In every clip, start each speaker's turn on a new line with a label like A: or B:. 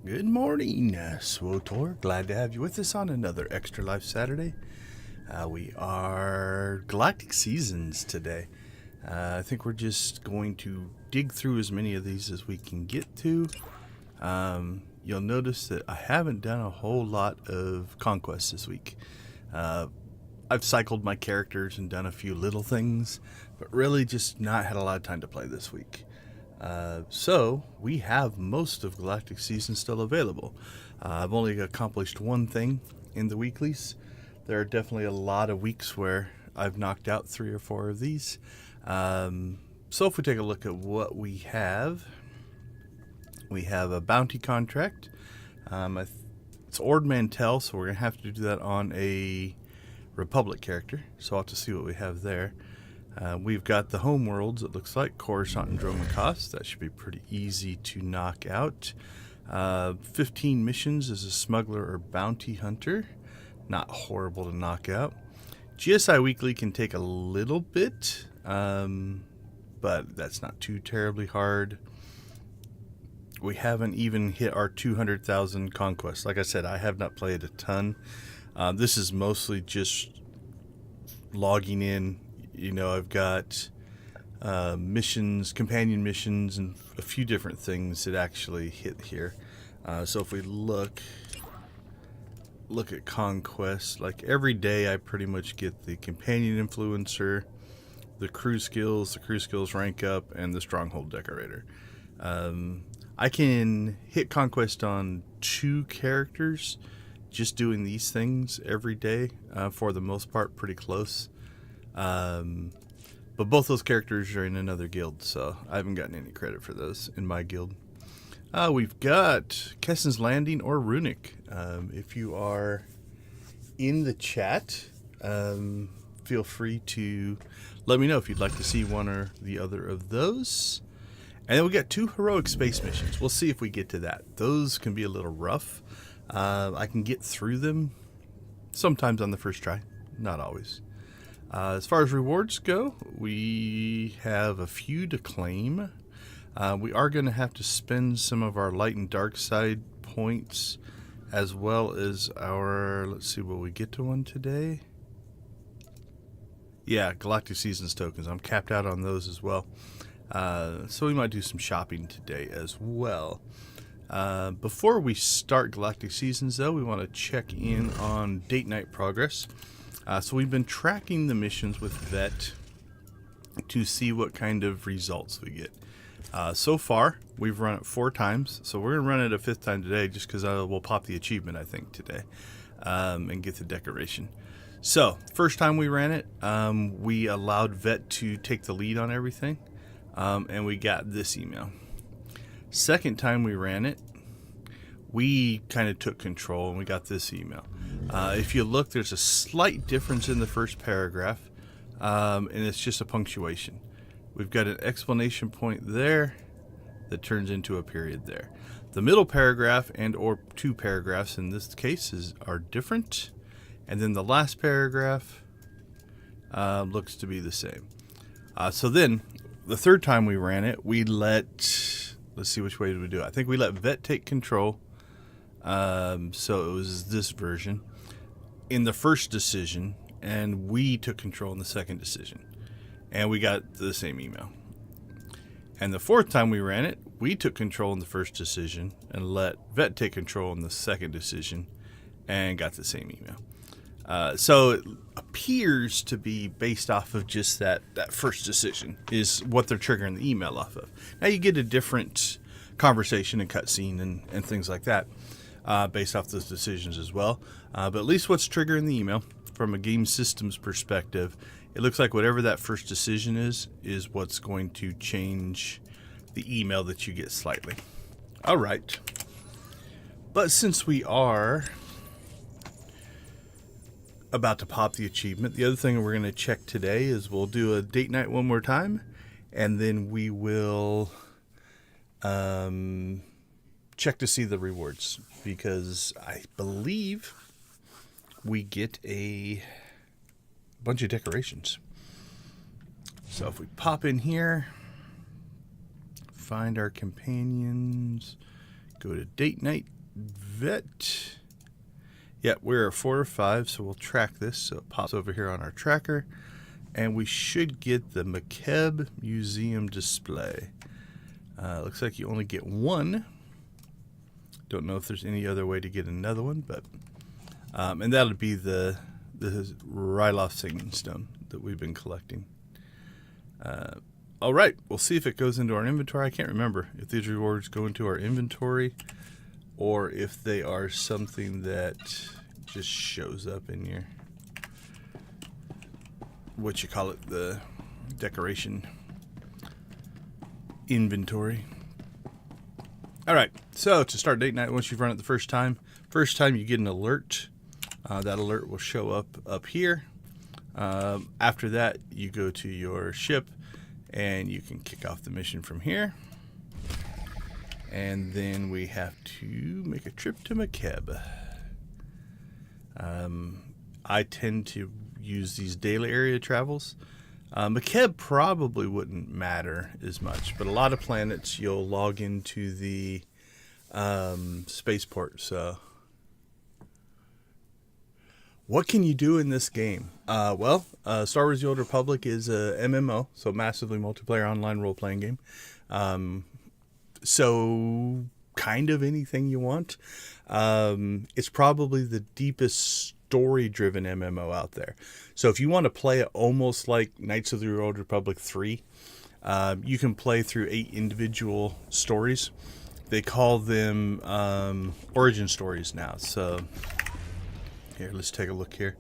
A: Good morning, SWTOR. Glad to have you with us on another Extra Life Saturday. We are Galactic Seasons today. I think we're just going to dig through as many of these as we can get to. You'll notice that I haven't done a whole lot of conquests this week. I've cycled my characters and done a few little things, but really just not had a lot of time to play this week. So we have most of Galactic Season still available. I've only accomplished one thing in the weeklies. There are definitely a lot of weeks where I've knocked out 3 or 4 of these. So if we take a look at what we have a bounty contract. It's Ord Mantell, so we're going to have to do that on a Republic character. So I'll have to see what we have there. We've got the home worlds, it looks like, Coruscant and Dromakas. That should be pretty easy to knock out. 15 missions as a smuggler or bounty hunter. Not horrible to knock out. GSI Weekly can take a little bit, but that's not too terribly hard. We haven't even hit our 200,000 conquests. Like I said, I have not played a ton. This is mostly just logging in. You know, I've got missions, companion missions, and a few different things that actually hit here. So if we look at conquest, like every day I pretty much get the companion influencer, the crew skills rank up, and the stronghold decorator. I can hit conquest on 2 characters just doing these things every day, for the most part pretty close. But both those characters are in another guild, so I haven't gotten any credit for those in my guild. We've got Kessen's Landing or Runic. If you are in the chat, feel free to let me know if you'd like to see one or the other of those. And then we got 2 heroic space missions. We'll see if we get to that. Those can be a little rough. I can get through them sometimes on the first try, not always. As far as rewards go, we have a few to claim. We are going to have to spend some of our light and dark side points, as well as our, let's see, will we get to one today? Yeah, Galactic Seasons tokens. I'm capped out on those as well. So we might do some shopping today as well. Before we start Galactic Seasons, though, we want to check in on date night progress. So we've been tracking the missions with Vet to see what kind of results we get. So far, we've run it 4 times, so we're going to run it a 5th time today just because we'll pop the achievement, I think, today, and get the decoration. So, first time we ran it, we allowed Vet to take the lead on everything, and we got this email. Second time we ran it, we kind of took control and we got this email. If you look, there's a slight difference in the first paragraph, and it's just a punctuation. We've got an exclamation point there that turns into a period there. The middle paragraph and or 2 paragraphs in this case are different, and then the last paragraph looks to be the same. So then, the third time we ran it, we let's see, which way did we do it? I think we let Vet take control. So it was this version in the first decision, and we took control in the second decision, and we got the same email. And the 4th time we ran it, we took control in the first decision and let Vet take control in the second decision and got the same email. So it appears to be based off of just that first decision is what they're triggering the email off of. Now you get a different conversation and cutscene and things like that. Based off those decisions as well. But at least what's triggering the email from a game systems perspective, it looks like whatever that first decision is what's going to change the email that you get slightly. All right. But since we are about to pop the achievement, the other thing we're going to check today is we'll do a date night one more time, and then we will check to see the rewards, because I believe we get a bunch of decorations. So if we pop in here, find our companions, go to date night, vet. Yeah, we're at 4 or 5, so we'll track this. So it pops over here on our tracker. And we should get the McKeb Museum display. Looks like you only get one. Don't know if there's any other way to get another one, but and that'll be the Ryloth Singing Stone that we've been collecting. All right, we'll see if it goes into our inventory. I can't remember if these rewards go into our inventory or if they are something that just shows up in your, what you call it, the decoration inventory. All right, so to start date night, once you've run it the first time you get an alert. That alert will show up here. After that, you go to your ship and you can kick off the mission from here. And then we have to make a trip to McKeb. I tend to use these daily area travels. McKeb probably wouldn't matter as much, but a lot of planets you'll log into the spaceport. So what can you do in this game? Star Wars The Old Republic is a MMO, so massively multiplayer online role-playing game. So kind of anything you want. It's probably the deepest story-driven MMO out there. So if you want to play it almost like Knights of the Old Republic 3, you can play through 8 individual stories. They call them origin stories now. So here, let's take a look here.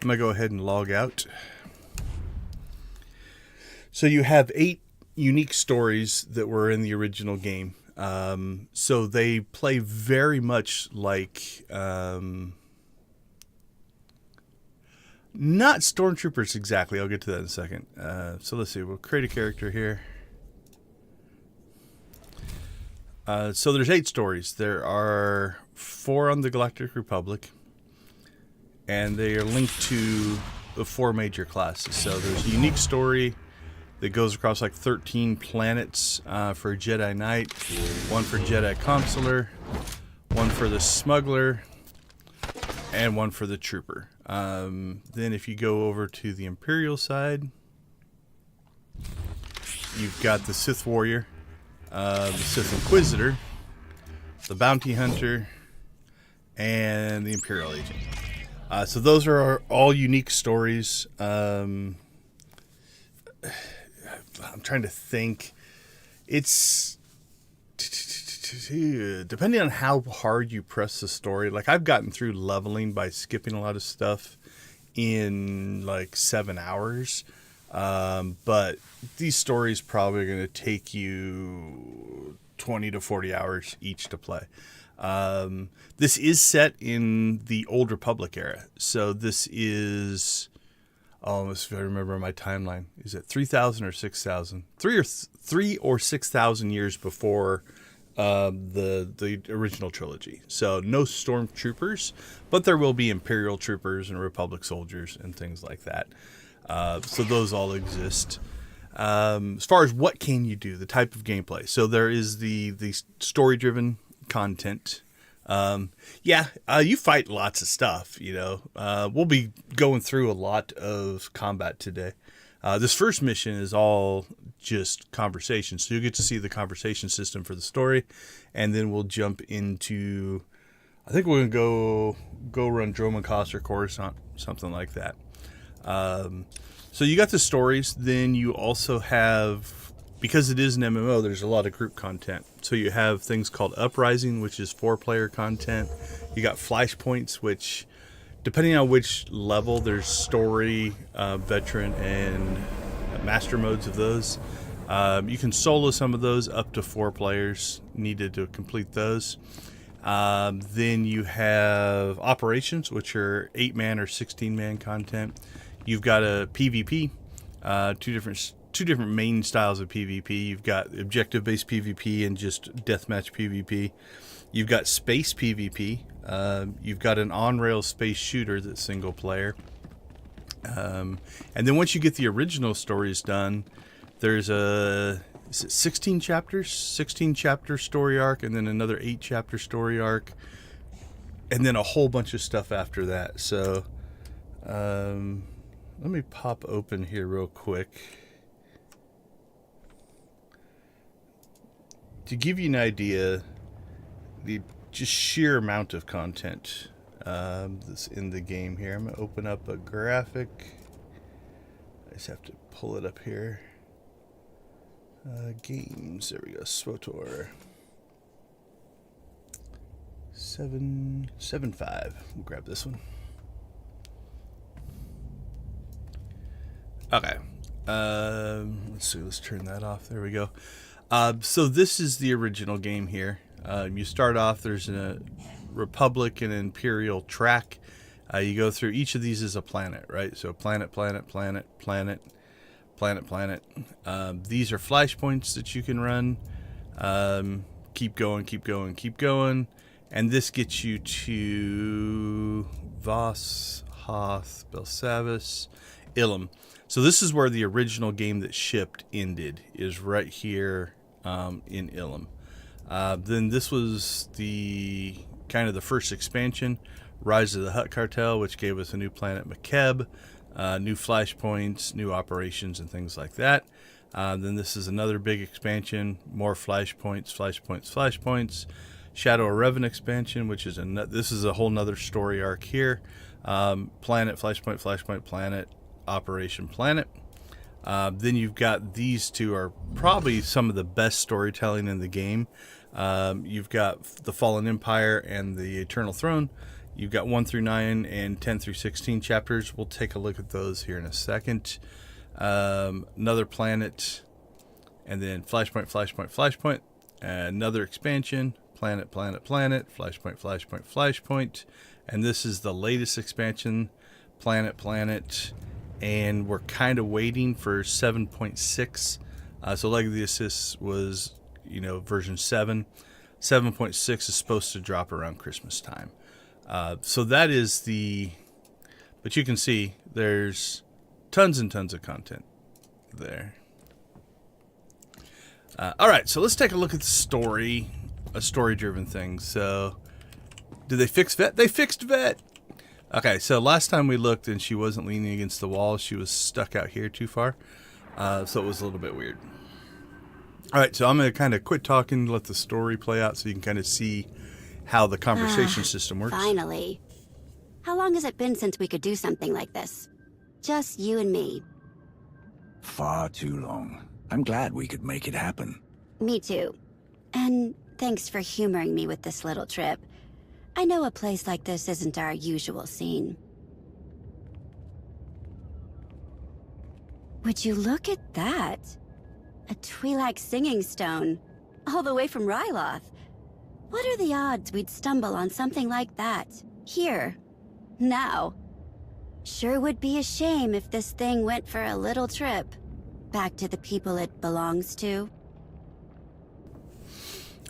A: I'm going to go ahead and log out. So you have 8 unique stories that were in the original game. So they play very much like, not Stormtroopers exactly. I'll get to that in a second. So let's see. We'll create a character here. So there's 8 stories. There are 4 on the Galactic Republic, and they are linked to the 4 major classes. So there's a unique story that goes across like 13 planets for Jedi Knight, 1 for Jedi Consular, 1 for the Smuggler, and 1 for the Trooper. Then if you go over to the Imperial side, you've got the Sith Warrior, the Sith Inquisitor, the Bounty Hunter, and the Imperial Agent. So those are all unique stories. I'm trying to think. It's depending on how hard you press the story. Like, I've gotten through leveling by skipping a lot of stuff in like 7 hours. But these stories probably are going to take you 20 to 40 hours each to play. This is set in the Old Republic era. So this is, if I remember my timeline, is it 3,000 or 6,000? 3 or 6,000 years before the original trilogy. So no stormtroopers, but there will be Imperial troopers and Republic soldiers and things like that. So those all exist. As far as what can you do, the type of gameplay. So there is the story-driven content. You fight lots of stuff, we'll be going through a lot of combat today. This first mission is all just conversation. So you get to see the conversation system for the story, and then we'll jump into, I think we're going to go run Dromon or Coruscant, something like that. So you got the stories, then you also have, because it is an MMO, there's a lot of group content. So you have things called Uprising, which is 4-player content. You got Flashpoints, which, depending on which level, there's story, veteran, and master modes of those. You can solo some of those, up to 4 players needed to complete those. Then you have Operations, which are 8-man or 16-man content. You've got a PvP, two different main styles of PvP. You've got objective-based PvP and just deathmatch PvP. You've got space PvP. You've got an on-rail space shooter that's single player. And then once you get the original stories done, there's is it 16 chapters? 16 chapter story arc, and then another 8 chapter story arc, and then a whole bunch of stuff after that. So let me pop open here real quick to give you an idea the just sheer amount of content that's in the game here. I'm going to open up a graphic. I just have to pull it up here. Games, there we go, SWTOR 775. We'll grab this one. Okay. Let's see, let's turn that off. There we go. So this is the original game here. You start off, there's a Republic and Imperial track. You go through, each of these is a planet, right? So planet, planet, planet, planet, planet, planet. These are flashpoints that you can run. Keep going, keep going, keep going. And this gets you to Voss, Hoth, Belsavis, Ilum. So this is where the original game that shipped ended, is right here in Ilum. Then this was the kind of the first expansion, Rise of the Hutt Cartel, which gave us a new planet Makeb, new flashpoints, new operations, and things like that. Then this is another big expansion, more flashpoints, flashpoints, flashpoints. Shadow of Revan expansion, which is this is a whole nother story arc here. Planet, flashpoint, flashpoint, planet, operation, planet. Then you've got these two are probably some of the best storytelling in the game. You've got the Fallen Empire and the Eternal Throne. You've got 1 through 9 and 10 through 16 chapters. We'll take a look at those here in a second. Another planet, and then flashpoint, flashpoint, flashpoint. Another expansion, planet, planet, planet, flashpoint, flashpoint, flashpoint. And this is the latest expansion, planet, planet. And we're kind of waiting for 7.6. So Leg of the Assists was, version 7. 7.6 is supposed to drop around Christmas time. So that is but you can see there's tons and tons of content there. All right, so let's take a look at the story, a story-driven thing. So did they fix Vet? They fixed Vet. Okay, so last time we looked and she wasn't leaning against the wall. She was stuck out here too far. So it was a little bit weird. All right, so I'm going to kind of quit talking, let the story play out so you can kind of see how the conversation system works.
B: Finally. How long has it been since we could do something like this? Just you and me.
C: Far too long. I'm glad we could make it happen.
B: Me too. And thanks for humoring me with this little trip. I know a place like this isn't our usual scene. Would you look at that? A Twi'lek singing stone, all the way from Ryloth. What are the odds we'd stumble on something like that, here, now? Sure would be a shame if this thing went for a little trip, back to the people it belongs to.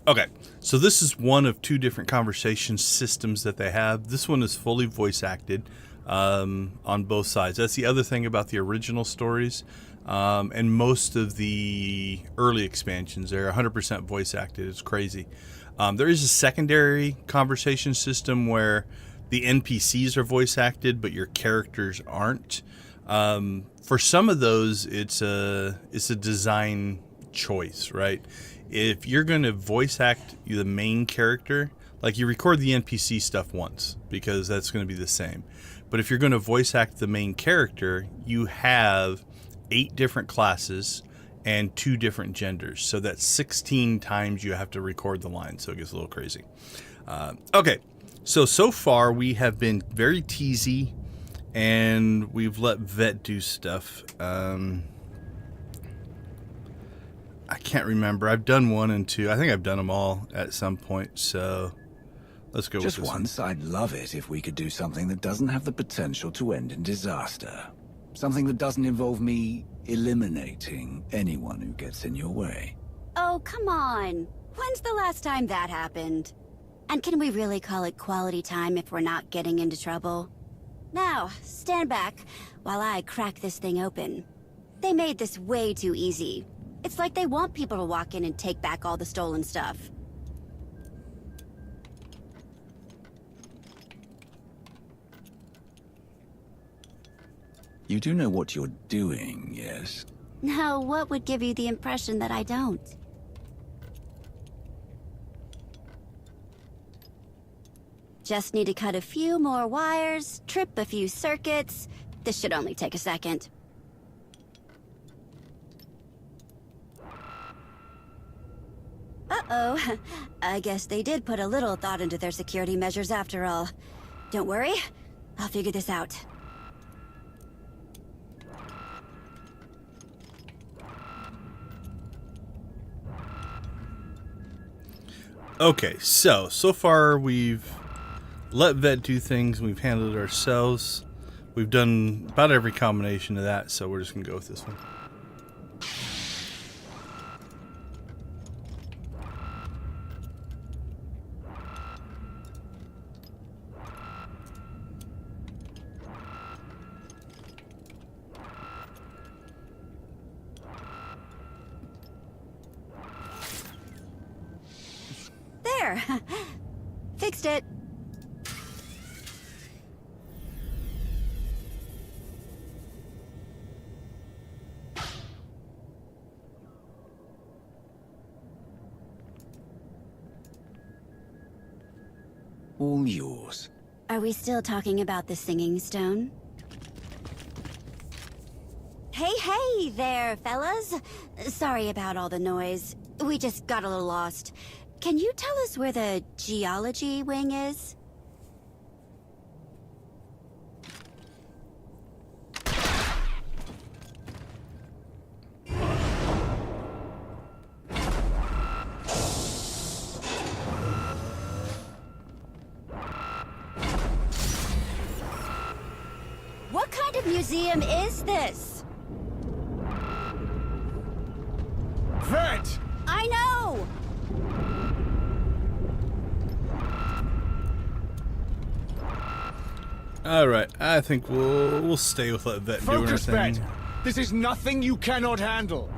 A: Okay, so this is one of 2 different conversation systems that they have. This one is fully voice acted on both sides. That's the other thing about the original stories. And most of the early expansions, they're 100% voice acted. It's crazy. There is a secondary conversation system where the NPCs are voice acted, but your characters aren't. For some of those, it's a design choice, right? If you're going to voice act the main character, like you record the NPC stuff once because that's going to be the same. But if you're going to voice act the main character, you have 8 different classes and 2 different genders. So that's 16 times you have to record the line. So it gets a little crazy. Okay. So far we have been very teasy and we've let Vet do stuff. I can't remember. I've done 1 and 2. I think I've done them all at some point. So let's go with this.
C: Just once, I'd love it if we could do something that doesn't have the potential to end in disaster. Something that doesn't involve me eliminating anyone who gets in your way.
B: Oh, come on. When's the last time that happened? And can we really call it quality time if we're not getting into trouble? Now, stand back while I crack this thing open. They made this way too easy. It's like they want people to walk in and take back all the stolen stuff.
C: You do know what you're doing, yes?
B: Now, what would give you the impression that I don't? Just need to cut a few more wires, trip a few circuits. This should only take a second. Uh-oh. I guess they did put a little thought into their security measures after all. Don't worry, I'll figure this out.
A: Okay, so far we've let Vet do things, we've handled it ourselves. We've done about every combination of that, so we're just going to go with this one.
B: There! Fixed it.
C: All yours.
B: Are we still talking about the singing stone? Hey there, fellas. Sorry about all the noise. We just got a little lost. Can you tell us where the geology wing is? What kind of museum is this?
D: Vet!
B: I know!
A: Alright, I think we'll stay with that Vet doing her
D: Focus,
A: thing.
D: Vet! This is nothing you cannot handle.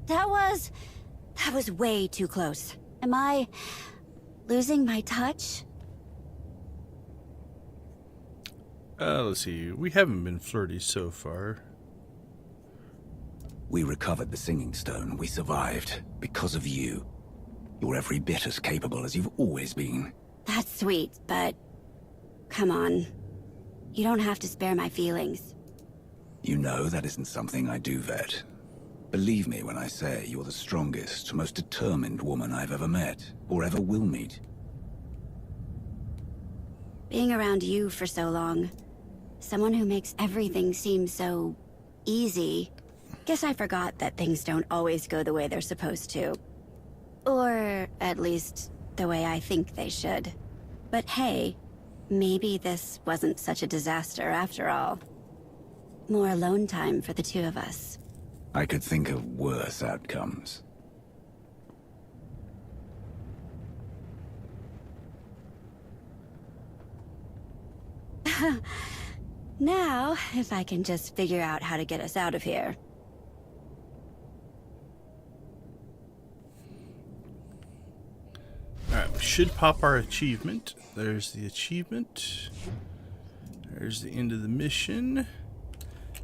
B: That was way too close. Am I losing my touch?
A: Let's see. We haven't been flirty so far.
C: We recovered the singing stone. We survived. Because of you. You're every bit as capable as you've always been.
B: That's sweet, but... come on. You don't have to spare my feelings.
C: You know that isn't something I do, Vet. Believe me when I say you're the strongest, most determined woman I've ever met, or ever will meet.
B: Being around you for so long, someone who makes everything seem so easy, guess I forgot that things don't always go the way they're supposed to. Or at least the way I think they should. But hey, maybe this wasn't such a disaster after all. More alone time for the two of us.
C: I could think of worse outcomes.
B: Now, if I can just figure out how to get us out of here.
A: Alright, we should pop our achievement. There's the achievement. There's the end of the mission.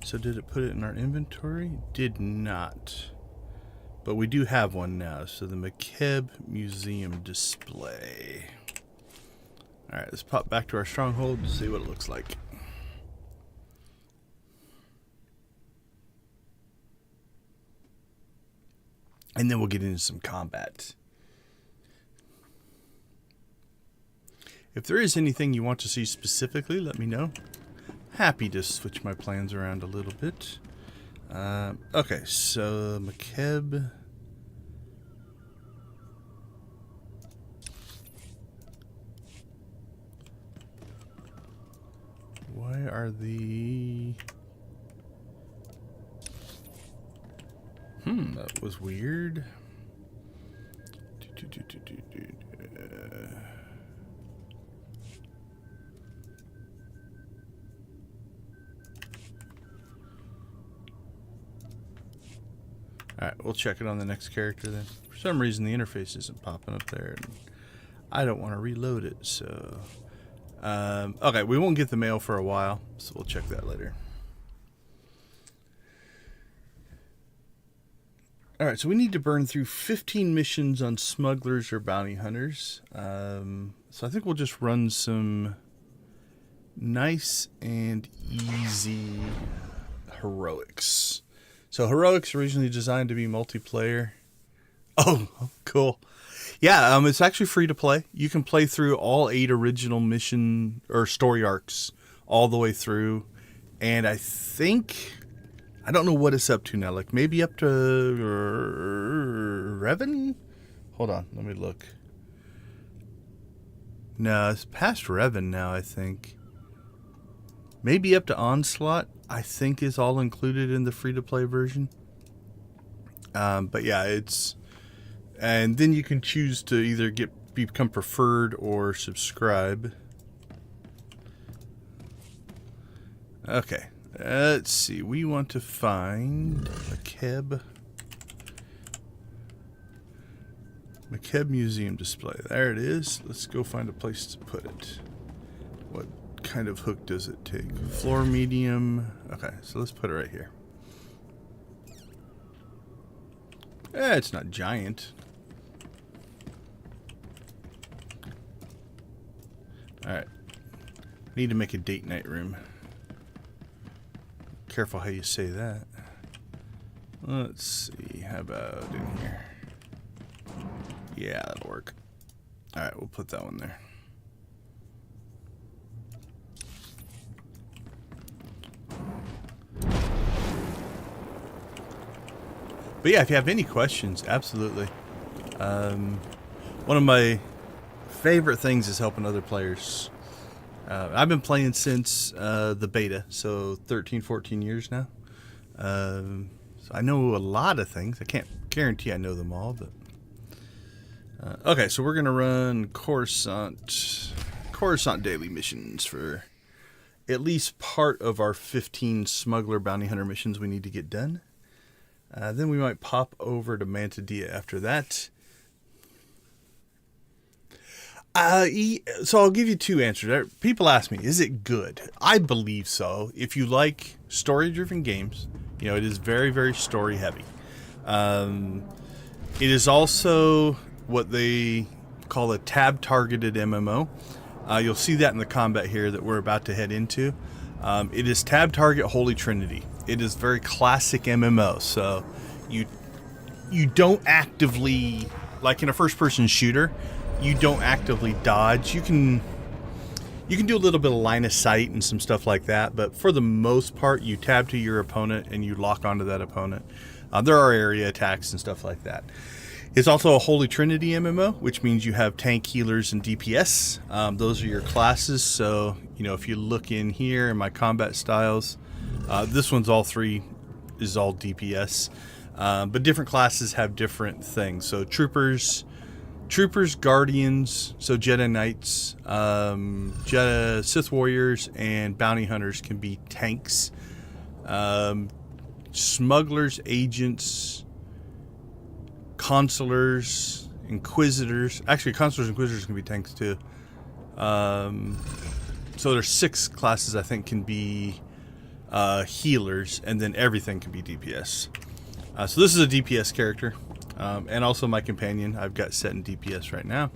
A: So did it put it in our inventory? Did not. But we do have one now. So the McKeb Museum display. Alright, let's pop back to our stronghold and see what it looks like. And then we'll get into some combat. If there is anything you want to see specifically, let me know. Happy to switch my plans around a little bit. Okay, so McKeb. are the... that was weird. Alright, we'll check it on the next character then. For some reason the interface isn't popping up there, and I don't want to reload it, so... okay, we won't get the mail for a while, so we'll check that later. Alright, so we need to burn through 15 missions on smugglers or bounty hunters. So I think we'll just run some nice and easy heroics. So heroics originally designed to be multiplayer. Oh, cool. Yeah, it's actually free to play. You can play through all 8 original mission or story arcs all the way through. And I think, I don't know what it's up to now. Like maybe up to Revan? Hold on, let me look. No, it's past Revan now, I think. Maybe up to Onslaught, I think, is all included in the free-to-play version. But yeah, it's... And then you can choose to either become preferred or subscribe. Okay, let's see. We want to find McKeb Museum display. There it is. Let's go find a place to put it. What kind of hook does it take? Floor medium. Okay, so let's put it right here. It's not giant. Alright. Need to make a date night room. Careful how you say that. Let's see. How about in here? Yeah, that'll work. Alright, we'll put that one there. But yeah, if you have any questions, absolutely. One of my favorite things is helping other players. I've been playing since the beta, so 13, 14 years now. So I know a lot of things. I can't guarantee I know them all, but... okay, so we're going to run Coruscant daily missions for at least part of our 15 smuggler bounty hunter missions we need to get done. Then we might pop over to Mantidia after that. So I'll give you 2 answers. People ask me, is it good? I believe so. If you like story-driven games, you know, it is very, very story-heavy. It is also what they call a tab-targeted MMO. You'll see that in the combat here that we're about to head into. It is tab-target Holy Trinity. It is very classic MMO, so you don't actively, like in a first-person shooter, you don't actively dodge. You can do a little bit of line of sight and some stuff like that, but for the most part, you tab to your opponent and you lock onto that opponent. There are area attacks and stuff like that. It's also a Holy Trinity MMO, which means you have tank, healers, and DPS. Those are your classes, so you know if you look in here in my combat styles, this one's all 3 is all DPS, but different classes have different things. So troopers, guardians, so Jedi Knights, Jedi Sith warriors, and bounty hunters can be tanks. Smugglers, agents, consulars, inquisitors. Actually, consulars and inquisitors can be tanks too. So there's 6 classes I think can be healers, and then everything can be DPS. So this is a DPS character, and also my companion I've got set in DPS right now.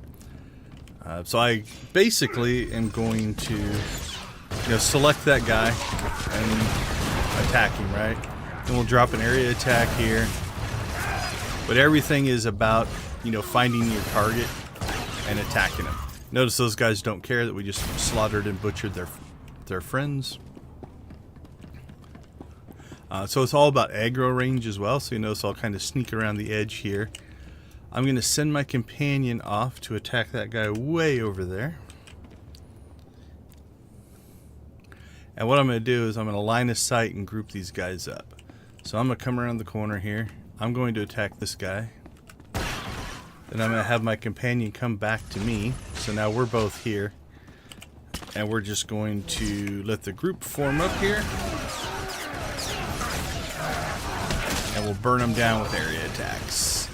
A: So I basically am going to select that guy and attack him, right? Then we'll drop an area attack here. But everything is about, finding your target and attacking them. Notice those guys don't care that we just slaughtered and butchered their friends. So it's all about aggro range as well. So you notice I'll kind of sneak around the edge here. I'm going to send my companion off to attack that guy way over there. And what I'm going to do is I'm going to line of sight and group these guys up. So I'm going to come around the corner here. I'm going to attack this guy. Then I'm going to have my companion come back to me. So now we're both here. And we're just going to let the group form up here. And we'll burn them down with area attacks.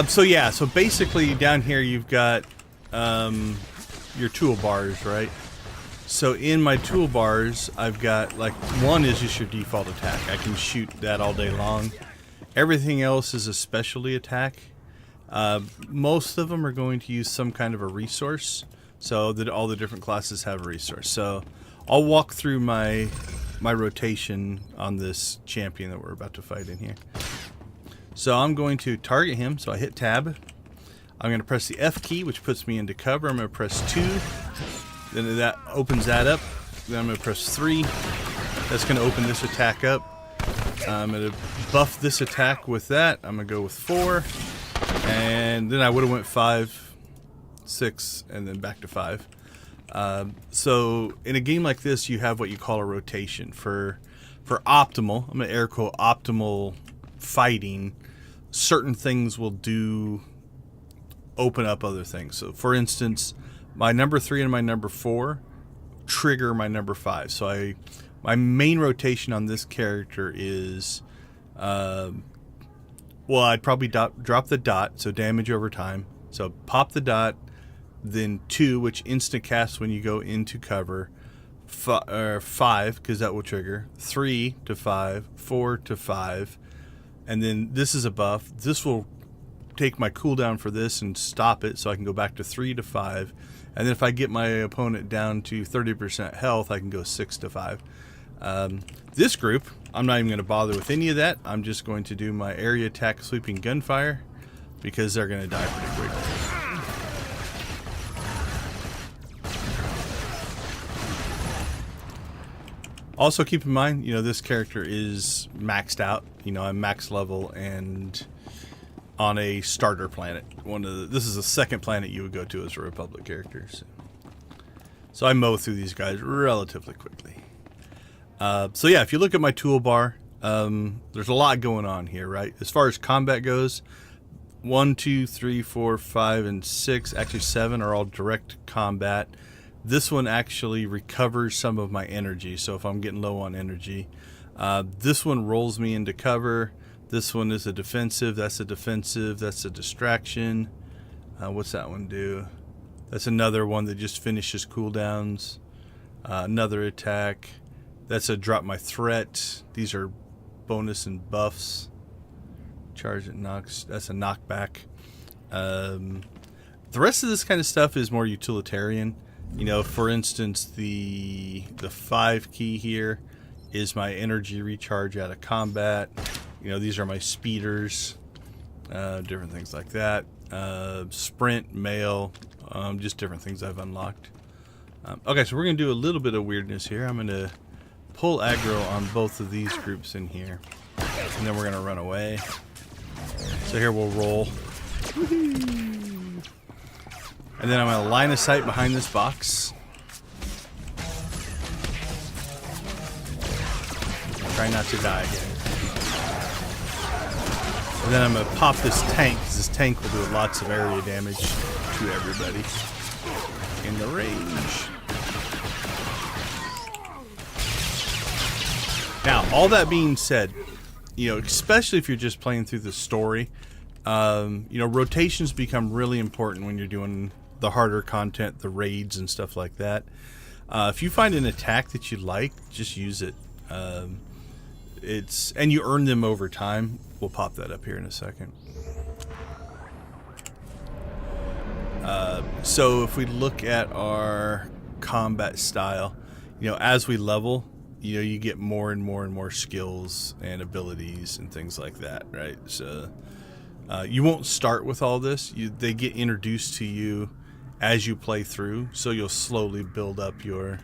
A: So basically down here you've got your toolbars, right? So in my toolbars, I've got, like, one is just your default attack. I can shoot that all day long. Everything else is a specialty attack. Most of them are going to use some kind of a resource, so that all the different classes have a resource. So I'll walk through my rotation on this champion that we're about to fight in here. So I'm going to target him, so I hit tab. I'm going to press the F key, which puts me into cover. I'm going to press 2. Then that opens that up. Then I'm going to press 3. That's going to open this attack up. I'm going to buff this attack with that. I'm going to go with 4. And then I would have went 5, 6, and then back to 5. So in a game like this, you have what you call a rotation. For optimal, I'm going to air quote optimal fighting, certain things will open up other things. So for instance, my number 3 and my number 4 trigger my number 5. So my main rotation on this character is, well, I'd probably drop the dot, so damage over time. So pop the dot, then 2, which instant casts when you go into cover. 5, because that will trigger. 3 to 5, 4 to 5, and then this is a buff. This will take my cooldown for this and stop it, so I can go back to 3 to 5. And then if I get my opponent down to 30% health, I can go 6 to 5. This group, I'm not even going to bother with any of that. I'm just going to do my area attack sweeping gunfire, because they're going to die pretty quickly. Also keep in mind, this character is maxed out. I'm max level and on a starter planet. This is the second planet you would go to as a Republic character. So I mow through these guys relatively quickly. So yeah, if you look at my toolbar, there's a lot going on here, right? As far as combat goes, 1, 2, 3, 4, 5, and 6, actually 7 are all direct combat. This one actually recovers some of my energy, so if I'm getting low on energy. This one rolls me into cover. This one is a defensive, that's a defensive, that's a distraction. What's that one do? That's another one that just finishes cooldowns. Another attack. That's a drop my threat. These are bonus and buffs. Charge it knocks. That's a knockback. The rest of this kind of stuff is more utilitarian. For instance, the 5 key here is my energy recharge out of combat. These are my speeders, different things like that. Sprint, mail, just different things I've unlocked. Okay, so we're going to do a little bit of weirdness here. I'm going to pull aggro on both of these groups in here, and then we're going to run away. So here we'll roll. And then I'm going to line of sight behind this box. Try not to die here. And then I'm going to pop this tank, because this tank will do lots of area damage to everybody in the range. Now, all that being said, especially if you're just playing through the story, rotations become really important when you're doing the harder content, the raids and stuff like that. If you find an attack that you like, just use it. And you earn them over time. We'll pop that up here in a second. So if we look at our combat style, as we level, you get more and more and more skills and abilities and things like that, right? So you won't start with all this. They get introduced to you as you play through, so you'll slowly build up your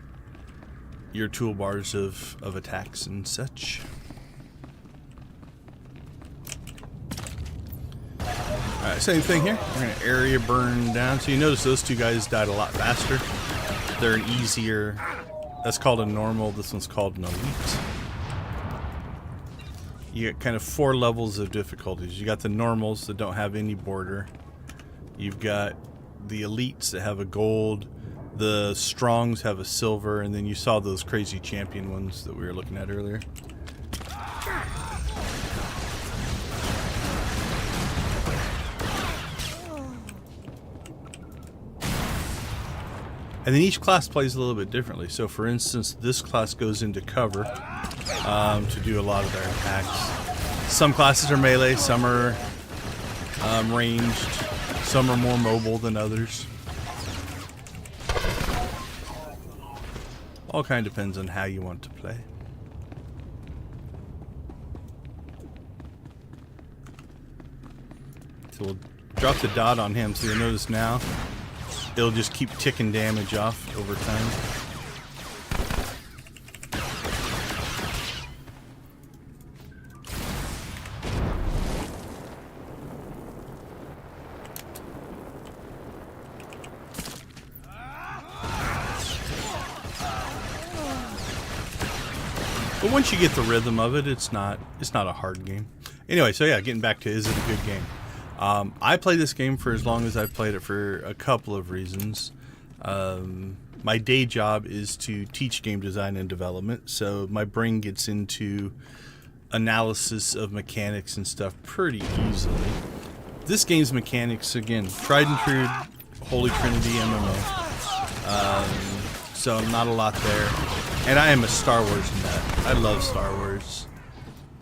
A: toolbars of attacks and such. Alright, same thing here. We're going to area burn down. So you notice those two guys died a lot faster. They're an easier... That's called a normal. This one's called an elite. You get kind of 4 levels of difficulties. You got the normals that don't have any border. You've got the elites that have a gold. The strongs have a silver. And then you saw those crazy champion ones that we were looking at earlier. And then each class plays a little bit differently. So for instance, this class goes into cover to do a lot of their attacks. Some classes are melee, some are ranged, some are more mobile than others. All kind of depends on how you want to play. So we'll drop the dot on him, so you'll notice now it'll just keep ticking damage off over time. But once you get the rhythm of it, it's not a hard game. Anyway, so yeah, getting back to, is it a good game? I play this game for as long as I've played it for a couple of reasons. My day job is to teach game design and development, so my brain gets into analysis of mechanics and stuff pretty easily. This game's mechanics, again, tried and true Holy Trinity MMO. So not a lot there. And I am a Star Wars nut. I love Star Wars.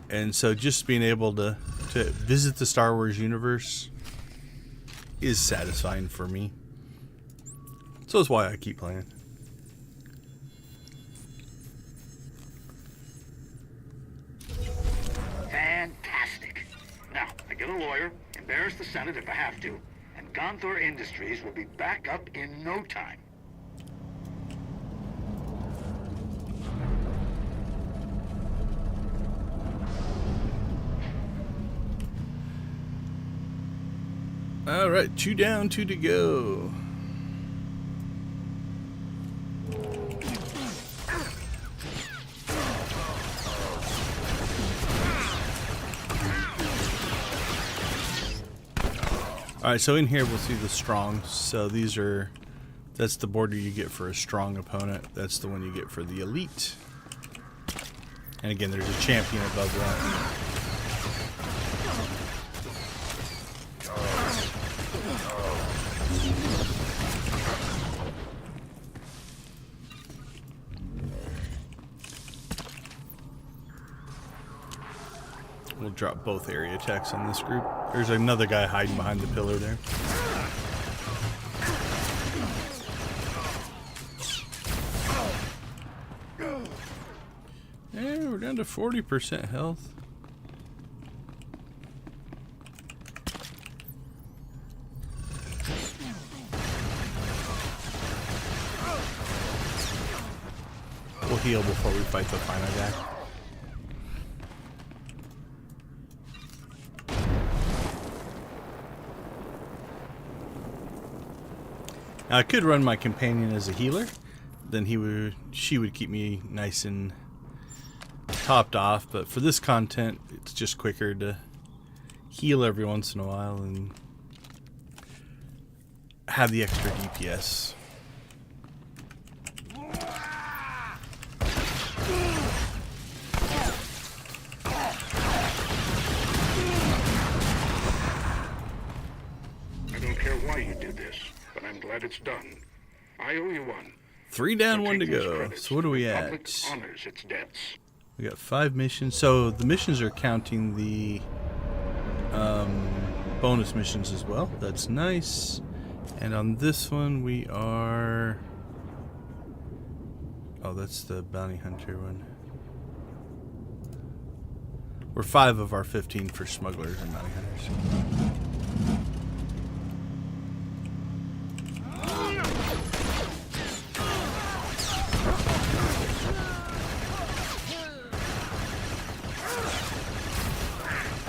A: And so just being able to visit the Star Wars universe is satisfying for me. So that's why I keep playing.
E: Fantastic. Now, I get a lawyer, embarrass the Senate if I have to, and Gonthor Industries will be back up in no time.
A: All right, 2 down, 2 to go. All right, so in here we'll see the strongs. So that's the border you get for a strong opponent. That's the one you get for the elite. And again, there's a champion above that. We'll drop both area attacks on this group. There's another guy hiding behind the pillar there. Yeah, we're down to 40% health. We'll heal before we fight the final guy. Now, I could run my companion as a healer, then she would keep me nice and topped off, but for this content it's just quicker to heal every once in a while and have the extra DPS.
E: I don't care why you did this, but I'm glad it's done. I owe you one.
A: 3 down, 1 to
E: Take these
A: go.
E: credits.
A: So what are we
E: The
A: at?
E: public honors its debts.
A: We got 5 missions. So the missions are counting the bonus missions as well. That's nice. And on this one we are... Oh, that's the bounty hunter one. We're 5 of our 15 for smugglers and bounty hunters.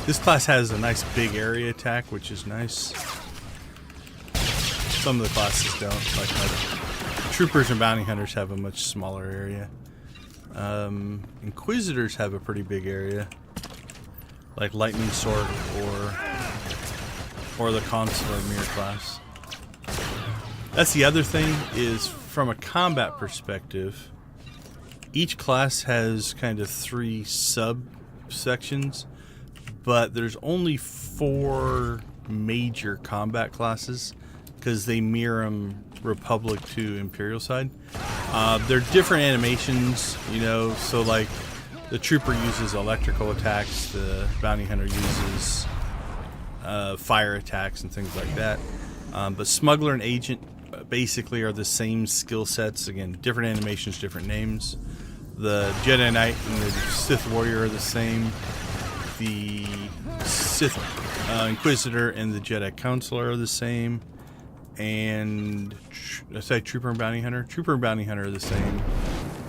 A: This class has a nice big area attack, which is nice. Some of the classes don't. Like troopers and bounty hunters have a much smaller area. Inquisitors have a pretty big area, like lightning sword or the consular mirror class. That's the other thing, is from a combat perspective, each class has kind of 3 subsections, but there's only 4 major combat classes because they mirror them Republic to Imperial side. They're different animations, you know, so like the trooper uses electrical attacks, the bounty hunter uses fire attacks and things like that. But smuggler and agent basically are the same skill sets. Again, different animations, different names. The Jedi Knight and the Sith Warrior are the same. The Sith Inquisitor and the Jedi Counselor are the same. And I say Trooper and Bounty Hunter. Trooper and Bounty Hunter are the same,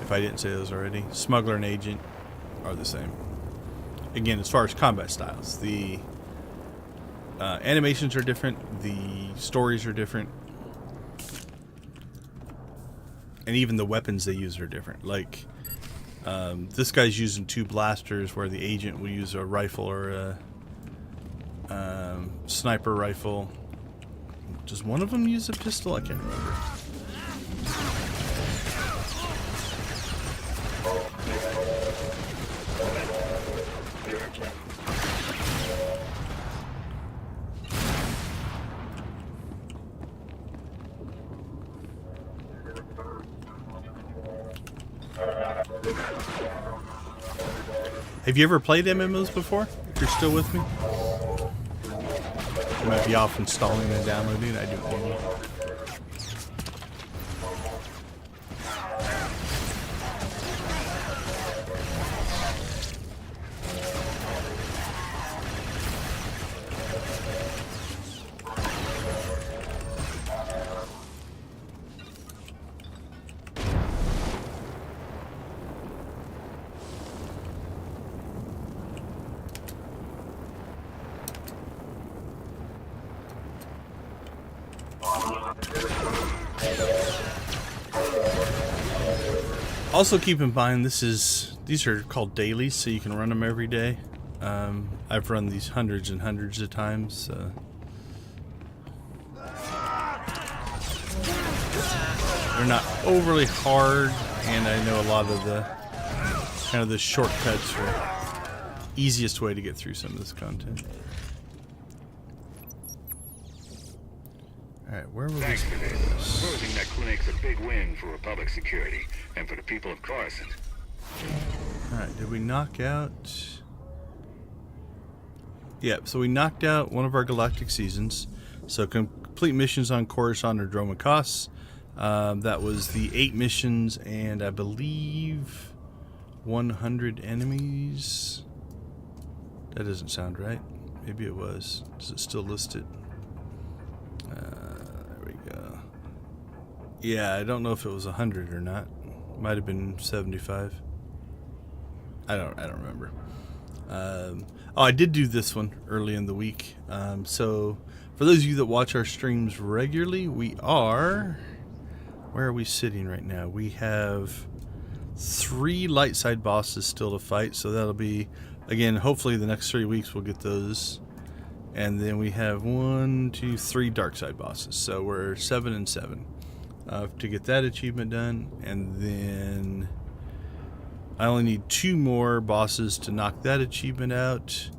A: if I didn't say those already. Smuggler and Agent are the same. Again, as far as combat styles, the animations are different, the stories are different, and even the weapons they use are different. Like, this guy's using 2 blasters, where the agent will use a rifle or a sniper rifle. Does one of them use a pistol? I can't remember. Have you ever played MMOs before? If you're still with me? I might be off installing and downloading. I don't know. Also keep in mind, these are called dailies, so you can run them every day. I've run these hundreds and hundreds of times. They're not overly hard, and I know a lot of the kind of the shortcuts are easiest way to get through some of this content. Alright, where will this
E: Thanks, David. Closing that clinic's a big win for Republic security and for the people of Coruscant.
A: Alright, did we knock out... Yep, so we knocked out one of our Galactic seasons. So complete missions on Coruscant or Droma Kos. That was the 8 missions and I believe 100 enemies. That doesn't sound right. Maybe it was. Does it still list it? There we go. Yeah, I don't know if it was 100 or not. Might have been 75. I don't remember. Oh, I did do this one early in the week. So for those of you that watch our streams regularly, we are... Where are we sitting right now? We have 3 light side bosses still to fight. So that'll be, again, hopefully the next 3 weeks we'll get those. And then we have 1, 2, 3 dark side bosses. So we're 7 and 7 to get that achievement done. And then I only need 2 more bosses to knock that achievement out.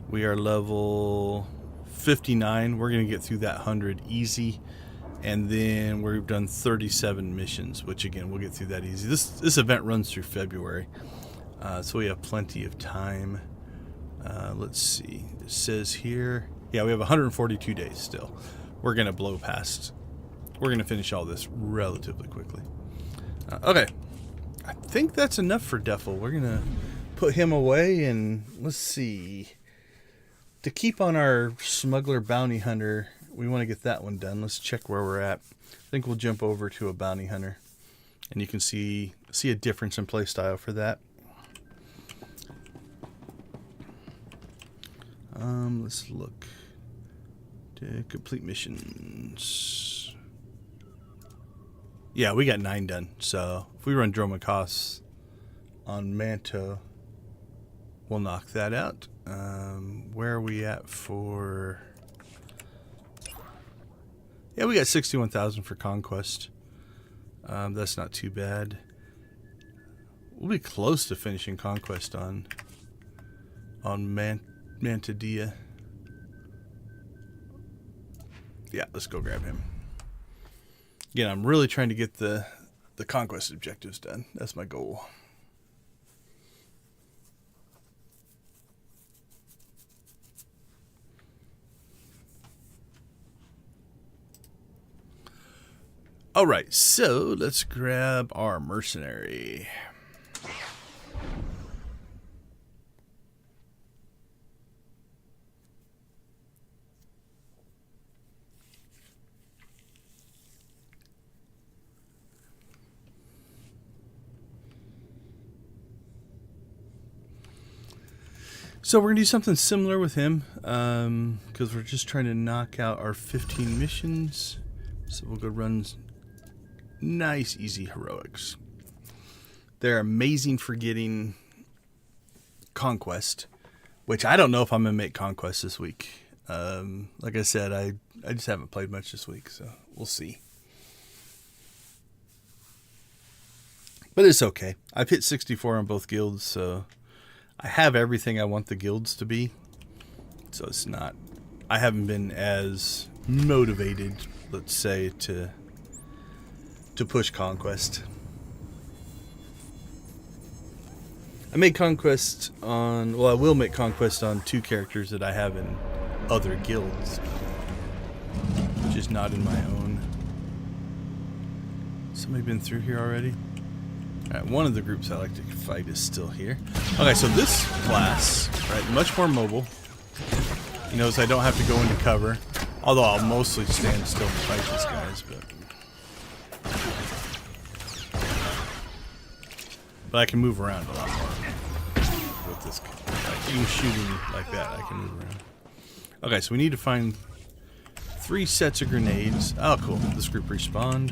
A: We are level 59. We're going to get through that 100 easy. And then we've done 37 missions, which again, we'll get through that easy. This event runs through February. So we have plenty of time. Let's see. It says here, yeah, we have 142 days still. We're going to blow past. We're going to finish all this relatively quickly. Okay. I think that's enough for Defil. We're going to put him away and let's see. To keep on our smuggler bounty hunter, we want to get that one done. Let's check where we're at. I think we'll jump over to a bounty hunter. And you can see a difference in playstyle for that. Let's look. To complete missions. Yeah, we got 9 done. So if we run Dromacost on Manto, we'll knock that out. Where are we at for... Yeah, we got 61,000 for Conquest. That's not too bad. We'll be close to finishing Conquest on Mantadilla. Yeah, let's go grab him. Again, I'm really trying to get the Conquest objectives done. That's my goal. All right, so let's grab our mercenary. So we're going to do something similar with him, because we're just trying to knock out our 15 missions. So we'll go run nice, easy heroics. They're amazing for getting Conquest, which I don't know if I'm going to make Conquest this week. Like I said, I just haven't played much this week, so we'll see. But it's okay. I've hit 64 on both guilds, so I have everything I want the guilds to be. So it's not... I haven't been as motivated, let's say, to push Conquest. I made Conquest on... Well, I will make Conquest on 2 characters that I have in other guilds, just not in my own. Somebody been through here already? Alright, one of the groups I like to fight is still here. Okay, so this class, right, much more mobile. You notice I don't have to go into cover, although I'll mostly stand still to fight these guys, but I can move around a lot more with this. Like, even shooting like that, I can move around. Okay, so we need to find 3 sets of grenades. Oh, cool. This group respawned.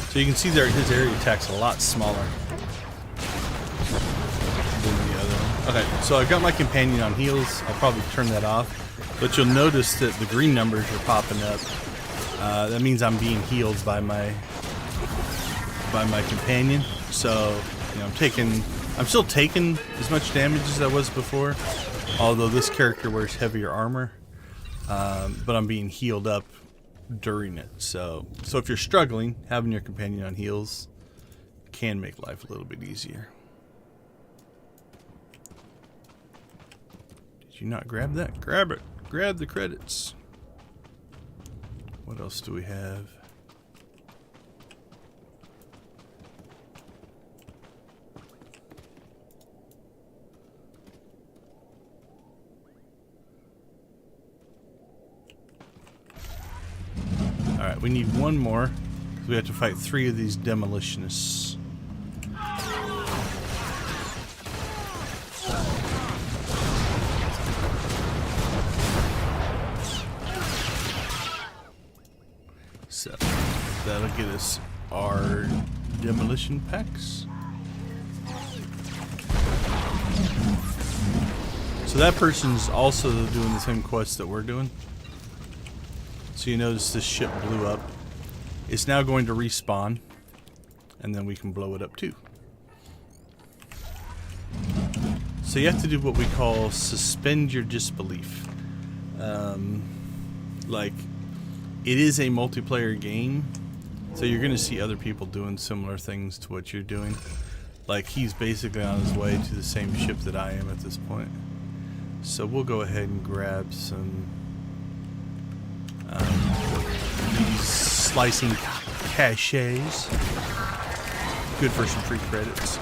A: So you can see there his area attack's a lot smaller than the other one. Okay, so I've got my companion on heals. I'll probably turn that off. But you'll notice that the green numbers are popping up. That means I'm being healed by my companion. So, you know, I'm still taking as much damage as I was before. Although this character wears heavier armor. But I'm being healed up during it. So if you're struggling, having your companion on heals can make life a little bit easier. Did you not grab that? Grab it. Grab the credits. What else do we have? Alright, we need one more. We have to fight 3 of these demolitionists. So, that'll get us our demolition packs. So that person's also doing the same quest that we're doing. So you notice this ship blew up. It's now going to respawn, and then we can blow it up too. So you have to do what we call suspend your disbelief. Like, it is a multiplayer game, so you're going to see other people doing similar things to what you're doing. Like, he's basically on his way to the same ship that I am at this point. So we'll go ahead and grab some these slicing caches. Good for some free credits.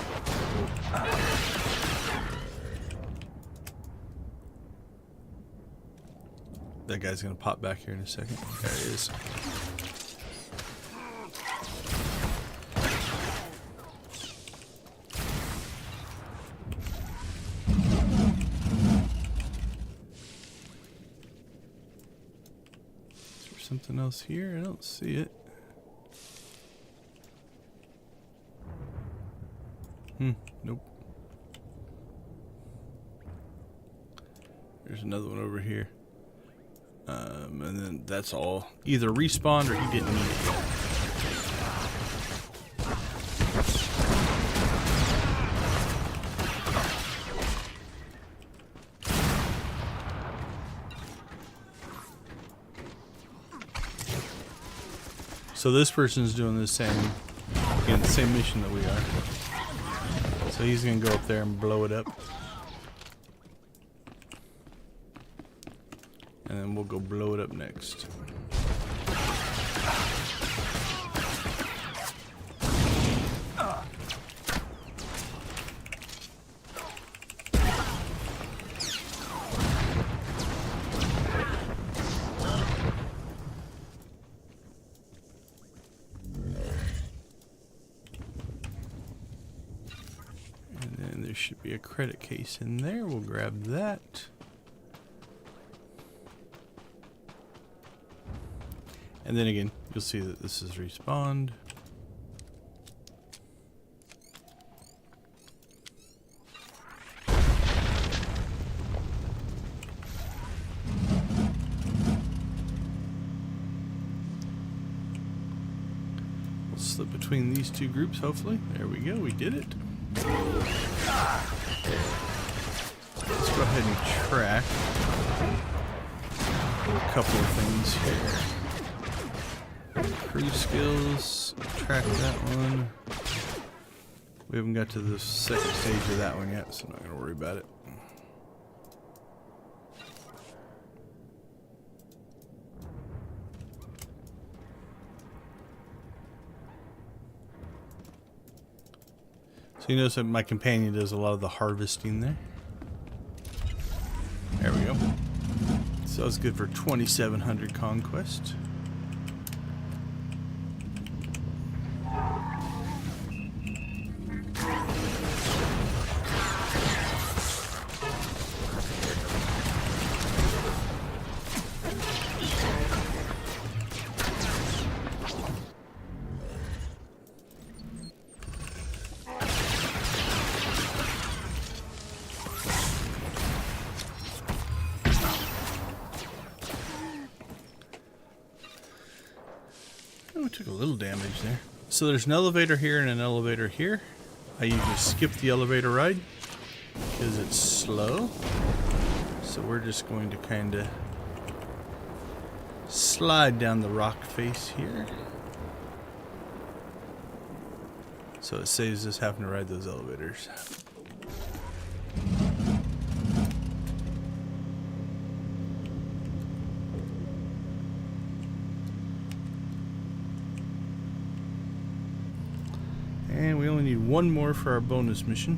A: That guy's gonna pop back here in a second. There he is. something else here? I don't see it. Nope. There's another one over here. And then that's all. Either respawned or he didn't need it yet. So this person's doing the same, again, the same mission that we are. So he's gonna go up there and blow it up. And then we'll go blow it up next. And then there should be a credit case in there. We'll grab that. And then again, you'll see that this is respawned. We'll slip between these two groups, hopefully. There we go, we did it. Let's go ahead and track a couple of things here. Crew skills, track that one. We haven't got to the second stage of that one yet, so I'm not going to worry about it. So you notice that my companion does a lot of the harvesting there. There we go. So it's good for 2,700 conquest. We took a little damage there. So there's an elevator here and an elevator here. I usually skip the elevator ride because it's slow. So we're just going to kind of slide down the rock face here. So it saves us having to ride those elevators. And we only need one more for our bonus mission,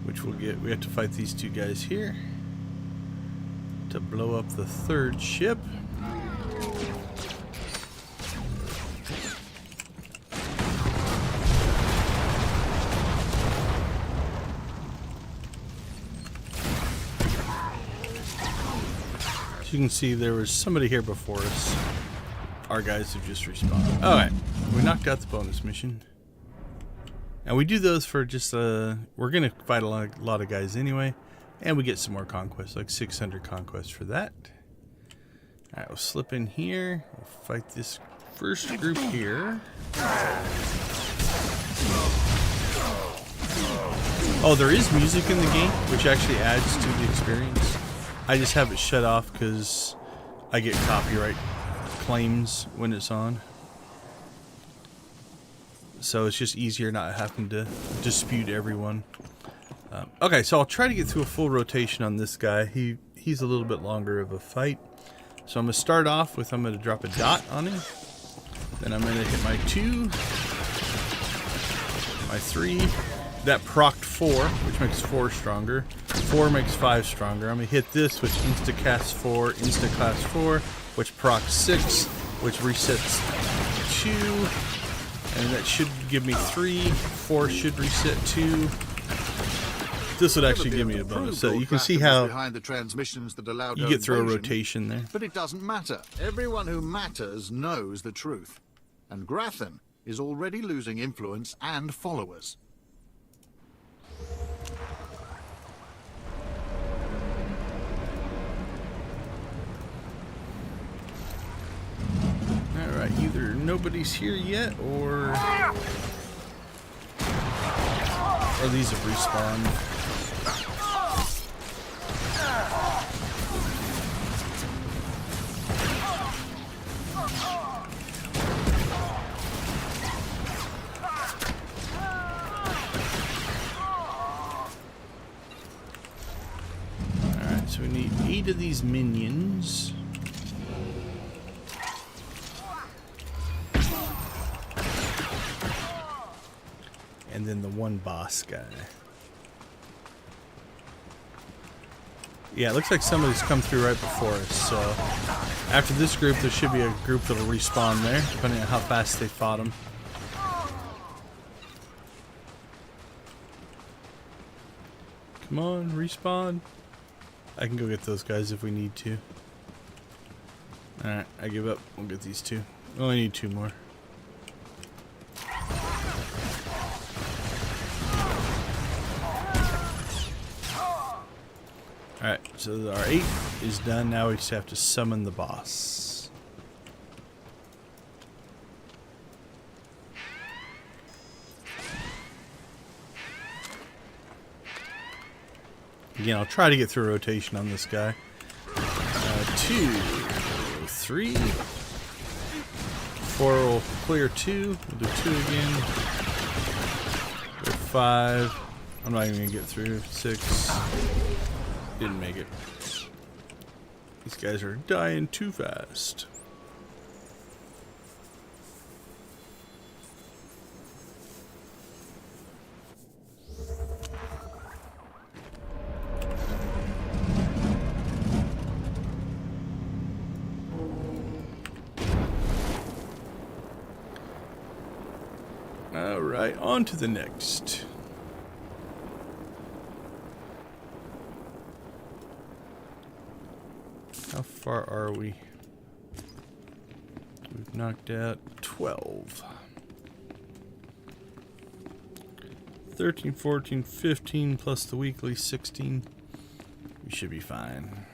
A: which we'll get. We have to fight these two guys here to blow up the third ship. As you can see, there was somebody here before us. Our guys have just respawned. Alright, we knocked out the bonus mission. And we do those for just, we're going to fight a lot of guys anyway. And we get some more conquests, like 600 conquests for that. Alright, we'll slip in here. We'll fight this first group here. Oh, there is music in the game, which actually adds to the experience. I just have it shut off because I get copyright claims when it's on. So it's just easier not having to dispute everyone. Okay, so I'll try to get through a full rotation on this guy. He's a little bit longer of a fight. So I'm going to start off with, I'm going to drop a dot on him. Then I'm going to hit my 2. My 3. That procced 4, which makes 4 stronger. 4 makes 5 stronger. I'm going to hit this, which insta-casts 4, insta-class 4, which procs 6, which resets 2. And that should give me 3. 4 should reset 2. This would actually give me a bonus. So you can see how
F: behind the transmissions that allowed
A: you
F: her
A: get through a
F: invasion,
A: rotation there.
F: But it doesn't matter. Everyone who matters knows the truth. And Grathan is already losing influence and followers.
A: Alright, either nobody's here yet, or these have respawned. Alright, so we need 8 of these minions. And then the one boss guy. Yeah, it looks like somebody's come through right before us, so after this group there should be a group that'll respawn there, depending on how fast they fought them. Come on, respawn. I can go get those guys if we need to. Alright, I give up. We'll get these 2. We only need 2 more. Alright, so our 8 is done. Now we just have to summon the boss. Again, I'll try to get through a rotation on this guy. 2, 3, 4 will clear 2. We'll do 2 again. Go 5. I'm not even going to get through. 6. Didn't make it. These guys are dying too fast. Alright, on to the next. How far are we? We've knocked out 12. 13, 14, 15 plus the weekly 16. We should be fine.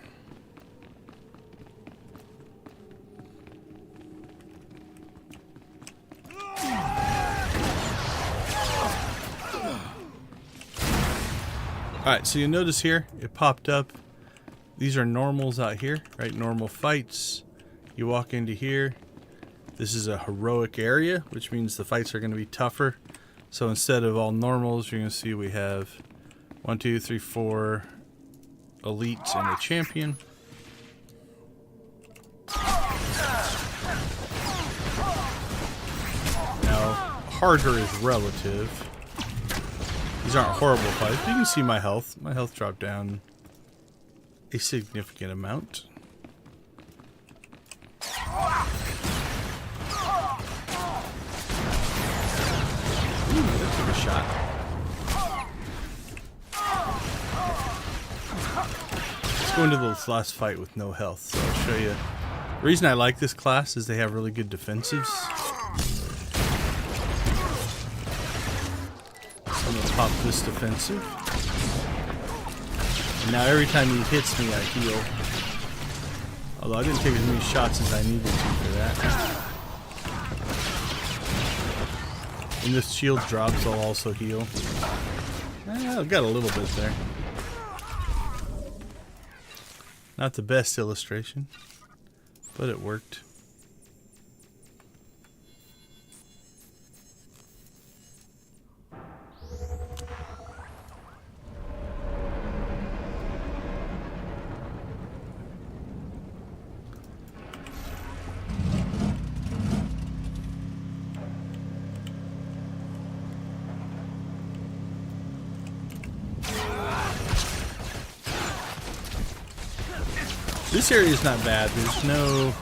A: Alright, so you notice here, it popped up. These are normals out here, right? Normal fights. You walk into here. This is a heroic area, which means the fights are going to be tougher. So instead of all normals, you're going to see we have 1, 2, 3, 4 elites and a champion. Now, harder is relative. These aren't horrible fights, but you can see my health. My health dropped down a significant amount. Ooh, that took a shot. Let's go into this last fight with no health. So I'll show you. The reason I like this class is they have really good defensives. I'm gonna pop this defensive. And now every time he hits me, I heal. Although I didn't take as many shots as I needed to for that. When this shield drops, I'll also heal. I've got a little bit there. Not the best illustration, but it worked. This area is not bad. There's no...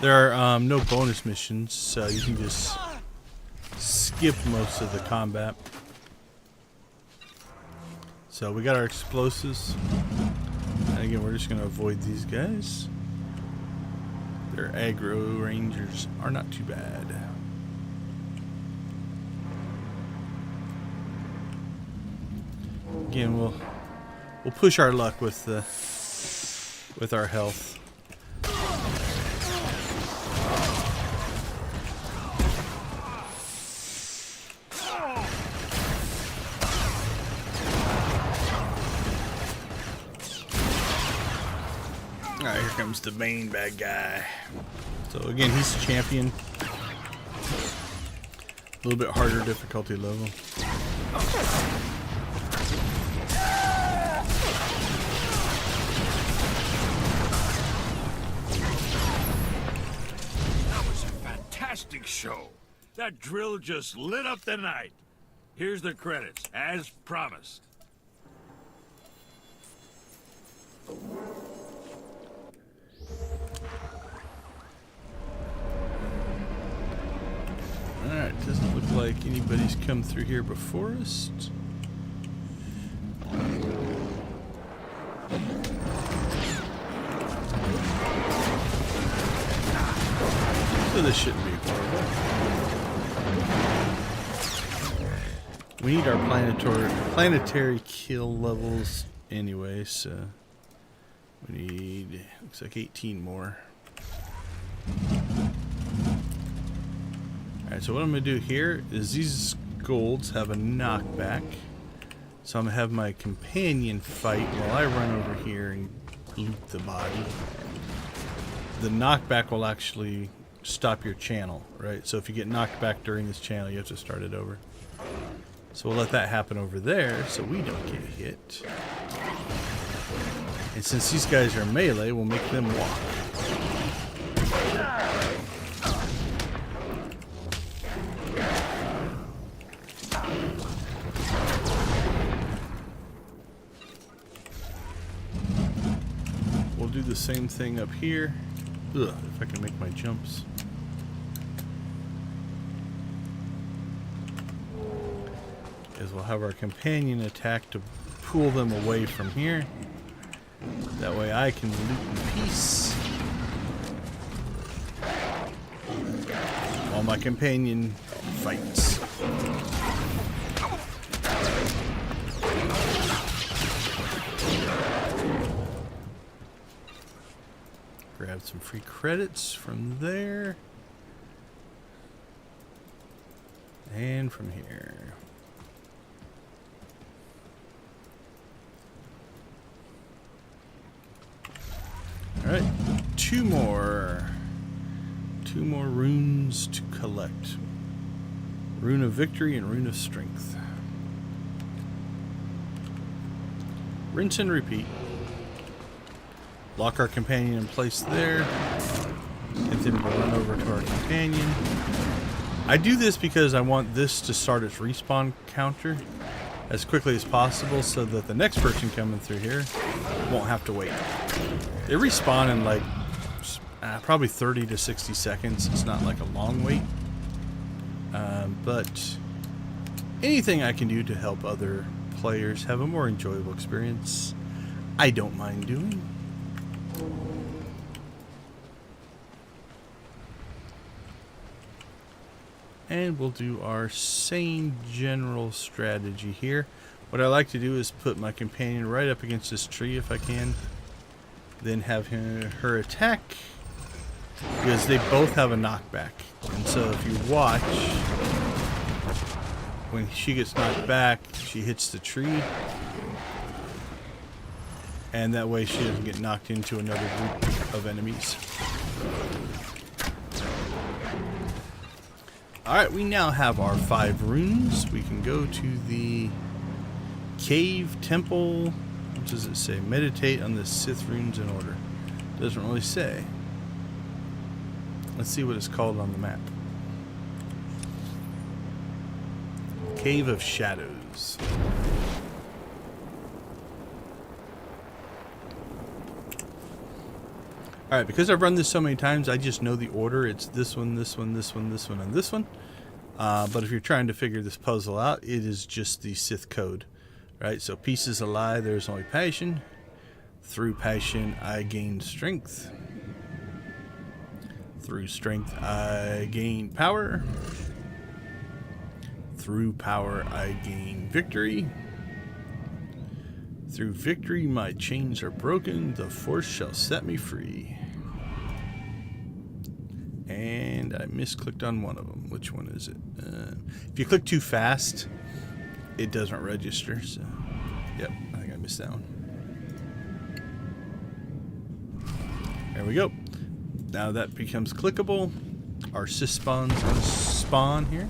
A: There are no bonus missions, so you can just skip most of the combat. So we got our explosives. And again, we're just going to avoid these guys. Their aggro rangers are not too bad. Again, we'll push our luck with our health. Alright, here comes the main bad guy. So again, he's a champion. A little bit harder difficulty level.
G: That was a fantastic show. That drill just lit up the night. Here's the credits, as promised.
A: Alright, doesn't look like anybody's come through here before us. So this shouldn't be horrible. We need our planetary kill levels anyway, so we need, looks like 18 more. Alright, so what I'm going to do here is these golds have a knockback. So I'm going to have my companion fight while I run over here and loot the body. The knockback will actually stop your channel, right? So if you get knocked back during this channel, you have to start it over. So we'll let that happen over there so we don't get hit. And since these guys are melee, we'll make them walk. We'll do the same thing up here. Ugh, if I can make my jumps. Is we'll have our companion attack to pull them away from here. That way I can loot in peace. While my companion fights. Grab some free credits from there. And from here. Alright, two more runes to collect. Rune of Victory and Rune of Strength. Rinse and repeat. Lock our companion in place there. Continue to run over to our companion. I do this because I want this to start its respawn counter as quickly as possible so that the next person coming through here won't have to wait. They respawn in like probably 30 to 60 seconds. It's not like a long wait. But anything I can do to help other players have a more enjoyable experience, I don't mind doing. And we'll do our same general strategy here. What I like to do is put my companion right up against this tree if I can. Then have her attack. Because they both have a knockback. And so if you watch, when she gets knocked back, she hits the tree. And that way she doesn't get knocked into another group of enemies. Alright, we now have our 5 runes. We can go to the cave temple. What does it say? Meditate on the Sith runes in order. Doesn't really say. Let's see what it's called on the map. Cave of Shadows. Alright, because I've run this so many times, I just know the order. It's this one, this one, this one, this one, and this one. But if you're trying to figure this puzzle out, it is just the Sith code, right? So peace is a lie, there's only passion. Through passion, I gain strength. Through strength, I gain power. Through power, I gain victory. Through victory, my chains are broken. The Force shall set me free. And I misclicked on one of them. Which one is it? If you click too fast, it doesn't register. So, yep, I think I missed that one. There we go. Now that becomes clickable. Our Sith spawn's gonna spawn here.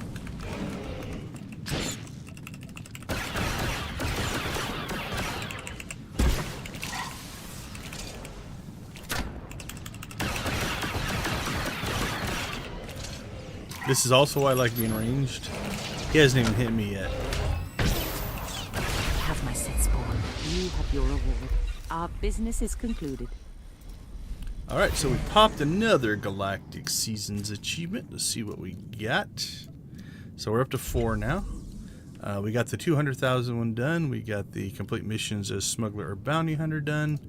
A: This is also why I like being ranged. He hasn't even hit me yet.
H: Have my Sith spawn. You have your reward. Our business is concluded.
A: Alright, so we popped another Galactic Seasons achievement. Let's see what we got. So we're up to 4 now. We got the 200,000 one done. We got the complete missions as Smuggler or Bounty Hunter done.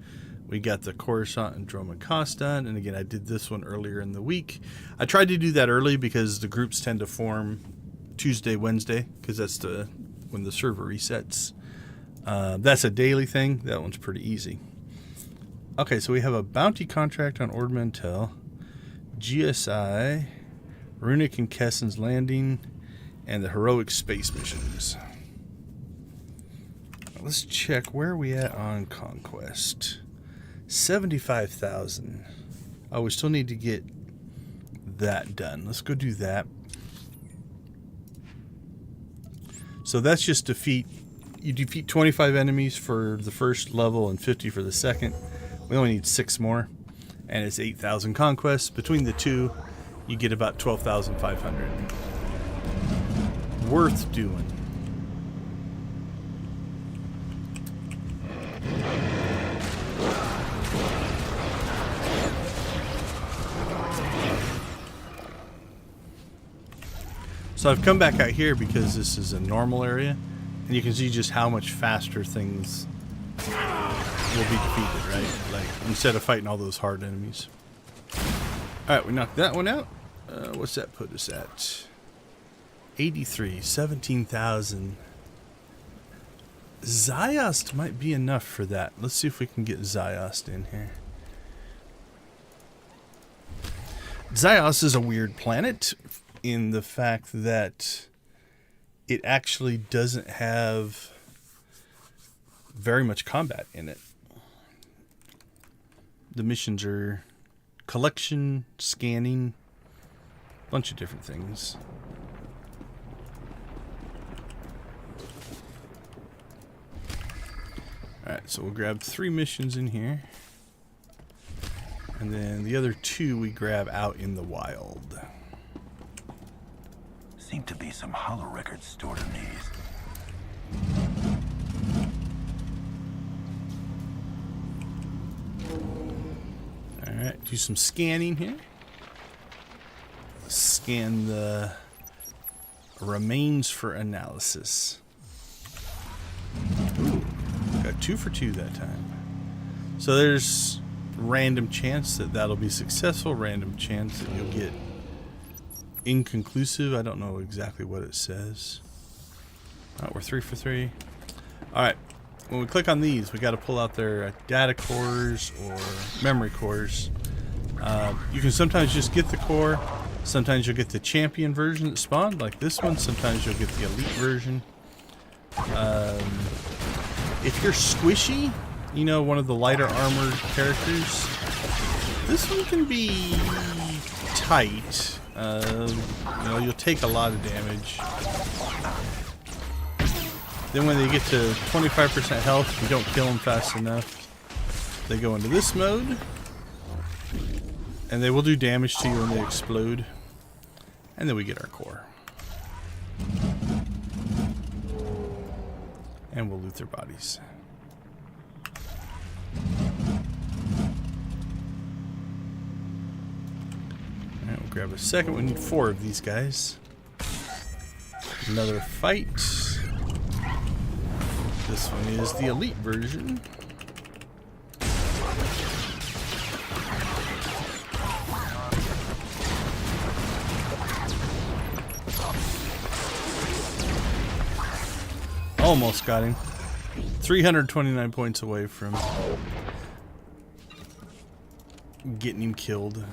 A: We got the Coruscant and Droma Cost done. And again, I did this one earlier in the week. I tried to do that early because the groups tend to form Tuesday, Wednesday, because that's when the server resets. That's a daily thing. That one's pretty easy. Okay, so we have a bounty contract on Ord Mantell, GSI, Runic and Kessen's Landing, and the heroic space missions. Let's check where are we at on Conquest. 75,000. Oh, we still need to get that done. Let's go do that. So that's just you defeat 25 enemies for the first level and 50 for the second. We only need 6 more, and it's 8,000 conquests. Between the two, you get about 12,500. Worth doing. So I've come back out here because this is a normal area, and you can see just how much faster things will be defeated, right? Like, instead of fighting all those hard enemies. Alright, we knocked that one out. What's that put us at? 83, 17,000. Ziost might be enough for that. Let's see if we can get Ziost in here. Ziost is a weird planet in the fact that it actually doesn't have very much combat in it. The missions are collection, scanning, a bunch of different things. Alright, so we'll grab 3 missions in here. And then the other 2 we grab out in the wild.
C: Seem to be some holo records stored in these.
A: Alright, do some scanning here. Scan the remains for analysis. Ooh, got 2 for 2 that time. So there's random chance that that'll be successful, random chance that you'll get inconclusive. I don't know exactly what it says. Alright, we're 3 for 3. Alright, when we click on these, we got to pull out their data cores or memory cores. You can sometimes just get the core. Sometimes you'll get the champion version that spawned, like this one. Sometimes you'll get the elite version. If you're squishy, you know, one of the lighter armored characters, this one can be tight. You know, you'll take a lot of damage. Then when they get to 25% health, if you don't kill them fast enough, they go into this mode. And they will do damage to you when they explode. And then we get our core. And we'll loot their bodies. Alright, we'll grab a second. We need 4 of these guys. Another fight. This one is the elite version. Almost got him. 329 points away from getting him killed.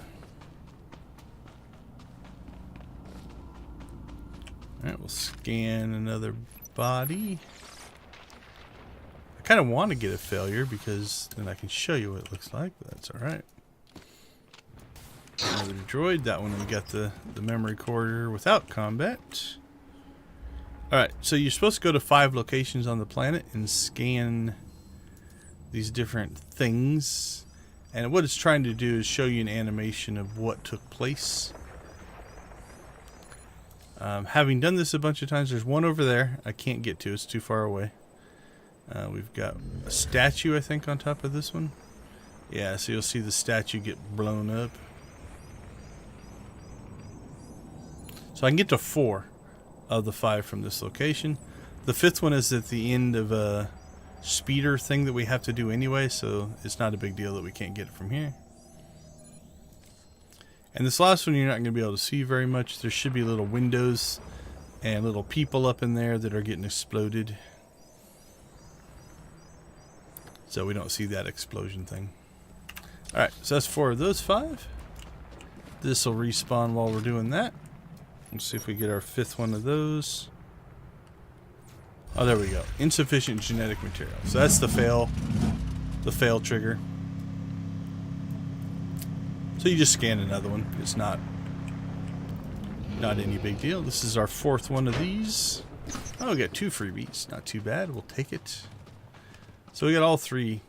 A: Alright, we'll scan another body. I kind of want to get a failure because then I can show you what it looks like, but that's alright. Another droid. That one we got the memory corridor without combat. Alright, so you're supposed to go to 5 locations on the planet and scan these different things. And what it's trying to do is show you an animation of what took place. Having done this a bunch of times, there's one over there I can't get to. It's too far away. We've got a statue, I think, on top of this one. Yeah, so you'll see the statue get blown up. So I can get to 4 of the 5 from this location. The 5th one is at the end of a speeder thing that we have to do anyway, so it's not a big deal that we can't get it from here. And this last one you're not going to be able to see very much. There should be little windows and little people up in there that are getting exploded. So we don't see that explosion thing. Alright, so that's 4 of those 5. This will respawn while we're doing that. Let's see if we get our 5th one of those. Oh, there we go. Insufficient genetic material. So that's the fail trigger. So you just scan another one. It's not any big deal. This is our 4th one of these. Oh, we got 2 freebies. Not too bad. We'll take it. So we got all 3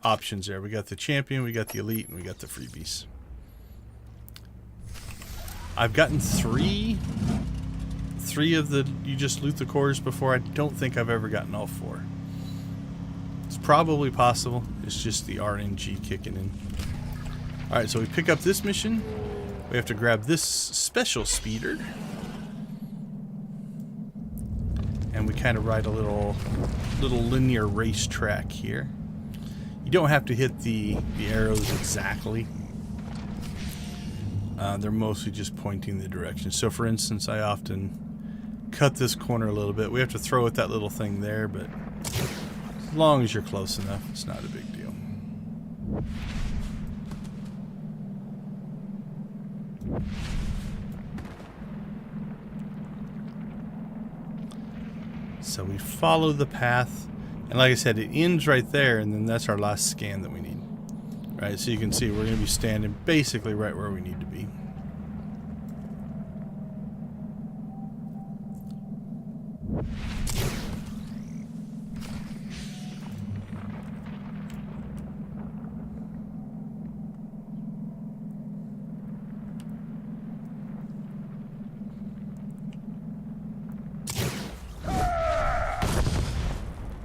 A: options there. We got the champion, we got the elite, and we got the freebies. I've gotten 3 of the you just loot the cores before. I don't think I've ever gotten all 4. It's probably possible. It's just the RNG kicking in. Alright, so we pick up this mission. We have to grab this special speeder. And we kind of ride a little linear racetrack here. You don't have to hit the arrows exactly. They're mostly just pointing the direction. So for instance, I often cut this corner a little bit. We have to throw at that little thing there, but as long as you're close enough, it's not a big deal. So we follow the path, and like I said, it ends right there, and then that's our last scan that we need. Right, so you can see we're going to be standing basically right where we need to be.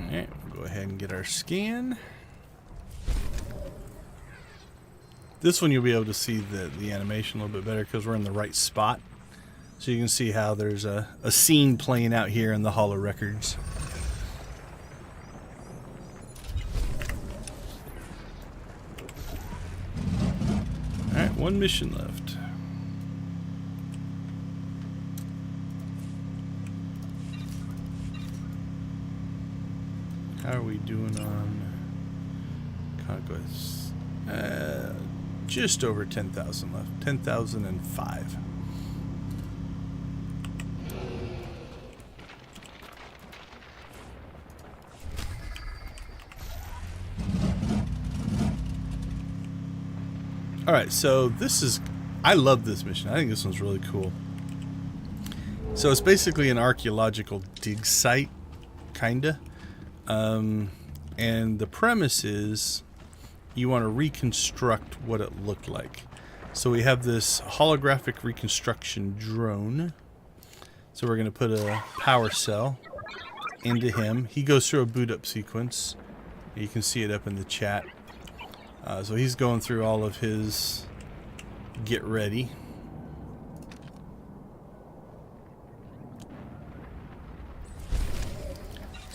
A: Alright, we'll go ahead and get our scan. This one you'll be able to see the animation a little bit better because we're in the right spot. So you can see how there's a scene playing out here in the Holo Records. Alright, 1 mission left. How are we doing on conquests? Just over 10,000 left. 10,005. Alright, so this is... I love this mission. I think this one's really cool. So it's basically an archaeological dig site, kinda. And the premise is you want to reconstruct what it looked like. So we have this holographic reconstruction drone. So we're going to put a power cell into him. He goes through a boot up sequence. You can see it up in the chat. So he's going through all of his get ready.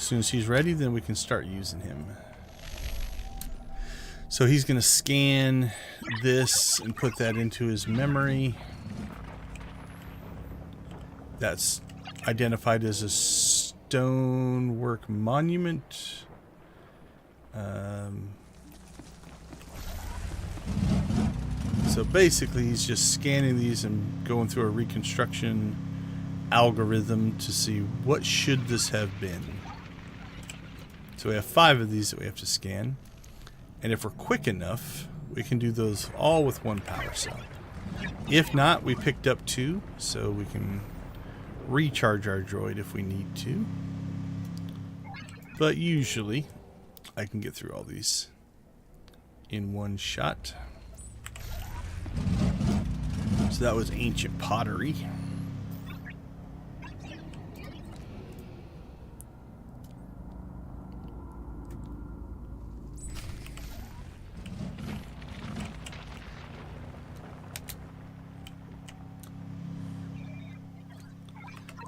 A: As soon as he's ready, then we can start using him. So he's going to scan this and put that into his memory. That's identified as a stonework monument. So basically he's just scanning these and going through a reconstruction algorithm to see what should this have been. So we have 5 of these that we have to scan. And if we're quick enough, we can do those all with 1 power cell. If not, we picked up 2, so we can recharge our droid if we need to. But usually, I can get through all these in 1 shot. So that was ancient pottery.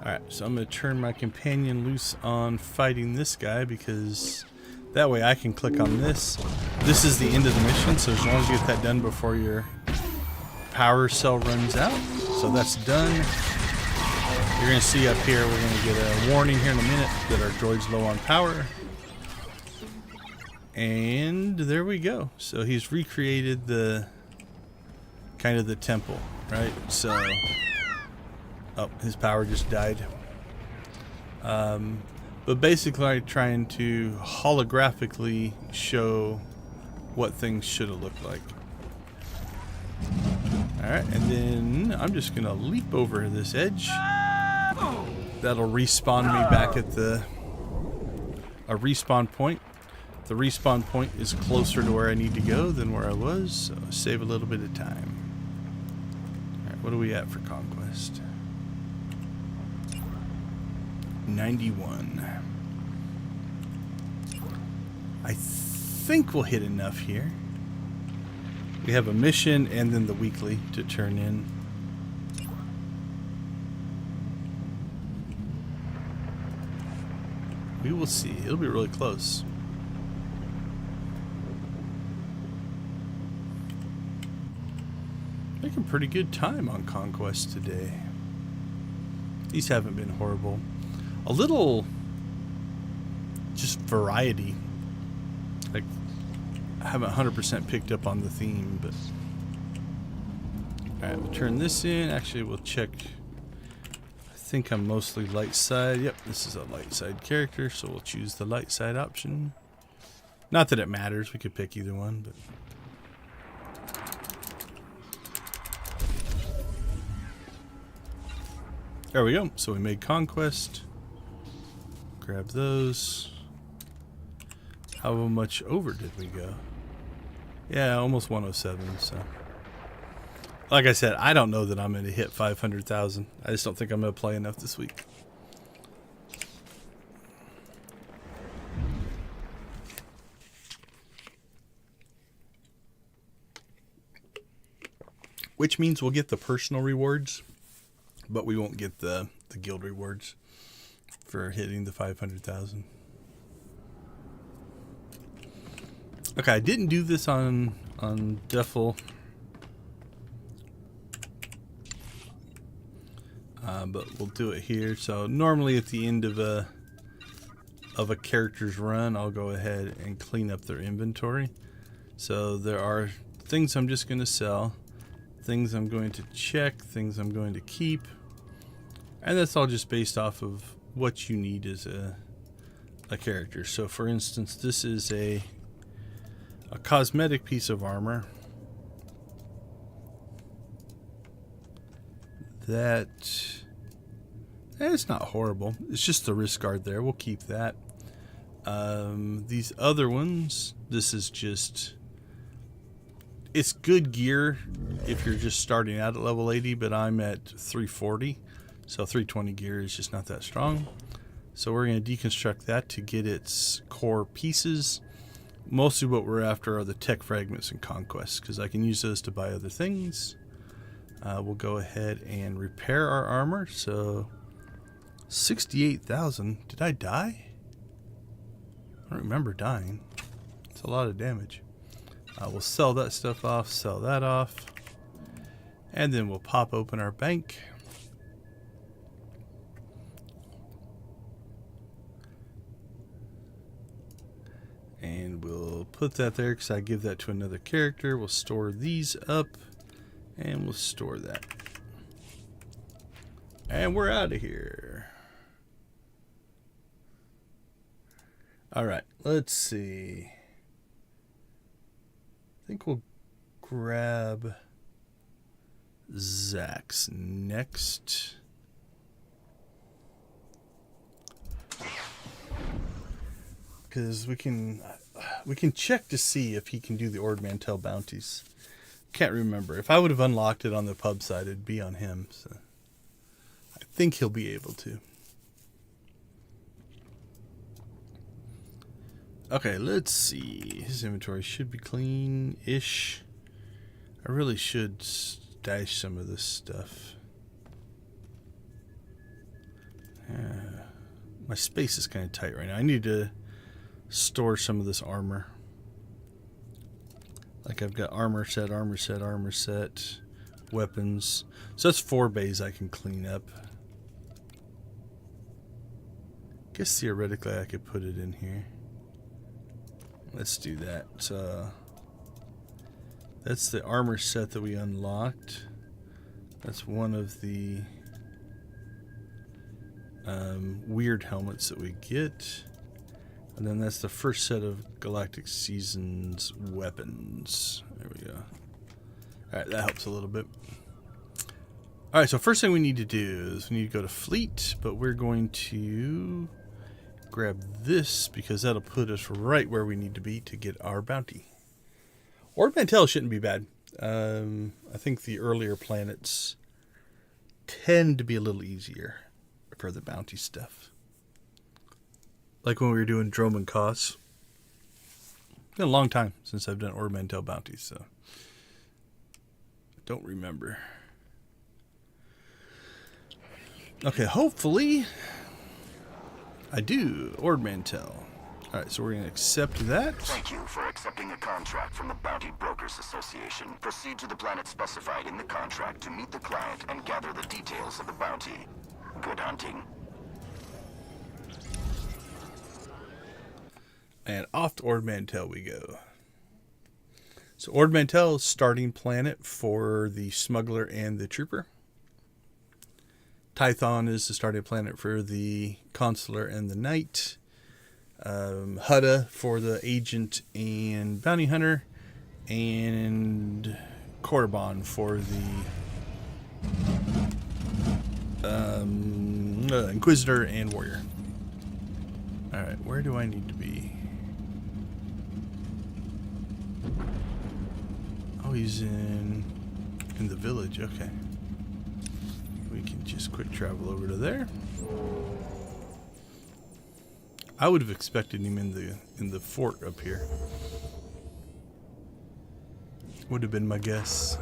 A: Alright, so I'm going to turn my companion loose on fighting this guy because that way I can click on this. This is the end of the mission, so as long as you get that done before your power cell runs out. So that's done. You're going to see up here, we're going to get a warning here in a minute that our droid's low on power. And there we go. So he's recreated the kind of the temple, right? So... oh, his power just died. But basically I'm trying to holographically show what things should have looked like. Alright, and then I'm just going to leap over this edge. That'll respawn me back at a respawn point. The respawn point is closer to where I need to go than where I was, so save a little bit of time. Alright, what are we at for conquest? 91. I think we'll hit enough here. We have a mission and then the weekly to turn in. We will see. It'll be really close. Making pretty good time on conquest today. These haven't been horrible. A little just variety. Like, I haven't 100% picked up on the theme, but alright, we'll turn this in. Actually, we'll check. I think I'm mostly light side. Yep, this is a light side character, so we'll choose the light side option. Not that it matters, we could pick either one, but there we go. So we made conquest. Grab those. How much over did we go? Yeah, almost 107. So, like I said, I don't know that I'm going to hit 500,000. I just don't think I'm going to play enough this week. Which means we'll get the personal rewards, but we won't get the guild rewards for hitting the 500,000. Okay, I didn't do this on Duffel, but we'll do it here. So normally at the end of a character's run, I'll go ahead and clean up their inventory. So there are things I'm just going to sell, things I'm going to check, things I'm going to keep, and that's all just based off of what you need as a character. So for instance, this is a cosmetic piece of armor that it's not horrible. It's just the wrist guard there. We'll keep that. These other ones, this is just, it's good gear if you're just starting out at level 80, but I'm at 340, so 320 gear is just not that strong. So we're going to deconstruct that to get its core pieces. Mostly what we're after are the tech fragments and conquests, because I can use those to buy other things. We'll go ahead and repair our armor. So 68,000. Did I die? I don't remember dying. It's a lot of damage. We'll sell that stuff off, sell that off. And then we'll pop open our bank. And we'll put that there because I give that to another character. We'll store these up. And we'll store that. And we're out of here. Alright, let's see. I think we'll grab Zach's next. Because we can check to see if he can do the Ord Mantell bounties. Can't remember. If I would have unlocked it on the pub side, it'd be on him. So I think he'll be able to. Okay, let's see. His inventory should be clean-ish. I really should stash some of this stuff. My space is kind of tight right now. I need to store some of this armor. Like I've got armor set, weapons. So that's 4 bays I can clean up. Guess theoretically I could put it in here. Let's do that. That's the armor set that we unlocked. That's one of the weird helmets that we get. And then that's the first set of Galactic Seasons weapons. There we go. Alright, that helps a little bit. Alright, so first thing we need to do is we need to go to Fleet, but we're going to grab this because that'll put us right where we need to be to get our bounty. Ord Mantell shouldn't be bad. I think the earlier planets tend to be a little easier for the bounty stuff. Like when we were doing Droman Koss. It's been a long time since I've done Ord Mantell bounties, so I don't remember. Okay, hopefully I do. Ord Mantell. Alright, so we're going to accept that.
I: Thank you for accepting a contract from the Bounty Brokers Association. Proceed to the planet specified in the contract to meet the client and gather the details of the bounty. Good hunting.
A: And off to Ord Mantell we go. So Ord Mantell is starting planet for the Smuggler and the Trooper. Tython is the starting planet for the Consular and the Knight. Hutta for the Agent and Bounty Hunter. And Korriban for the Inquisitor and Warrior. Alright, where do I need to be? Oh, he's in the village. Okay. We can just quick travel over to there. I would have expected him in the fort up here. Would have been my guess.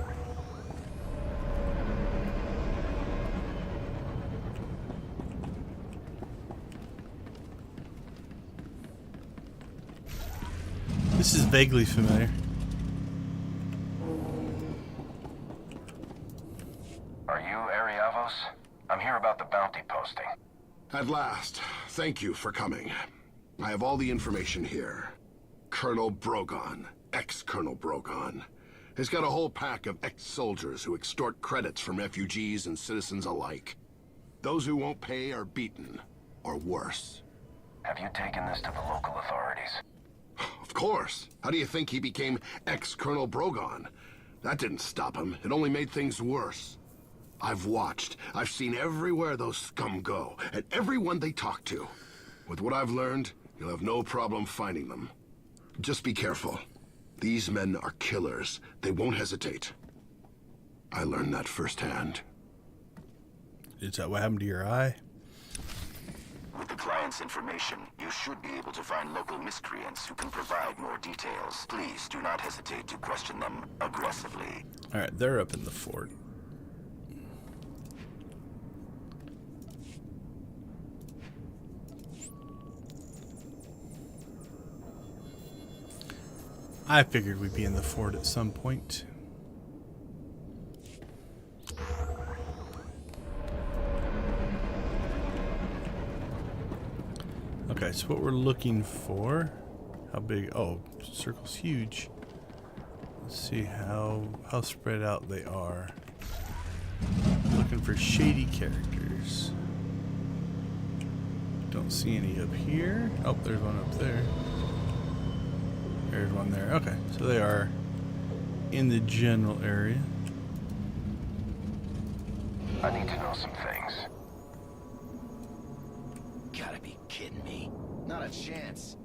A: This is vaguely familiar.
I: Are you Ariavos? I'm here about the bounty posting.
J: At last. Thank you for coming. I have all the information here. Colonel Brogan, ex-Colonel Brogan, has got a whole pack of ex-soldiers who extort credits from refugees and citizens alike. Those who won't pay are beaten, or worse.
I: Have you taken this to the local authorities?
J: Of course. How do you think he became ex-Colonel Brogan? That didn't stop him. It only made things worse. I've watched. I've seen everywhere those scum go, and everyone they talk to. With what I've learned, you'll have no problem finding them. Just be careful. These men are killers. They won't hesitate. I learned that firsthand.
A: Is that what happened to your eye?
I: With the client's information, you should be able to find local miscreants who can provide more details. Please do not hesitate to question them aggressively.
A: Alright, they're up in the fort. I figured we'd be in the fort at some point. Okay, so what we're looking for, how big, oh, circle's huge. Let's see how spread out they are. Looking for shady characters. Don't see any up here. Oh, there's one up there. There's one there. Okay, so they are in the general area.
I: I need to know some things.
C: Gotta be kidding me. Not a chance.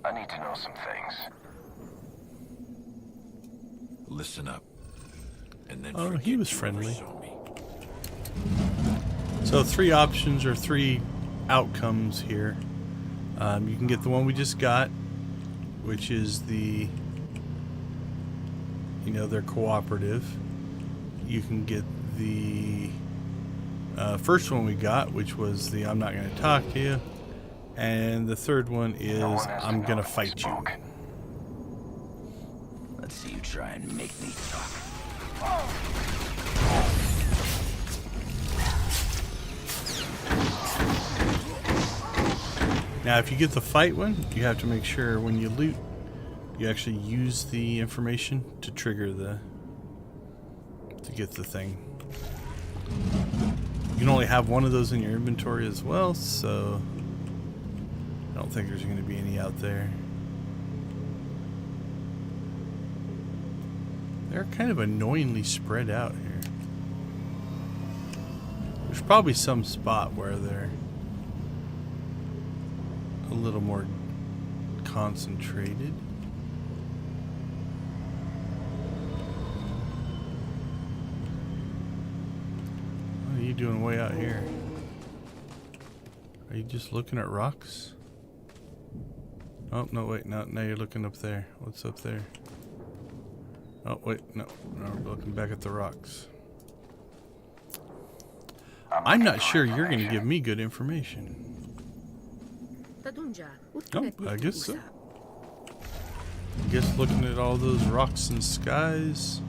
I: I need to know some things.
G: Listen up. And then
A: Oh,
G: forget
A: he was
G: you
A: friendly.
G: ever saw me.
A: So 3 options or 3 outcomes here. You can get the one we just got, which is the, you know, they're cooperative. You can get the first one we got, which was the I'm not going to talk to you. And the third one is I'm going to fight you.
C: Let's see you try and make me talk.
A: Now, if you get the fight one, you have to make sure when you loot, you actually use the information to trigger to get the thing. You can only have one of those in your inventory as well, so I don't think there's going to be any out there. They're kind of annoyingly spread out here. There's probably some spot where they're a little more concentrated. What are you doing way out here? Are you just looking at rocks? Oh, no, wait, no, now you're looking up there. What's up there? Oh, wait, no, we're looking back at the rocks. I'm not sure you're going to give me good information. Oh, I guess so. I guess looking at all those rocks and skies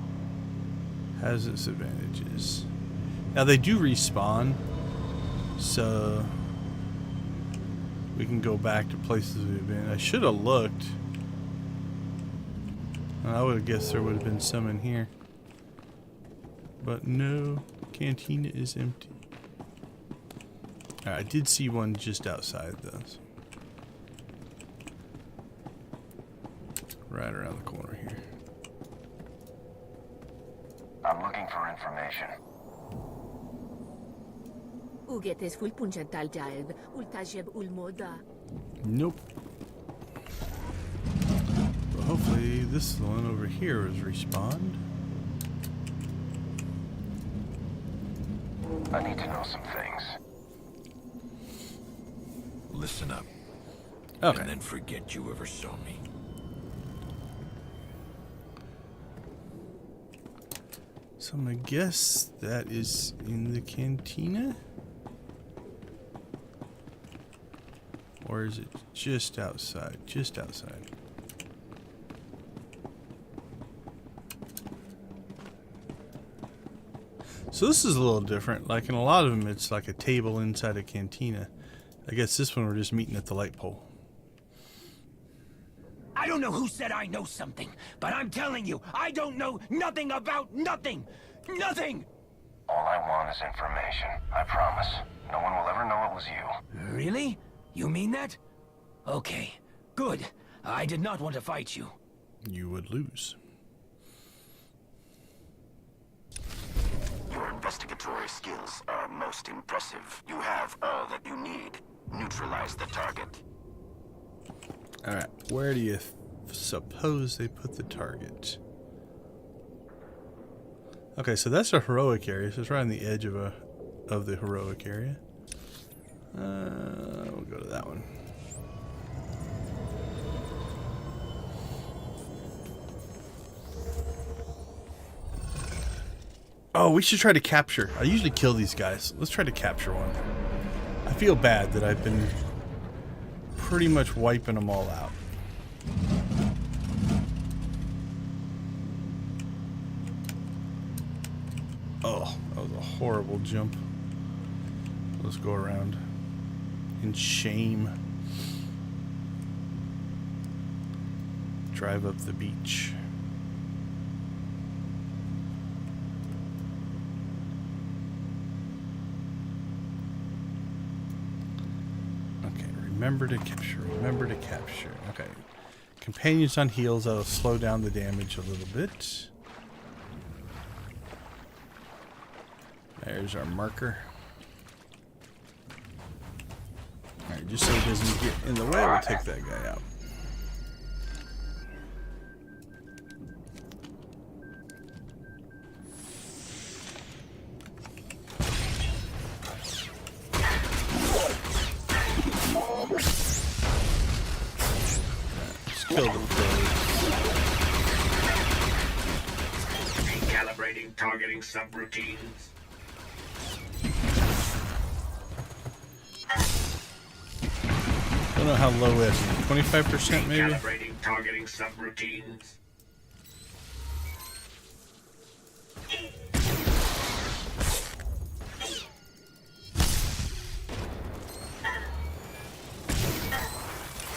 A: has its advantages. Now they do respawn, so we can go back to places we've been. I should have looked. I would have guessed there would have been some in here. But no, cantina is empty. I did see one just outside though. So. Right around the corner here.
I: I'm looking for information.
A: Nope. But hopefully this one over here is respawned.
I: I need to know some things.
G: Listen up.
A: Okay.
G: And then forget you ever saw me.
A: So I'm gonna guess that is in the cantina? Or is it just outside? Just outside. So this is a little different. Like in a lot of them, it's like a table inside a cantina. I guess this one we're just meeting at the light pole.
K: I don't know who said I know something, but I'm telling you, I don't know nothing about nothing! Nothing!
I: All I want is information. I promise. No one will ever know it was you.
K: Really? You mean that? Okay, good. I did not want to fight you.
A: You would lose.
I: Your investigatory skills are most impressive. You have all that you need. Neutralize the target.
A: Alright, where do you suppose they put the target? Okay, so that's a heroic area, so it's right on the edge of the heroic area. We'll go to that one. Oh, we should try to capture. I usually kill these guys. Let's try to capture one. I feel bad that I've been pretty much wiping them all out. Oh, that was a horrible jump. Let's go around in shame. Drive up the beach. Okay, remember to capture, remember to capture. Okay. Companions on heals, that'll slow down the damage a little bit. There's our marker. Alright, just so it doesn't get in the way, we'll take that guy out. Just kill the bird.
G: Recalibrating targeting subroutines.
A: I don't know how low is it. 25% maybe?
G: Recalibrating targeting subroutines.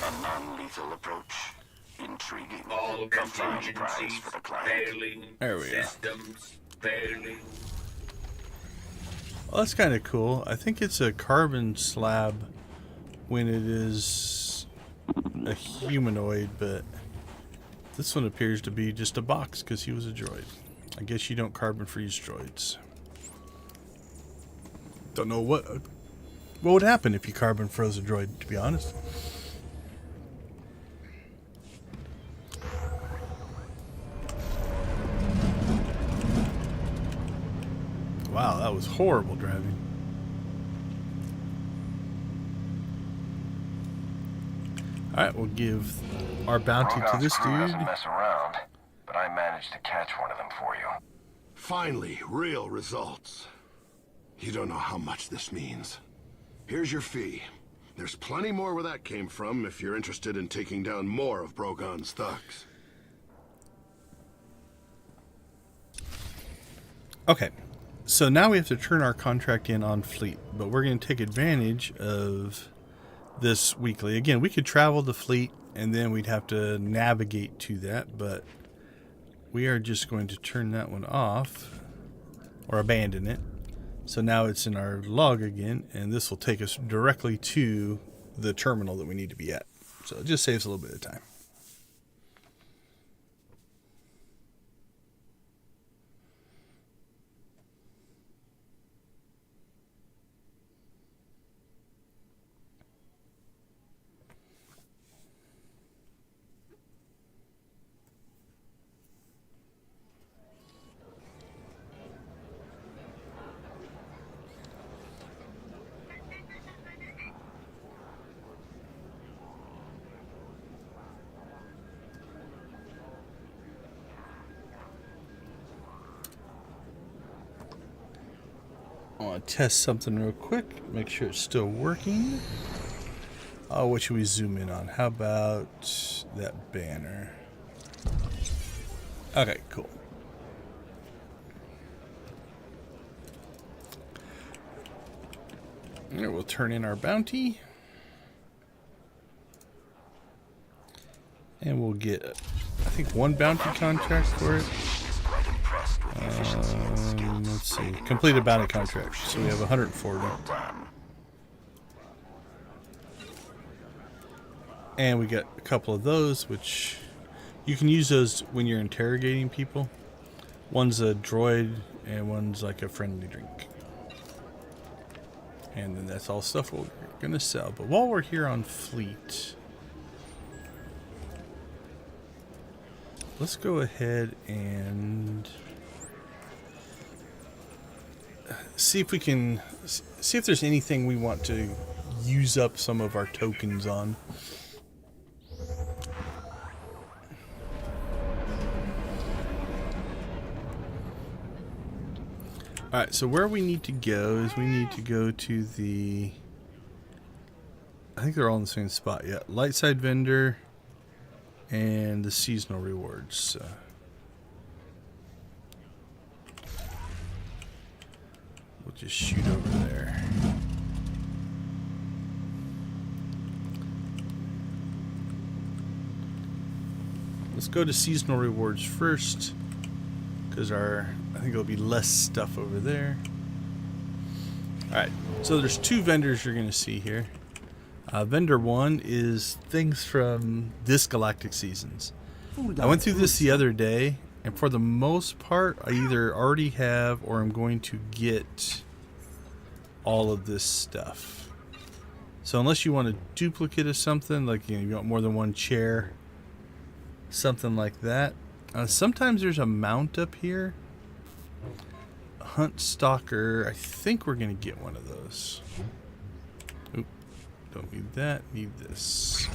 I: A non-lethal approach. Intriguing.
G: All
I: A fine prize
G: contingencies
I: for the client.
G: failing.
A: There we go.
G: Systems failing.
A: Well, that's kind of cool. I think it's a carbon slab when it is a humanoid, but this one appears to be just a box because he was a droid. I guess you don't carbon freeze droids. Don't know what would happen if you carbon froze a droid, to be honest. Wow, that was horrible driving. Alright, we'll give our bounty to this dude.
I: Doesn't mess around, but I managed to catch one of them for you.
J: Finally, real results. You don't know how much this means. Here's your fee. There's plenty more where that came from if you're interested in taking down more of Brogon's thugs.
A: Okay, so now we have to turn our contract in on fleet, but we're going to take advantage of this weekly. Again, we could travel the fleet and then we'd have to navigate to that, but we are just going to turn that one off or abandon it. So now it's in our log again, and this will take us directly to the terminal that we need to be at. So it just saves a little bit of time. I want to test something real quick, make sure it's still working. Oh, what should we zoom in on? How about that banner? Okay, cool. Here, we'll turn in our bounty. And we'll get, I think, one bounty contract for it. Let's see. Complete a bounty contract. So we have 140. And we got a couple of those, which you can use those when you're interrogating people. One's a droid and one's like a friendly drink. And then that's all stuff we're going to sell. But while we're here on fleet, let's go ahead and see if we can see if there's anything we want to use up some of our tokens on. Alright, so where we need to go is we need to go to the... I think they're all in the same spot. Yeah, light side vendor and the seasonal rewards. We'll just shoot over there. Let's go to seasonal rewards first, because I think there'll be less stuff over there. Alright, so there's two vendors you're going to see here. Vendor 1 is things from this Galactic Seasons. I went through this the other day, and for the most part, I either already have or I'm going to get all of this stuff. So unless you want a duplicate of something, like you want more than one chair, something like that. Sometimes there's a mount up here. Hunt Stalker. I think we're going to get one of those. Oop. Don't need that. Need this.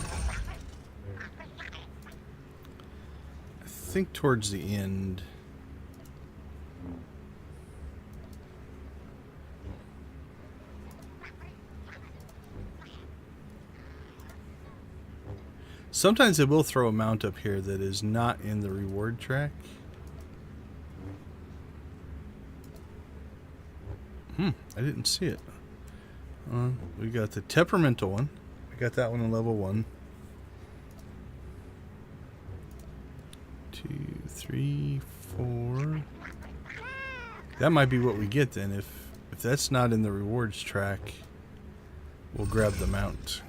A: I think towards the end. Sometimes they will throw a mount up here that is not in the reward track. I didn't see it. We got the temperamental one. I got that one in level 1. 2, 3, 4. That might be what we get then. If that's not in the rewards track, we'll grab the mount.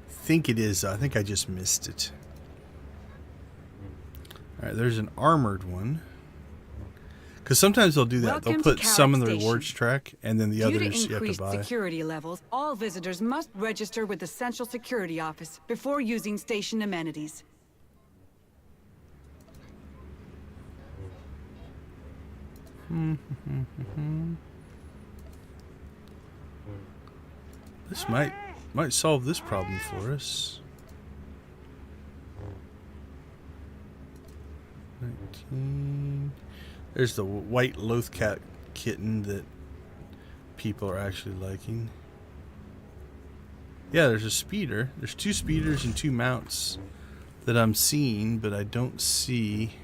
A: I think it is. I think I just missed it. Alright, there's an armored one. Because sometimes they'll do that. They'll put some in the rewards track, and then the others you have to buy.
L: Due to security levels, all visitors must register with the Central Security Office before using station amenities.
A: This might solve this problem for us. 19. There's the white Lothcat kitten that people are actually liking. Yeah, there's a speeder. There's 2 speeders and 2 mounts that I'm seeing, but I don't see.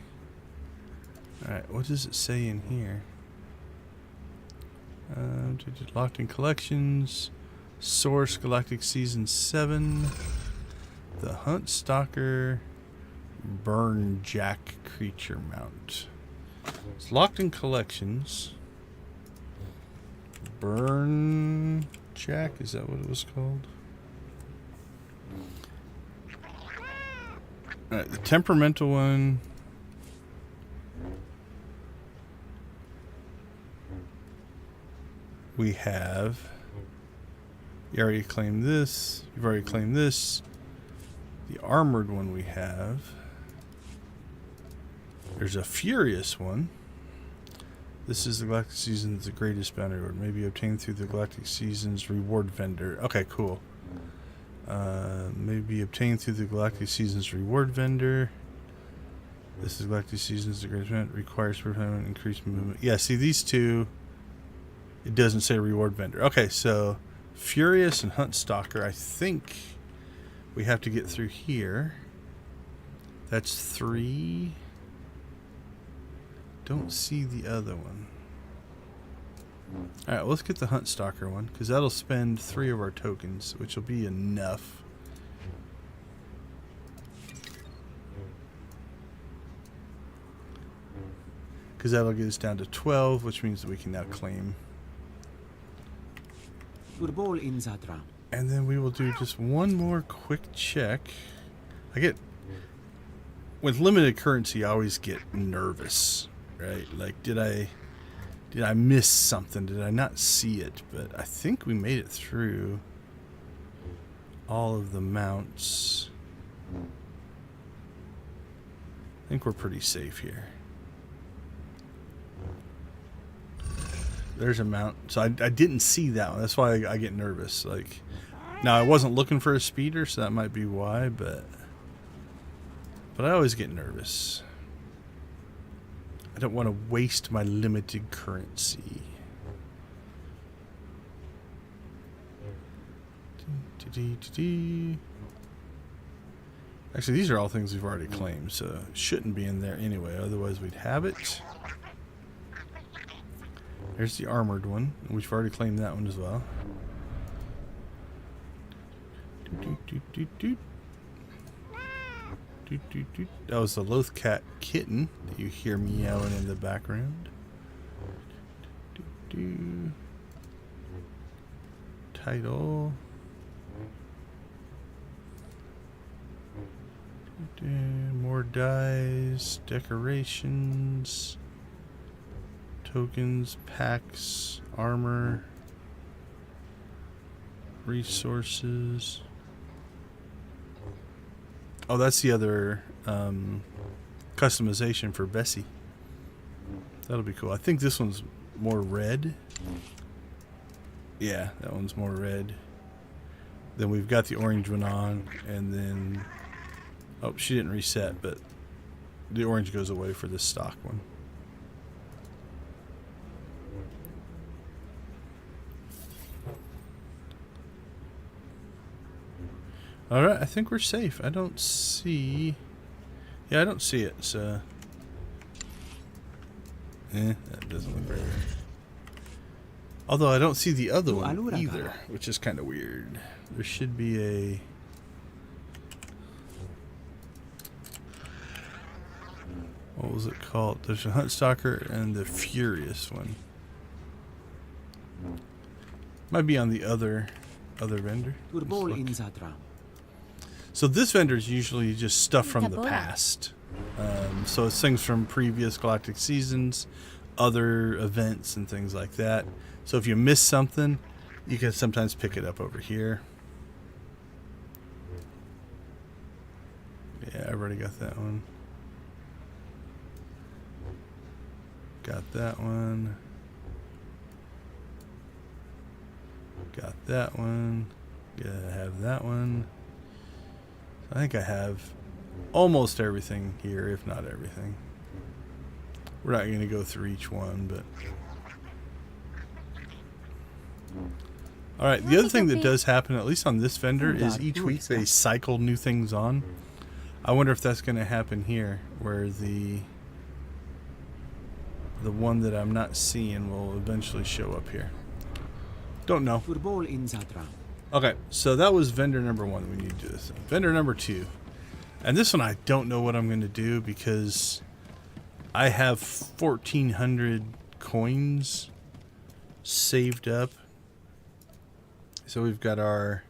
A: Alright, what does it say in here? Locked in collections. Source Galactic Season 7. The Hunt Stalker Burn Jack Creature Mount. It's locked in collections. Burn Jack, is that what it was called? Alright, the temperamental one. We have. You already claimed this. You've already claimed this. The armored one we have. There's a furious one. This is the Galactic Seasons, the greatest bounty reward. Maybe obtained through the Galactic Seasons reward vendor. Okay, cool. Maybe obtained through the Galactic Seasons reward vendor. This is Galactic Seasons, the greatest event. Requires permanent increased movement. Yeah, see these two. It doesn't say reward vendor. Okay, so Furious and Hunt Stalker. I think we have to get through here. That's 3. Don't see the other one. Alright, let's get the Hunt Stalker one, because that'll spend 3 of our tokens, which will be enough. Because that'll get us down to 12, which means that we can now claim. And then we will do just one more quick check. With limited currency, I always get nervous. Right, like did I miss something? Did I not see it? But I think we made it through all of the mounts. I think we're pretty safe here. There's a mount, so I didn't see that one. That's why I get nervous. Like, now I wasn't looking for a speeder, so that might be why. But I always get nervous. I I don't want to waste my limited currency. Actually, these are all things we've already claimed, so it shouldn't be in there anyway. Otherwise, we'd have it. There's the armored one. We've already claimed that one as well. That was the Loth Cat kitten that you hear meowing in the background. Title. More dice, decorations, tokens, packs, armor, resources. Oh, that's the other customization for Bessie. That'll be cool. I think this one's more red. Yeah, that one's more red. Then we've got the orange one on, and then... Oh, she didn't reset, but the orange goes away for this stock one. Alright, I think we're safe. I don't see... Yeah, I don't see it, so... that doesn't look very good. Although I don't see the other one either, which is kind of weird. There should be a... What was it called? There's a Hunt Stalker and the Furious one. Might be on the other vendor. So this vendor is usually just stuff from the past. So it's things from previous Galactic seasons, other events and things like that. So if you miss something, you can sometimes pick it up over here. Yeah, I've already got that one. Got that one. Got that one. Yeah, I have that one. I think I have almost everything here, if not everything. We're not going to go through each one, but... Alright, the other thing that does happen, at least on this vendor, is each week they cycle new things on. I wonder if that's going to happen here, where the one that I'm not seeing will eventually show up here. Don't know. Okay, so that was vendor number 1. We need to do this. Vendor number 2. And this one I don't know what I'm going to do because I have 1,400 coins saved up. So we've got our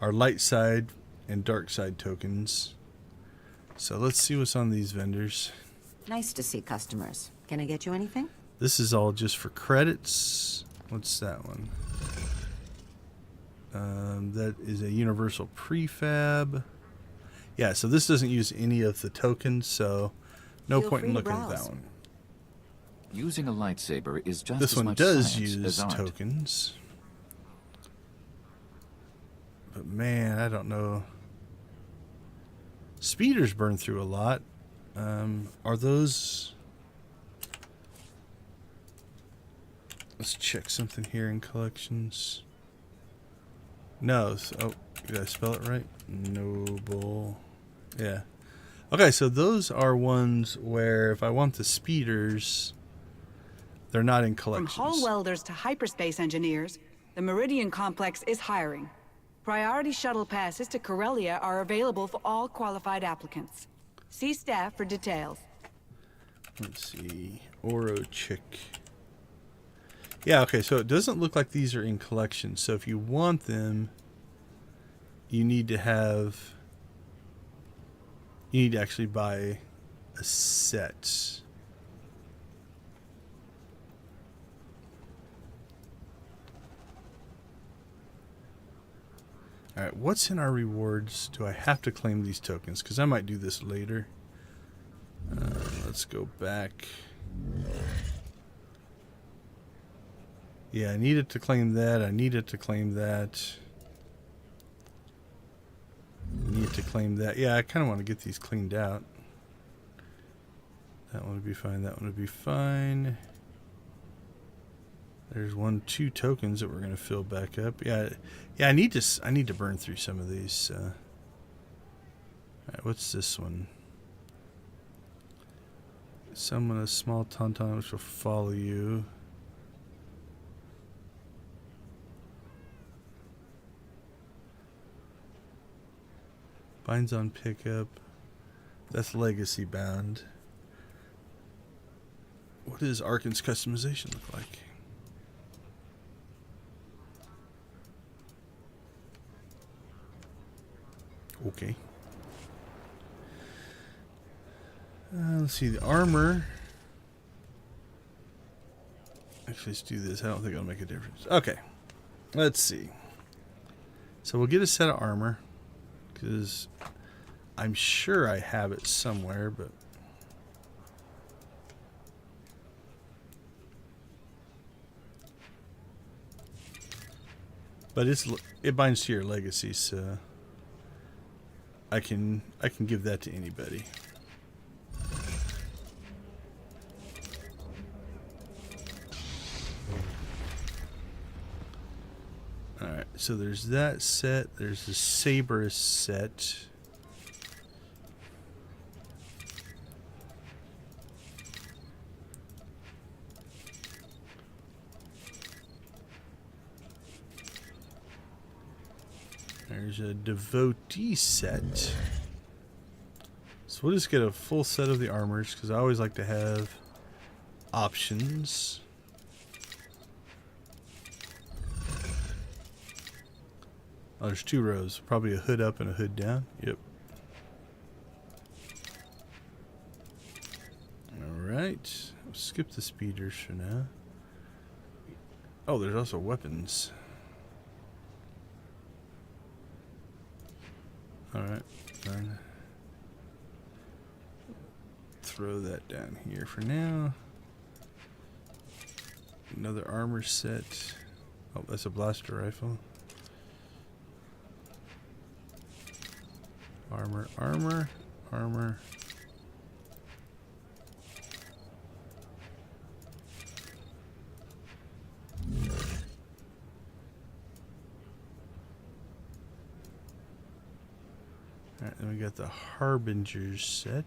A: light side and dark side tokens. So let's see what's on these vendors.
M: Nice to see customers. Can I get you anything?
A: This is all just for credits. What's that one? That is a universal prefab. Yeah, so this doesn't use any of the tokens, so no point in looking at that one.
C: Using a lightsaber is just
A: this
C: as
A: one
C: much
A: does
C: science
A: use
C: as art.
A: tokens. But man, I don't know. Speeders burn through a lot. Are those... Let's check something here in collections. No. Oh, did I spell it right? Noble. Yeah. Okay, so those are ones where if I want the speeders, they're not in collections.
L: From hull welders to hyperspace engineers, the Meridian Complex is hiring. Priority shuttle passes to Corellia are available for all qualified applicants. See staff for details.
A: Let's see. Oro Chick. Yeah, okay, so it doesn't look like these are in collections. So if you want them, you need to have... You need to actually buy a set. Alright, what's in our rewards? Do I have to claim these tokens? Because I might do this later. Let's go back. Yeah, I needed to claim that. I needed to claim that. I need to claim that. Yeah, I kind of want to get these cleaned out. That one would be fine. That one would be fine. There's 2 tokens that we're gonna fill back up. Yeah. I need to burn through some of these. All right, what's this one? Summon a small tauntaun which will follow you. Binds on pickup. That's legacy bound. What does Arkan's customization look like? Okay. Let's see, the armor. Actually, let's do this. I don't think it'll make a difference. Okay. Let's see. So we'll get a set of armor. Because I'm sure I have it somewhere, but... But it binds to your legacy, so... I can give that to anybody. Alright, so there's that set. There's the Saber set. There's a Devotee set. So we'll just get a full set of the armors, because I always like to have options. Oh, there's 2 rows. Probably a hood up and a hood down. Yep. Alright. We'll skip the speeders for now. Oh, there's also weapons. Alright. Fine. Throw that down here for now. Another armor set. Oh, that's a blaster rifle. Armor, armor, armor. Alright, then we got the Harbinger set.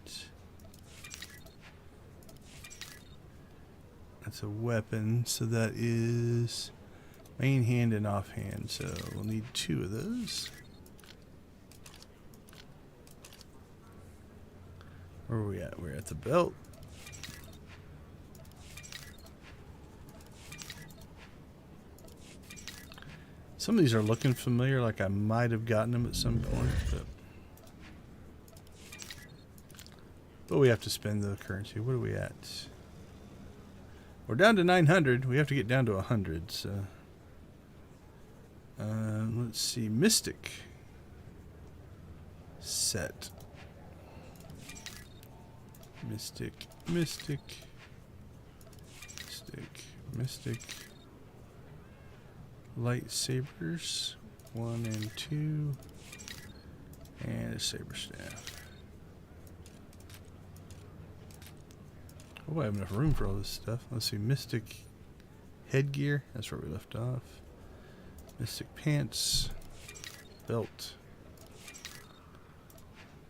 A: That's a weapon, so that is main hand and offhand, so we'll need 2 of those. Where are we at? We're at the belt. Some of these are looking familiar, like I might have gotten them at some point, but we have to spend the currency. What are we at? We're down to 900. We have to get down to 100, so... let's see. Mystic set. Mystic, mystic, mystic, mystic. Lightsabers, 1 and 2, and a saber staff. Oh, I have enough room for all this stuff. Let's see, mystic headgear. That's where we left off. Mystic pants, belt,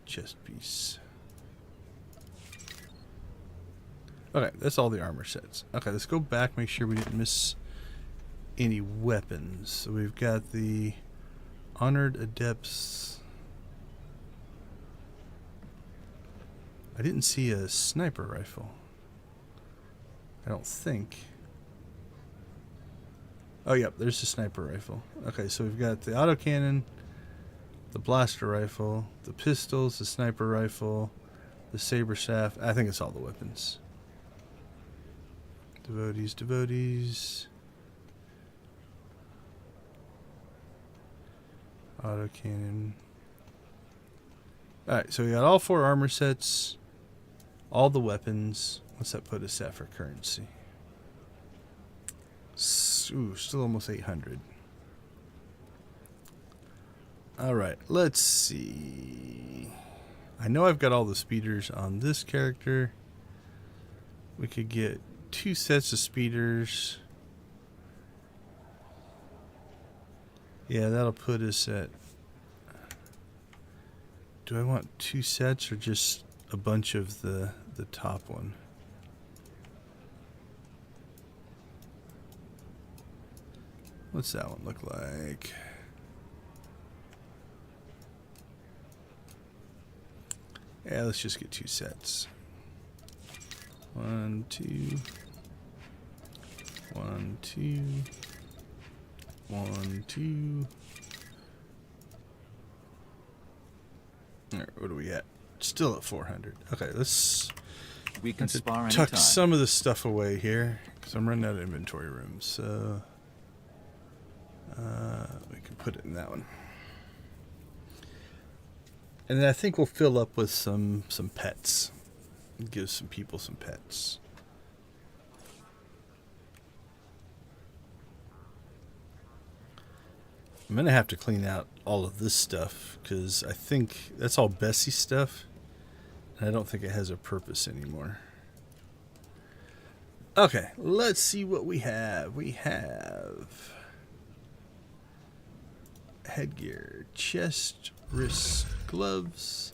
A: chest piece. Okay, that's all the armor sets. Okay, let's go back, make sure we didn't miss any weapons. So we've got the Honored Adepts. I didn't see a sniper rifle. I don't think. Oh, yep, there's the sniper rifle. Okay, so we've got the autocannon, the blaster rifle, the pistols, the sniper rifle, the saber staff. I think it's all the weapons. Devotees, devotees. Autocannon. Alright, so we got all 4 armor sets, all the weapons. What's that put us at for currency? Ooh, still almost 800. Alright, let's see. I know I've got all the speeders on this character. We could get 2 sets of speeders. Yeah, that'll put us at... Do I want 2 sets or just a bunch of the top one? What's that one look like? Yeah, let's just get 2 sets. 1, 2. 1, 2. 1, 2. All right, what are we at? Still at 400. Okay,
N: we can spar
A: tuck
N: anytime.
A: some of the stuff away here because I'm running out of inventory room. So we can put it in that one. And then I think we'll fill up with some pets. Give some people some pets. I'm going to have to clean out all of this stuff because I think that's all Bessie stuff. And I don't think it has a purpose anymore. Okay, let's see what we have. We have headgear, chest, wrist, gloves.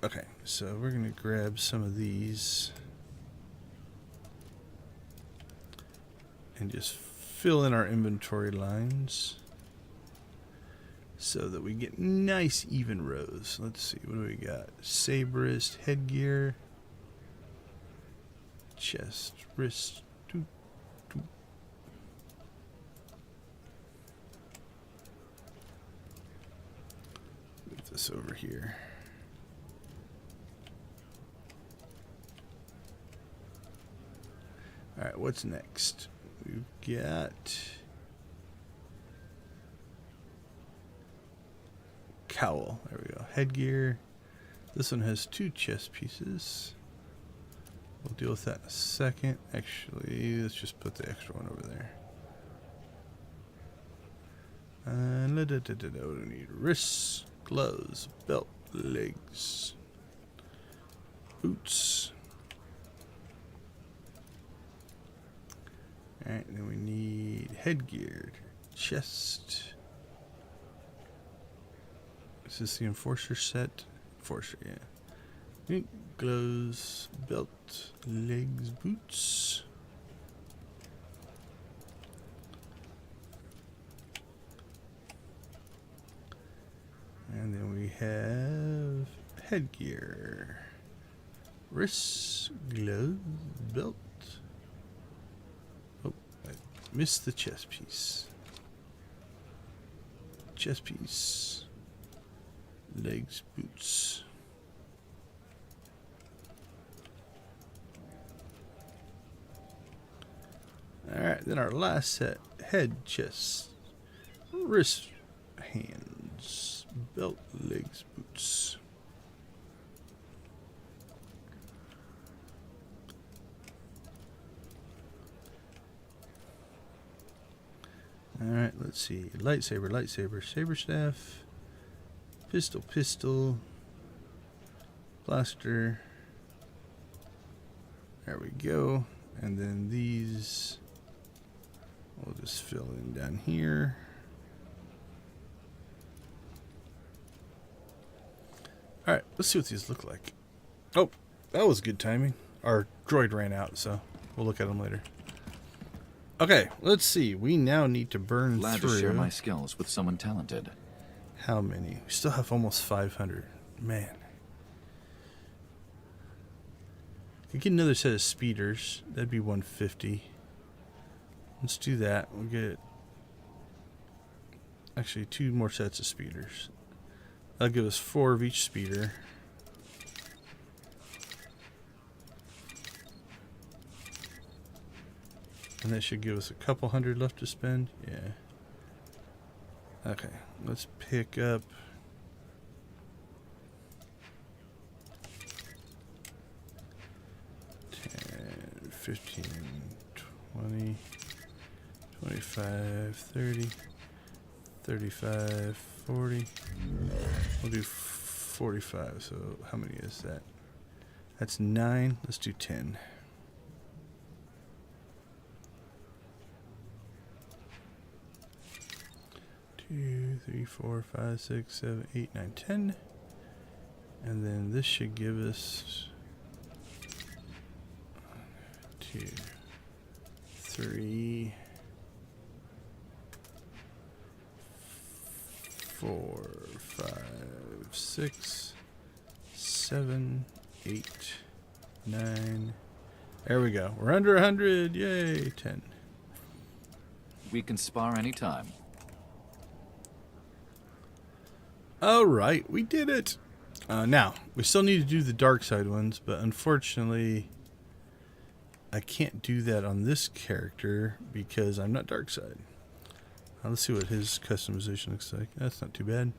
A: Okay, so we're going to grab some of these and just fill in our inventory lines so that we get nice even rows. Let's see, what do we got? Saberist, headgear, chest, wrist. Move this over here. All right, what's next? We've got cowl. There we go. Headgear. This one has 2 chest pieces. We'll deal with that in a second. Actually, let's just put the extra one over there. And what do we need? Wrists, gloves, belt, legs, boots. Alright, then we need headgear, chest. Is this the Enforcer set? Enforcer, yeah. Gloves, belt, legs, boots. And then we have headgear, wrists, gloves, belt. Oh, I missed the chest piece. Chest piece, legs, boots. Alright, then our last set, head, chest, wrist, hands, belt, legs, boots. Alright, let's see. Lightsaber, lightsaber, saber staff, pistol, pistol, blaster. There we go. And then these we'll just fill in down here. Alright, let's see what these look like. Oh, that was good timing. Our droid ran out, so we'll look at them later. Okay, let's see. We now need to burn
N: Glad
A: through.
N: to share my skills with someone talented.
A: How many? We still have almost 500. Man. Could get another set of speeders. That'd be 150. Let's do that. We'll get actually 2 more sets of speeders. That'll give us 4 of each speeder. And that should give us a couple hundred left to spend. Yeah. Okay, let's pick up 10, 15, 20, 25, 30, 35, 40. We'll do 45. So how many is that? That's 9. Let's do 10. Two, 3, 4, 5, 6, 7, 8, 9, 10. And then this should give us 2, 3, 4, 5, 6, 7, 8, 9. There we go. We're under 100. Yay, 10.
N: We can spar anytime.
A: All right, we did it. Now, we still need to do the dark side ones, but unfortunately, I can't do that on this character because I'm not dark side. Let's see what his customization looks like. That's not too bad.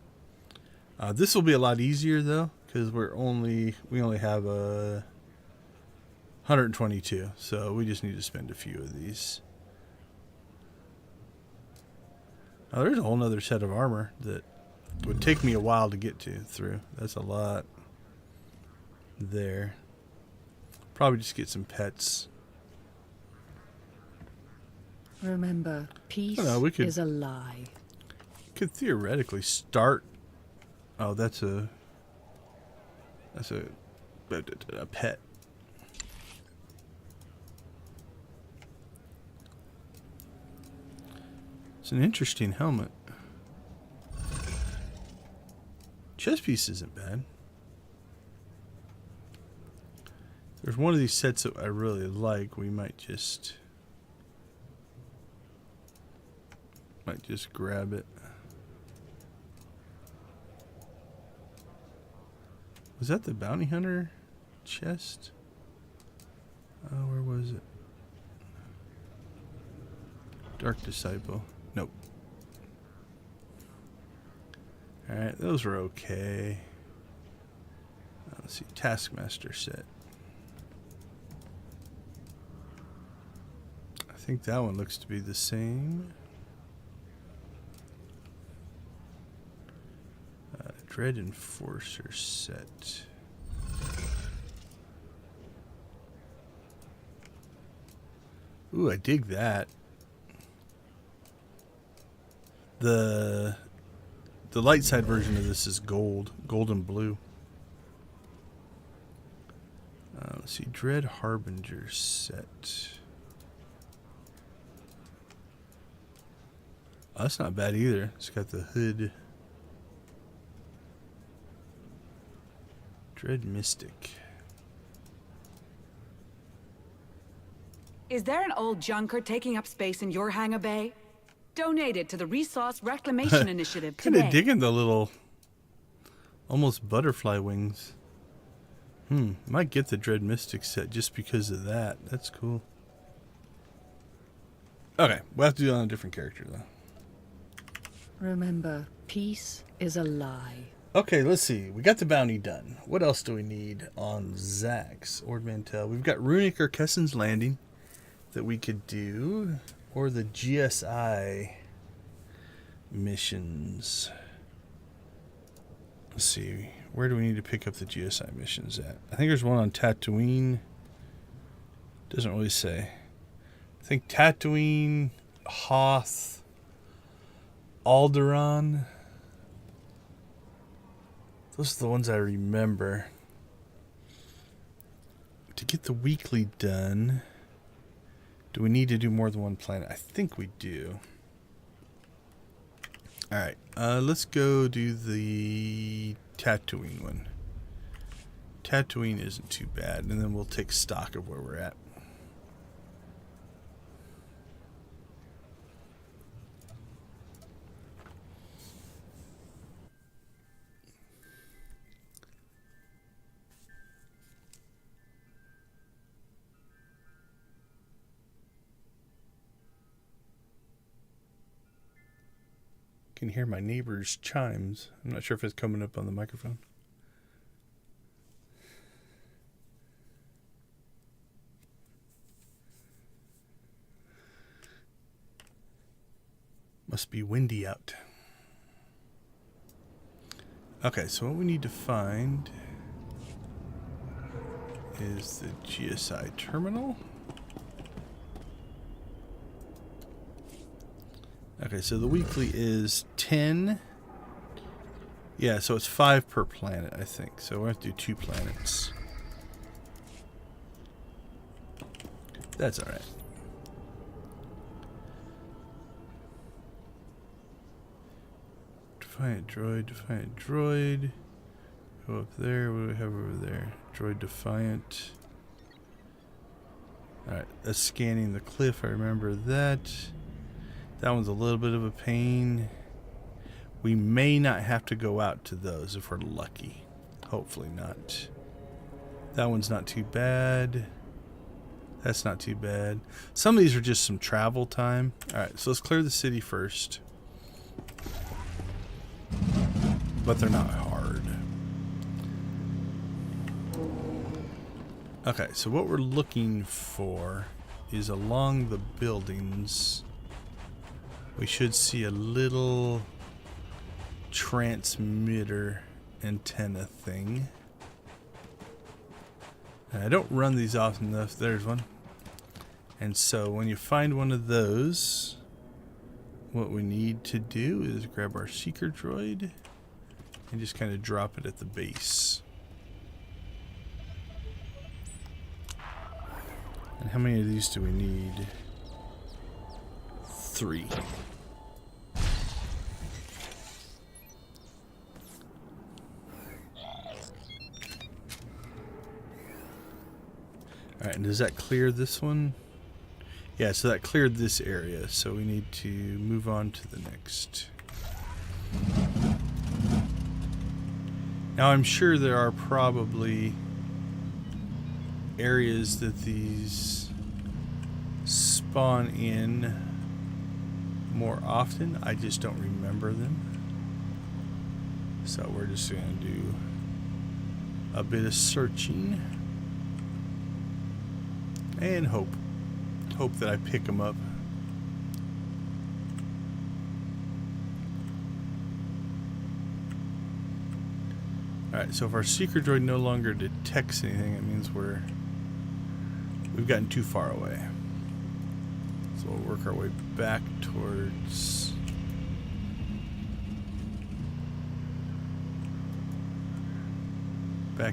A: This will be a lot easier though, because we only have 122, so we just need to spend a few of these. Oh, there's a whole nother set of armor that would take me a while to get through. That's a lot there. Probably just get some pets.
H: Remember, peace is a lie.
A: Could theoretically start. Oh, that's a pet. It's an interesting helmet. Chest piece isn't bad. If there's one of these sets that I really like, we might just grab it. Was that the bounty hunter chest? Oh, where was it? Dark Disciple. Nope. Alright, those were okay. Let's see, Taskmaster set. I think that one looks to be the same. Dread Enforcer set. Ooh, I dig that. The light side version of this is gold and blue. Let's see, Dread Harbinger set. Oh, that's not bad either. It's got the hood. Dread Mystic.
L: Is there an old junker taking up space in your hangar bay? Donate it to the Resource Reclamation Initiative today.
A: Kind of digging the little, almost butterfly wings. Might get the Dread Mystic set just because of that. That's cool. Okay, we'll have to do it on a different character though.
H: Remember, peace is a lie.
A: Okay, let's see. We got the bounty done. What else do we need on Zax? Ord Mantell. We've got Runic or Kessen's Landing that we could do. Or the GSI missions. Let's see. Where do we need to pick up the GSI missions at? I think there's one on Tatooine. Doesn't really say. I think Tatooine, Hoth, Alderaan. Those are the ones I remember. To get the weekly done, do we need to do more than one planet? I think we do. Alright, let's go do the Tatooine one. Tatooine isn't too bad, and then we'll take stock of where we're at. Can hear my neighbor's chimes. I'm not sure if it's coming up on the microphone. Must be windy out. Okay, so what we need to find is the GSI terminal. Okay, so the weekly is 10. Yeah, so it's 5 per planet, I think. So we'll have to do 2 planets. That's alright. Defiant droid. Go up there. What do we have over there? Droid Defiant. Alright, that's scanning the cliff. I remember that. That one's a little bit of a pain. We may not have to go out to those if we're lucky. Hopefully not. That one's not too bad. That's not too bad. Some of these are just some travel time. Alright, so let's clear the city first. But they're not hard. Okay, so what we're looking for is along the buildings. We should see a little transmitter antenna thing. And I don't run these often enough. There's one. And so when you find one of those, what we need to do is grab our seeker droid and just kind of drop it at the base. And how many of these do we need? 3. Alright, and does that clear this one? Yeah, so that cleared this area, so we need to move on to the next. Now I'm sure there are probably areas that these spawn in more often. I just don't remember them. So we're just going to do a bit of searching and hope that I pick them up. Alright, so if our seeker droid no longer detects anything, it means we've gotten too far away. So we'll work our way back towards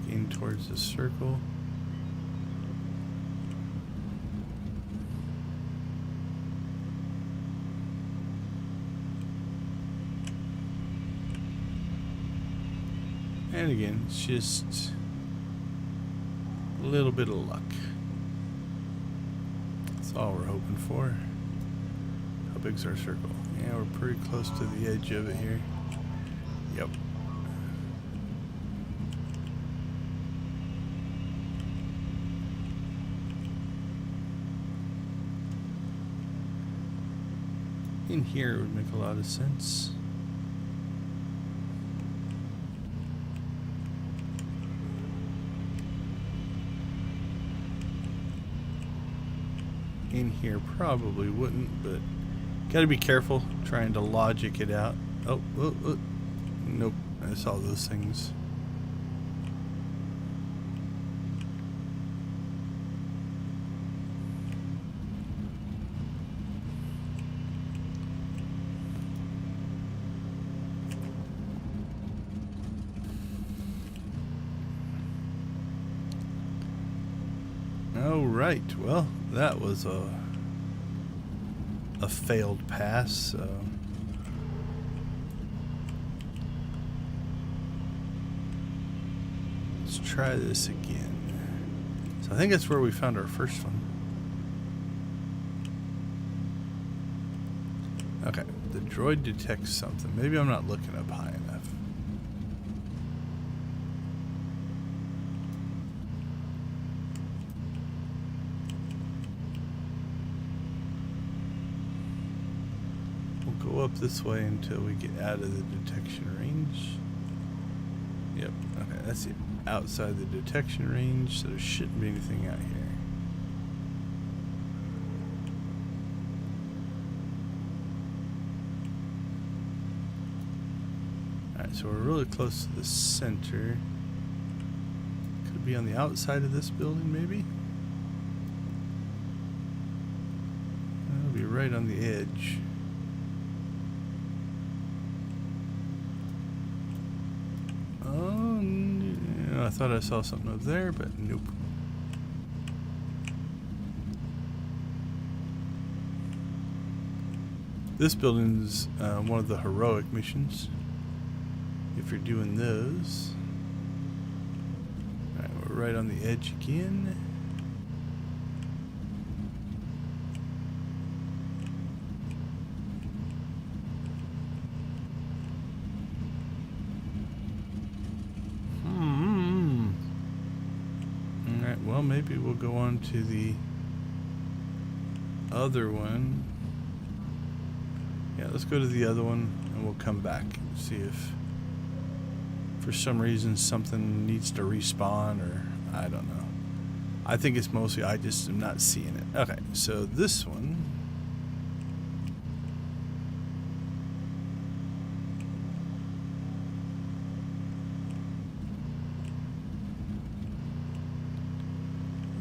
A: in towards the circle. And again, it's just a little bit of luck. That's all we're hoping for. How big's our circle? Yeah, we're pretty close to the edge of it here. Yep. In here would make a lot of sense. In here probably wouldn't, but gotta be careful trying to logic it out. Oh, nope, I saw those things. All right, well, that was a failed pass, so let's try this again. So I think that's where we found our first one. Okay, the droid detects something. Maybe I'm not looking up high enough. Go up this way until we get out of the detection range. Yep, okay, that's it. Outside the detection range, so there shouldn't be anything out here. Alright, so we're really close to the center. Could be on the outside of this building, maybe? It'll be right on the edge. Oh, I thought I saw something up there, but nope. This building's one of the heroic missions, if you're doing those. Alright, we're right on the edge again. Alright, well, maybe we'll go on to the other one. Yeah, let's go to the other one and we'll come back and see if for some reason something needs to respawn, or I don't know. I think it's mostly I just am not seeing it. Okay, so this one.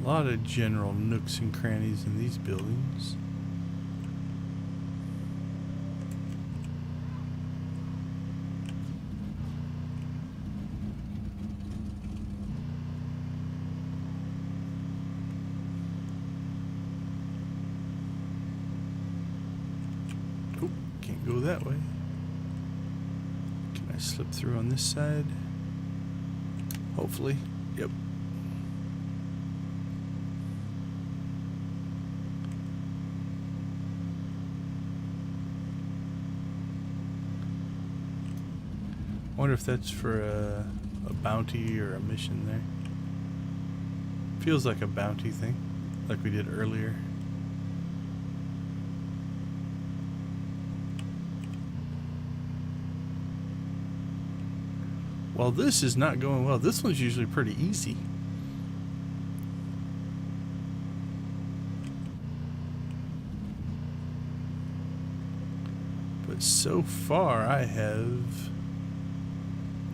A: A lot of general nooks and crannies in these buildings. Go that way. Can I slip through on this side? Hopefully. Yep. I wonder if that's for a bounty or a mission there. Feels like a bounty thing, like we did earlier. Well, this is not going well. This one's usually pretty easy. But so far, I have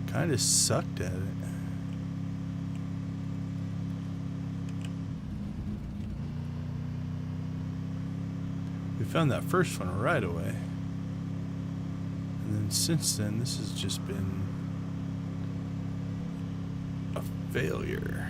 A: kind of sucked at it. We found that first one right away. And then since then, this has just been a failure.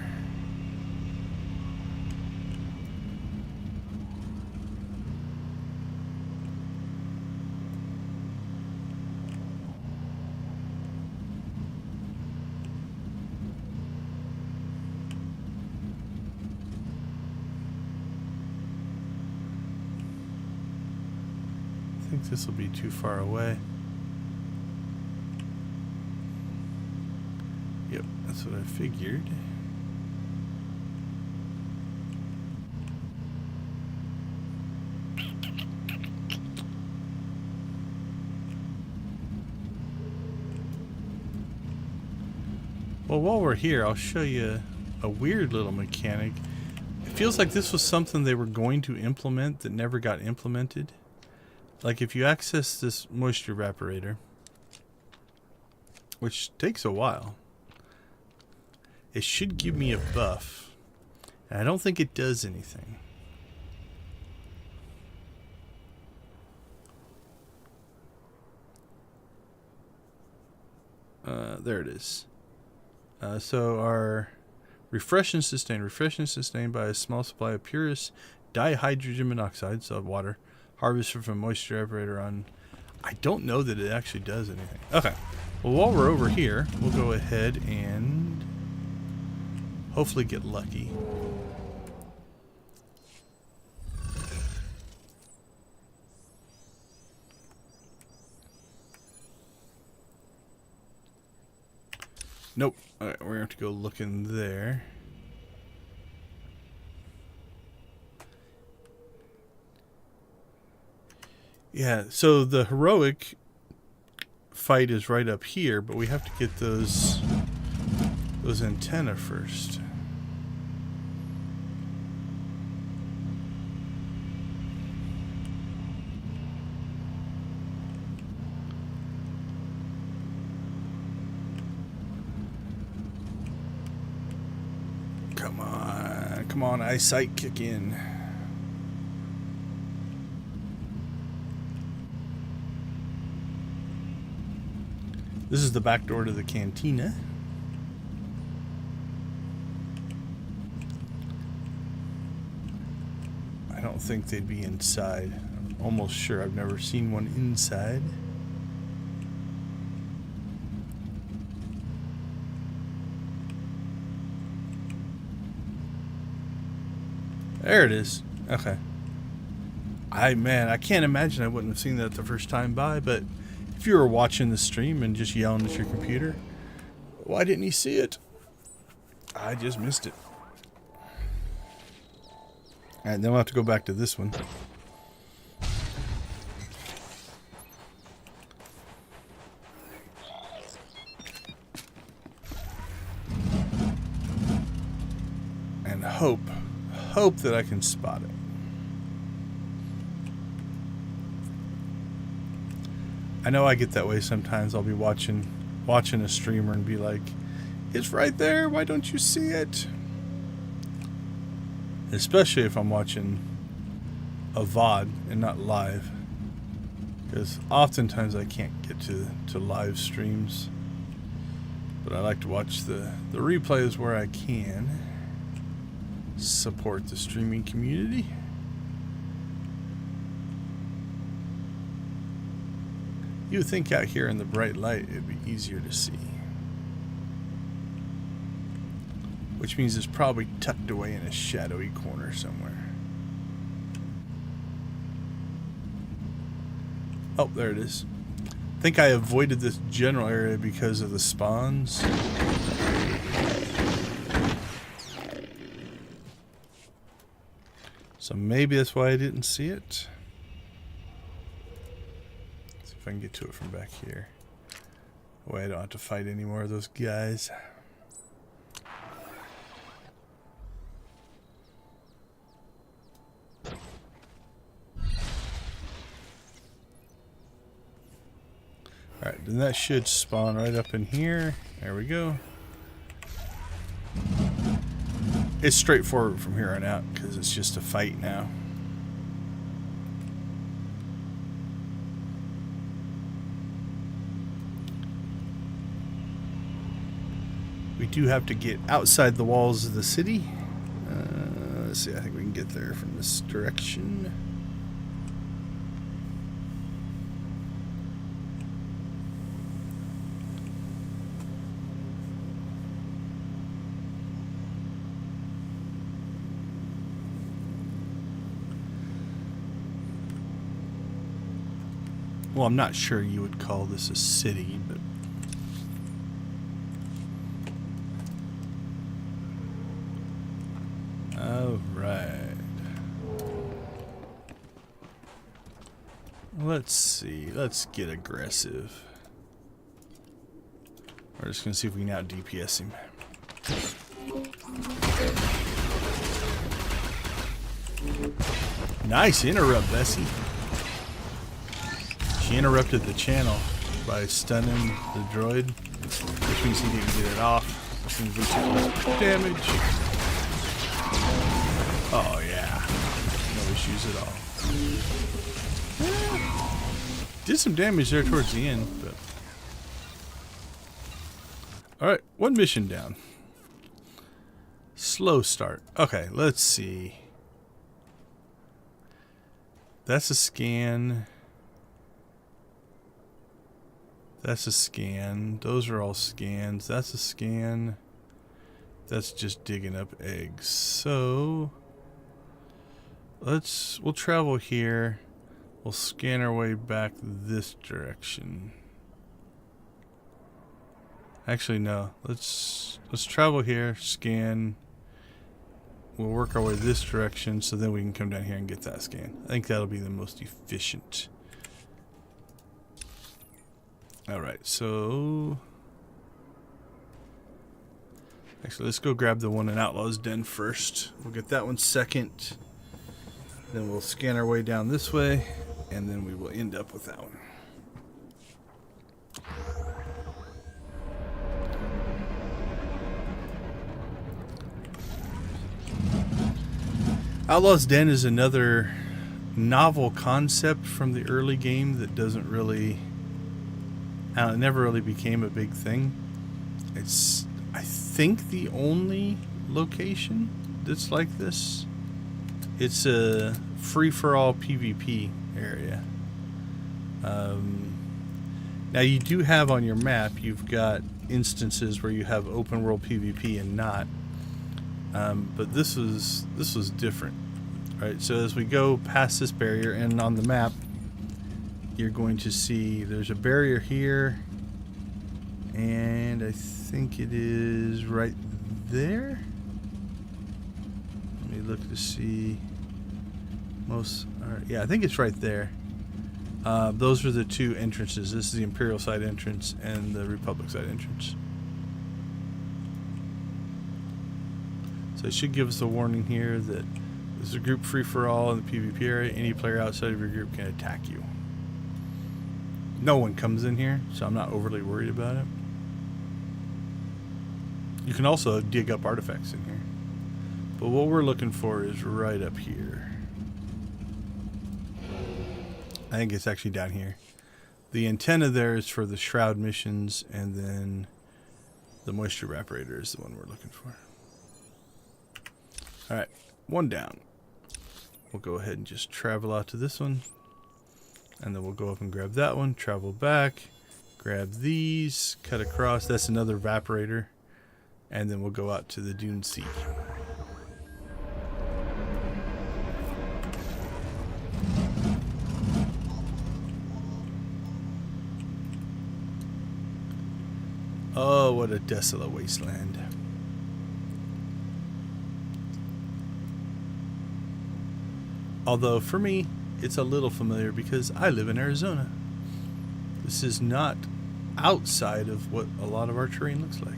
A: I think this will be too far away. Yep, that's what I figured. Well, while we're here, I'll show you a weird little mechanic. It feels like this was something they were going to implement that never got implemented. Like if you access this moisture evaporator, which takes a while, it should give me a buff. And I don't think it does anything. There it is. So our refresh and sustain by a small supply of purest dihydrogen monoxide, so water, harvested from moisture evaporator on. I don't know that it actually does anything. Okay. Well, while we're over here, we'll go ahead and hopefully get lucky. Nope. Alright, we're going to have to go look in there. Yeah, so the heroic fight is right up here, but we have to get those antennae first. Come on. Come on, eyesight kick in. This is the back door to the cantina. I don't think they'd be inside. I'm almost sure I've never seen one inside. There it is. Okay. I can't imagine I wouldn't have seen that the first time by, but if you were watching the stream and just yelling at your computer, why didn't you see it? I just missed it. Alright, then we'll have to go back to this one. And hope that I can spot it. I know I get that way sometimes. I'll be watching a streamer and be like, it's right there, why don't you see it? Especially if I'm watching a VOD and not live. Because oftentimes I can't get to live streams. But I like to watch the replays where I can. Support the streaming community. You would think out here in the bright light it'd be easier to see. Which means it's probably tucked away in a shadowy corner somewhere. Oh, there it is. I think I avoided this general area because of the spawns. So maybe that's why I didn't see it. See if I can get to it from back here. That way I don't have to fight any more of those guys. Alright, then that should spawn right up in here. There we go. It's straightforward from here on out because it's just a fight now. We do have to get outside the walls of the city. Let's see, I think we can get there from this direction. Well, I'm not sure you would call this a city, but... Alright. Let's see. Let's get aggressive. We're just going to see if we can out DPS him. Nice interrupt, Bessie. She interrupted the channel by stunning the droid, which means he didn't get it off. Which means we took less damage. Oh yeah, no issues at all. Did some damage there towards the end, but all right, one mission down. Slow start. Okay, let's see. That's a scan. That's a scan. Those are all scans. That's a scan. That's just digging up eggs. So we'll travel here. We'll scan our way back this direction. Actually, no. Let's travel here, scan. We'll work our way this direction so then we can come down here and get that scan. I think that'll be the most efficient. Alright, so... Actually, let's go grab the one in Outlaw's Den first. We'll get that one second. Then we'll scan our way down this way. And then we will end up with that one. Outlaw's Den is another novel concept from the early game that doesn't really, it never really became a big thing. It's, I think, the only location that's like this. It's a free-for-all PvP area. Now you do have on your map, you've got instances where you have open world PvP and not. But this was different. Right, so as we go past this barrier, and on the map you're going to see there's a barrier here, and I think it is right there. Let me look to see. Yeah, I think it's right there. Those are the two entrances. This is the Imperial side entrance and the Republic side entrance. So it should give us a warning here that this is a group free-for-all in the PvP area. Any player outside of your group can attack you. No one comes in here, so I'm not overly worried about it. You can also dig up artifacts in here. But what we're looking for is right up here. I think it's actually down here. The antenna there is for the Shroud missions, and then the Moisture Evaporator is the one we're looking for. Alright, one down. We'll go ahead and just travel out to this one. And then we'll go up and grab that one, travel back, grab these, cut across. That's another evaporator. And then we'll go out to the Dune Sea. Oh, what a desolate wasteland. Although, for me, it's a little familiar because I live in Arizona. This is not outside of what a lot of our terrain looks like.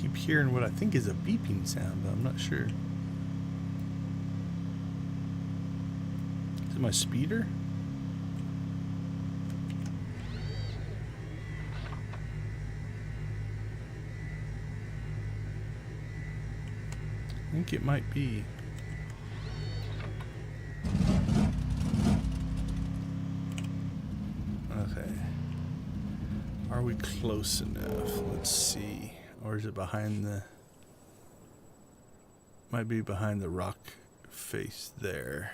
A: Keep hearing what I think is a beeping sound, but I'm not sure. Is it my speeder? I think it might be. Okay. Are we close enough? Let's see. Or is it behind the... Might be behind the rock face there.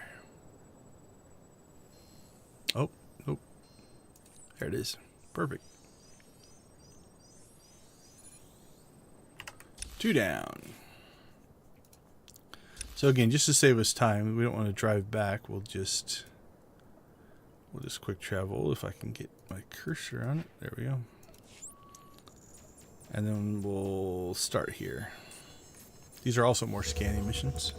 A: Oh, nope. There it is. Perfect. 2 down. So again, just to save us time, we don't want to drive back. We'll just quick travel if I can get my cursor on it. There we go. And then we'll start here. These are also more scanning missions.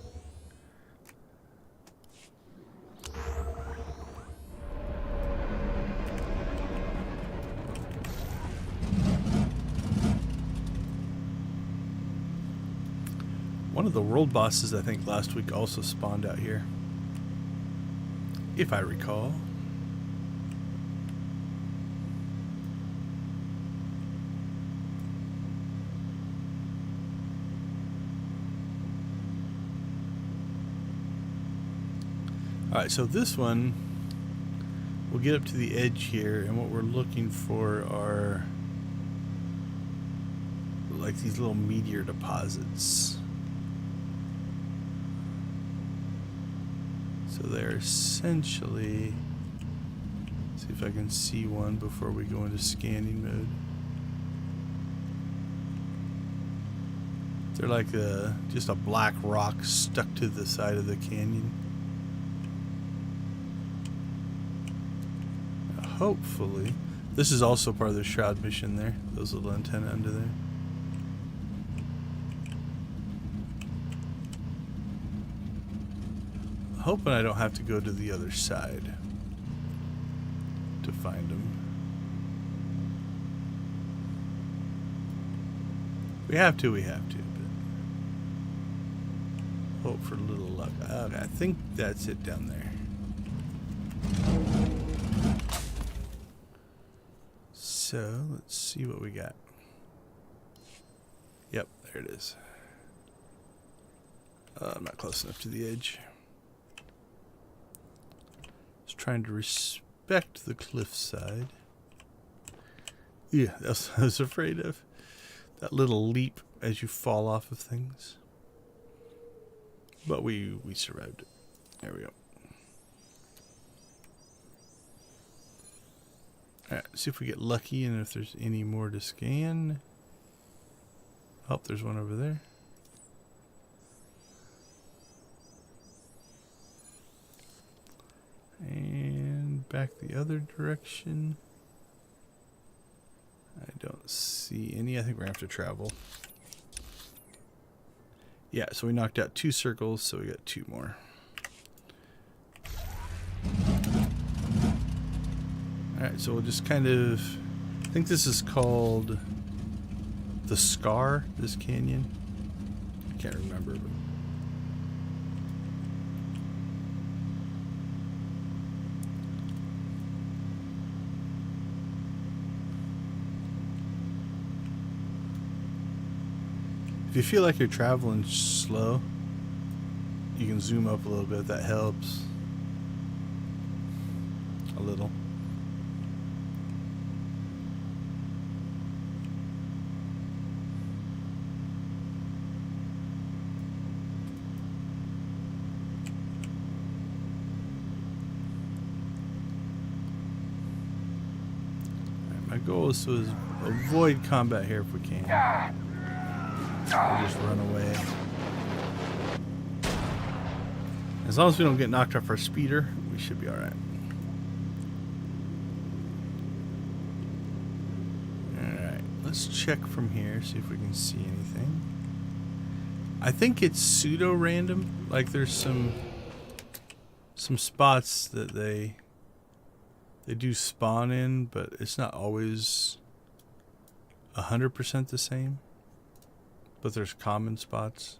A: One of the world bosses, I think, last week also spawned out here, if I recall. Alright, so this one, we'll get up to the edge here, and what we're looking for are like these little meteor deposits. So they're essentially, see if I can see one before we go into scanning mode. They're like just a black rock stuck to the side of the canyon. Hopefully, this is also part of the Shroud mission there, those little antennae under there. Hoping I don't have to go to the other side to find them. We have to, but Hope for a little luck. Okay, I think that's it down there. So, let's see what we got. Yep, there it is. I'm not close enough to the edge. Just trying to respect the cliffside. Yeah, that's what I was afraid of. That little leap as you fall off of things. But we survived it. There we go. Alright, see if we get lucky and if there's any more to scan. Oh, there's one over there. And back the other direction. I don't see any. I think we're going to have to travel. Yeah, so we knocked out 2 circles, so we got 2 more. Alright, so we'll just kind of... I think this is called the Scar, this canyon. I can't remember, but... If you feel like you're traveling slow, you can zoom up a little bit. That helps a little. My goal is to avoid combat here if we can. We'll just run away. As long as we don't get knocked off our speeder, we should be alright. Alright, let's check from here, see if we can see anything. I think it's pseudo-random. Like there's some spots that they do spawn in, but it's not always 100% the same. But there's common spots.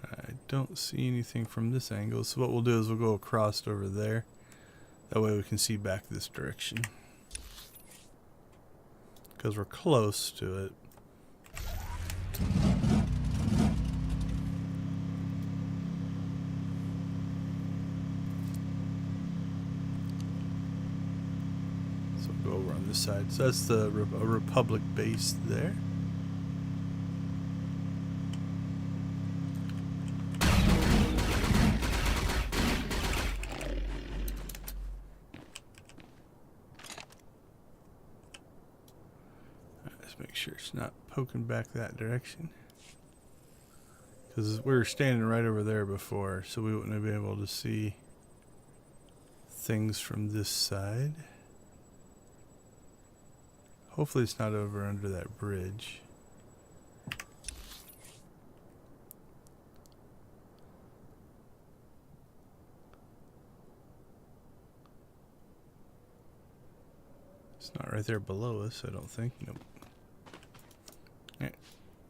A: I don't see anything from this angle, so what we'll do is we'll go across over there. That way we can see back this direction. Because we're close to it. Go over on this side. So that's the Republic base there. Let's make sure it's not poking back that direction. Because we were standing right over there before, so we wouldn't have been able to see things from this side. Hopefully it's not over under that bridge. It's not right there below us, I don't think. Nope. Alright,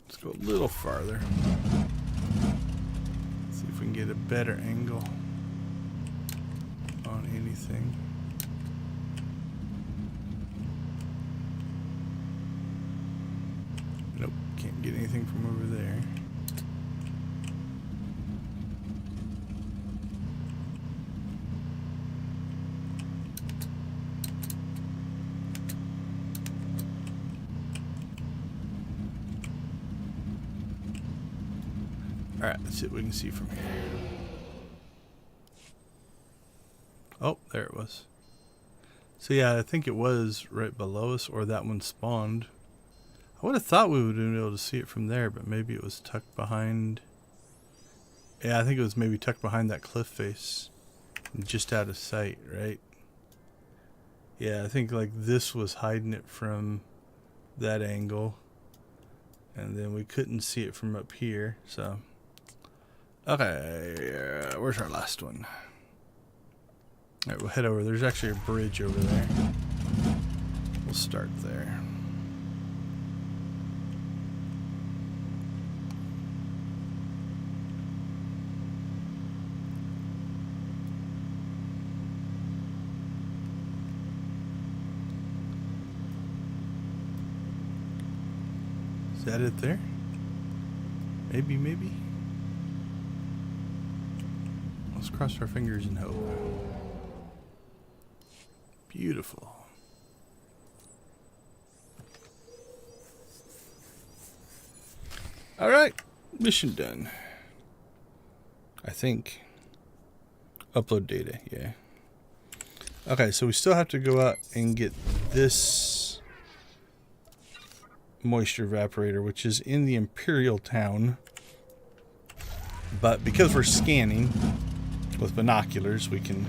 A: let's go a little farther. See if we can get a better angle on anything. Nope, can't get anything from over there. Alright, let's see what we can see from here. Oh, there it was. So yeah, I think it was right below us, or that one spawned. I would have thought we would have been able to see it from there, but maybe it was tucked behind. Yeah, I think it was maybe tucked behind that cliff face. Just out of sight, right? Yeah, I think like this was hiding it from that angle. And then we couldn't see it from up here, so. Okay, where's our last one? Alright, we'll head over. There's actually a bridge over there. We'll start there. Is that it there? Maybe, maybe. Let's cross our fingers and hope. Beautiful. Alright, mission done. I think. Upload data, yeah. Okay, so we still have to go out and get this moisture evaporator, which is in the Imperial town. But because we're scanning with binoculars, we can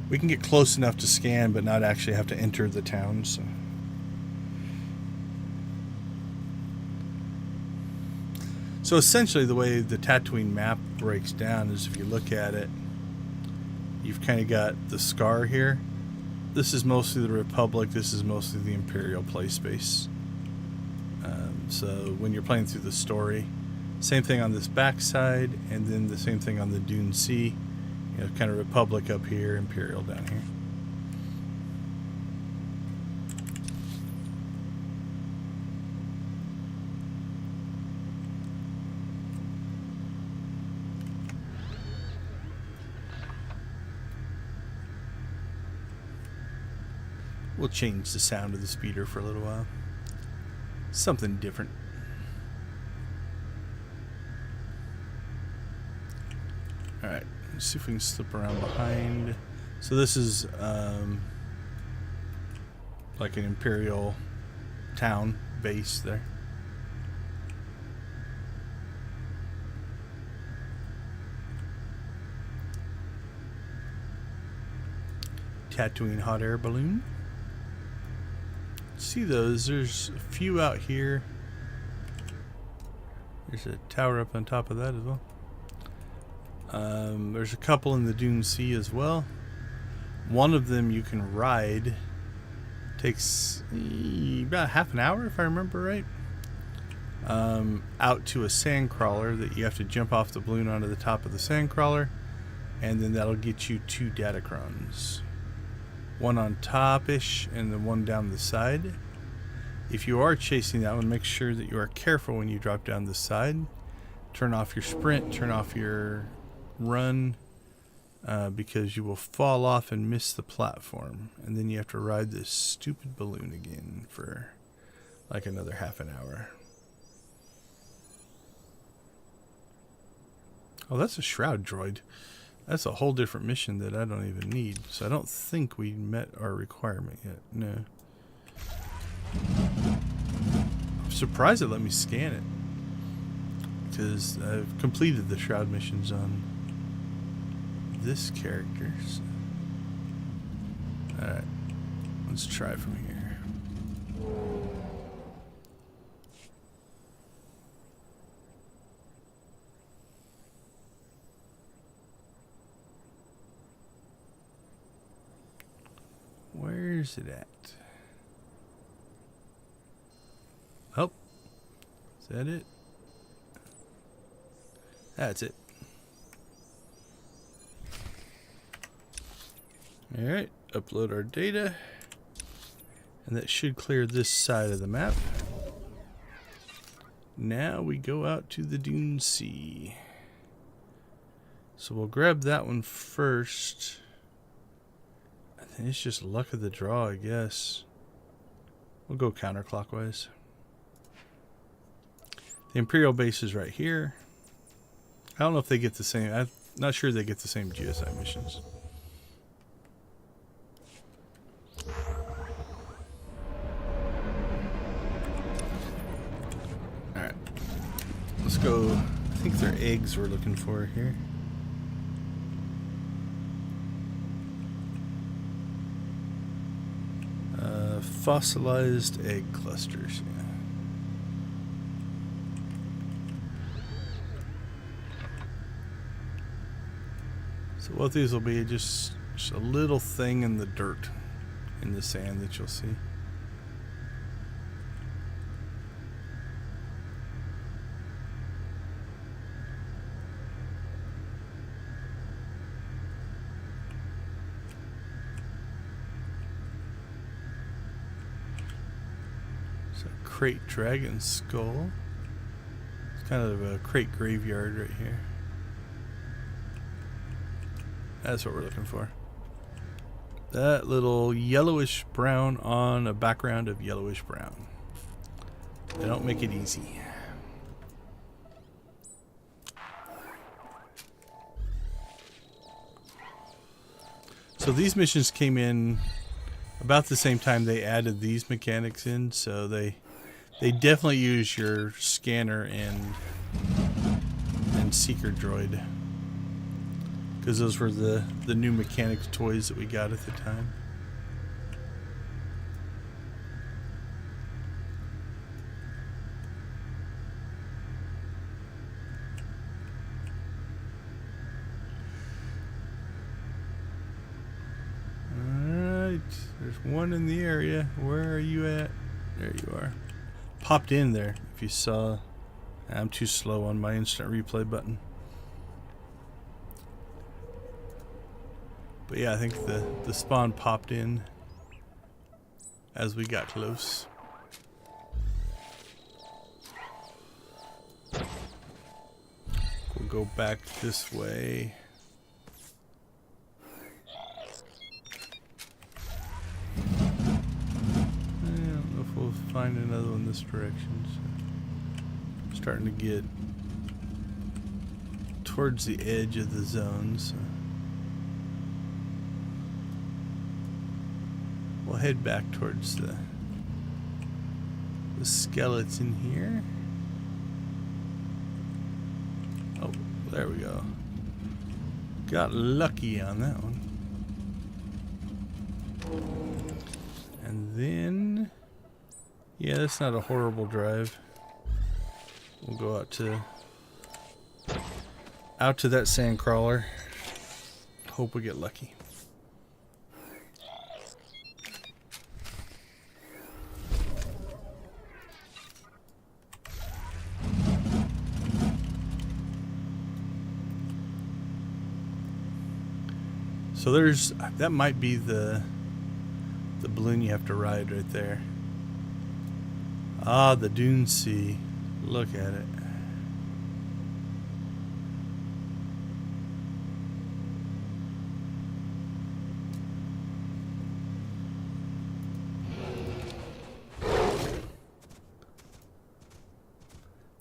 A: get close enough to scan, but not actually have to enter the town. So essentially, the way the Tatooine map breaks down is, if you look at it, you've kind of got the scar here. This is mostly the Republic. This is mostly the Imperial play space. So when you're playing through the story, same thing on this back side, and then the same thing on the Dune Sea. You know, kind of Republic up here, Imperial down here. We'll change the sound of the speeder for a little while. Something different. Alright, let's see if we can slip around behind. So this is like an Imperial town base there. Tatooine hot air balloon. See those? There's a few out here. There's a tower up on top of that as well. There's a couple in the Dune Sea as well. One of them you can ride. Takes about half an hour, if I remember right. Out to a sandcrawler that you have to jump off the balloon onto the top of the sandcrawler, and then that'll get you 2 datacrons. One on top-ish and the one down the side. If you are chasing that one, make sure that you are careful when you drop down the side. Turn off your sprint, turn off your run, because you will fall off and miss the platform. And then you have to ride this stupid balloon again for like another half an hour. Oh, that's a shroud droid. That's a whole different mission that I don't even need. So I don't think we met our requirement yet. No. I'm surprised it let me scan it, because I've completed the shroud missions on this character. So. Alright. Let's try from here. Where's it at? Oh. Is that it? That's it. Alright, upload our data. And that should clear this side of the map. Now we go out to the Dune Sea. So we'll grab that one first. I think it's just luck of the draw, I guess. We'll go counterclockwise. The Imperial base is right here. I don't know if they get the same. I'm not sure they get the same GSI missions. Alright. Let's go. I think they're eggs we're looking for here. Fossilized egg clusters. Yeah. So what these will be, just a little thing in the dirt, in the sand that you'll see. So Crate dragon skull. It's kind of a crate graveyard right here. That's what we're looking for. That little yellowish brown on a background of yellowish brown. They don't make it easy. So these missions came in about the same time they added these mechanics in, so they definitely use your scanner and seeker droid, because those were the new mechanics toys that we got at the time. Alright, there's one in the area. Where are you at? There you are. Popped in there, if you saw. I'm too slow on my instant replay button. But yeah, I think the spawn popped in as we got close. We'll go back this way. I don't know if we'll find another one this direction. So I'm starting to get towards the edge of the zone, so we'll head back towards the skeleton here. Oh, there we go. Got lucky on that one. And then, yeah, that's not a horrible drive. We'll go out to that sand crawler. Hope we get lucky. So that might be the balloon you have to ride right there. Ah, the Dune Sea. Look at it.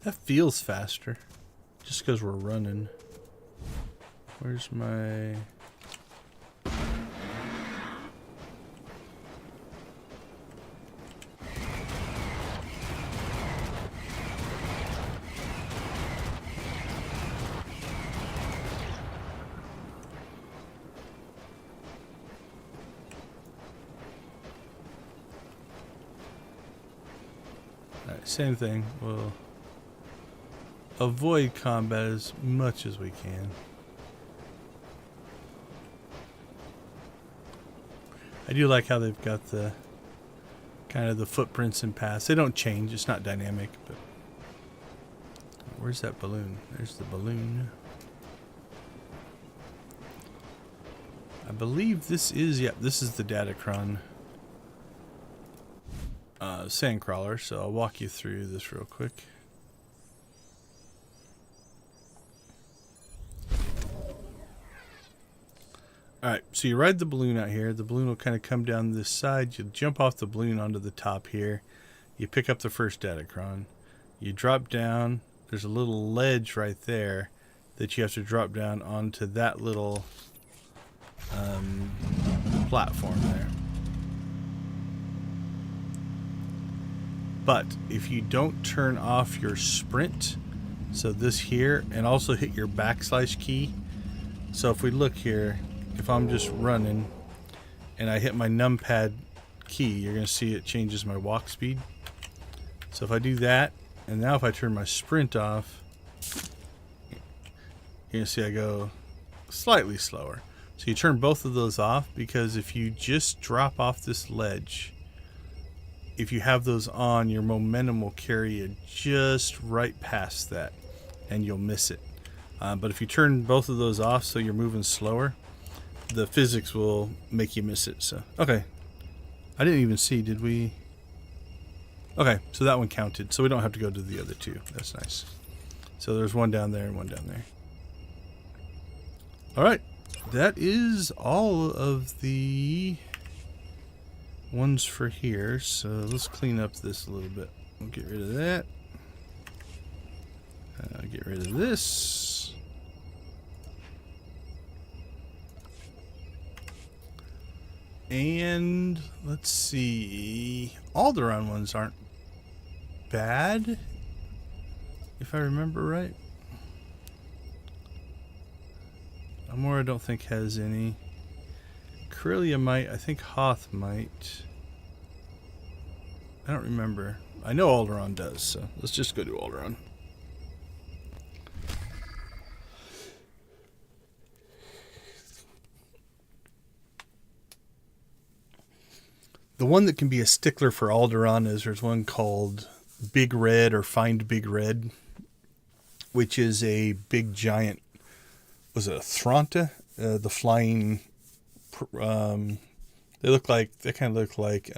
A: That feels faster, just because we're running. Where's my... Alright, same thing. We'll avoid combat as much as we can. I do like how they've got the kind of the footprints and paths. They don't change, it's not dynamic, but where's that balloon? There's the balloon. I believe this is, yeah, this is the Datacron sandcrawler, so I'll walk you through this real quick. Alright, so you ride the balloon out here. The balloon will kind of come down this side. You jump off the balloon onto the top here. You pick up the first Datacron. You drop down. There's a little ledge right there that you have to drop down onto that little platform there. But if you don't turn off your sprint, so this here, and also hit your backslash key. So if we look here, if I'm just running and I hit my numpad key, you're going to see it changes my walk speed. So if I do that, and now if I turn my sprint off, you're going to see I go slightly slower. So you turn both of those off, because if you just drop off this ledge, if you have those on, your momentum will carry you just right past that and you'll miss it. But if you turn both of those off so you're moving slower, the physics will make you miss it. So okay, I didn't even see, did we Okay, so that one counted, so we don't have to go to the other two. That's nice. So there's one down there and one down there. Alright, that is all of the ones for here. So let's clean up this a little bit. We'll get rid of that. Get rid of this. And let's see. Alderaan ones aren't bad, if I remember right. Amora I don't think has any. Corellia might. I think Hoth might. I don't remember. I know Alderaan does, so let's just go to Alderaan. The one that can be a stickler for Alderaan is there's one called Big Red or Find Big Red, which is a big giant, was it a Thranta? The flying, they kind of look like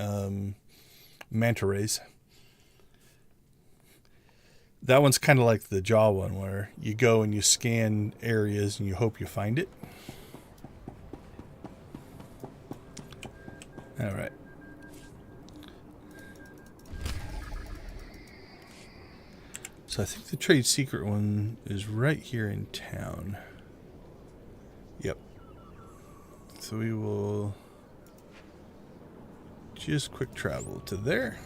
A: manta rays. That one's kind of like the Jaw one, where you go and you scan areas and you hope you find it. All right. So I think the trade secret one is right here in town. Yep. So we will just quick travel to there.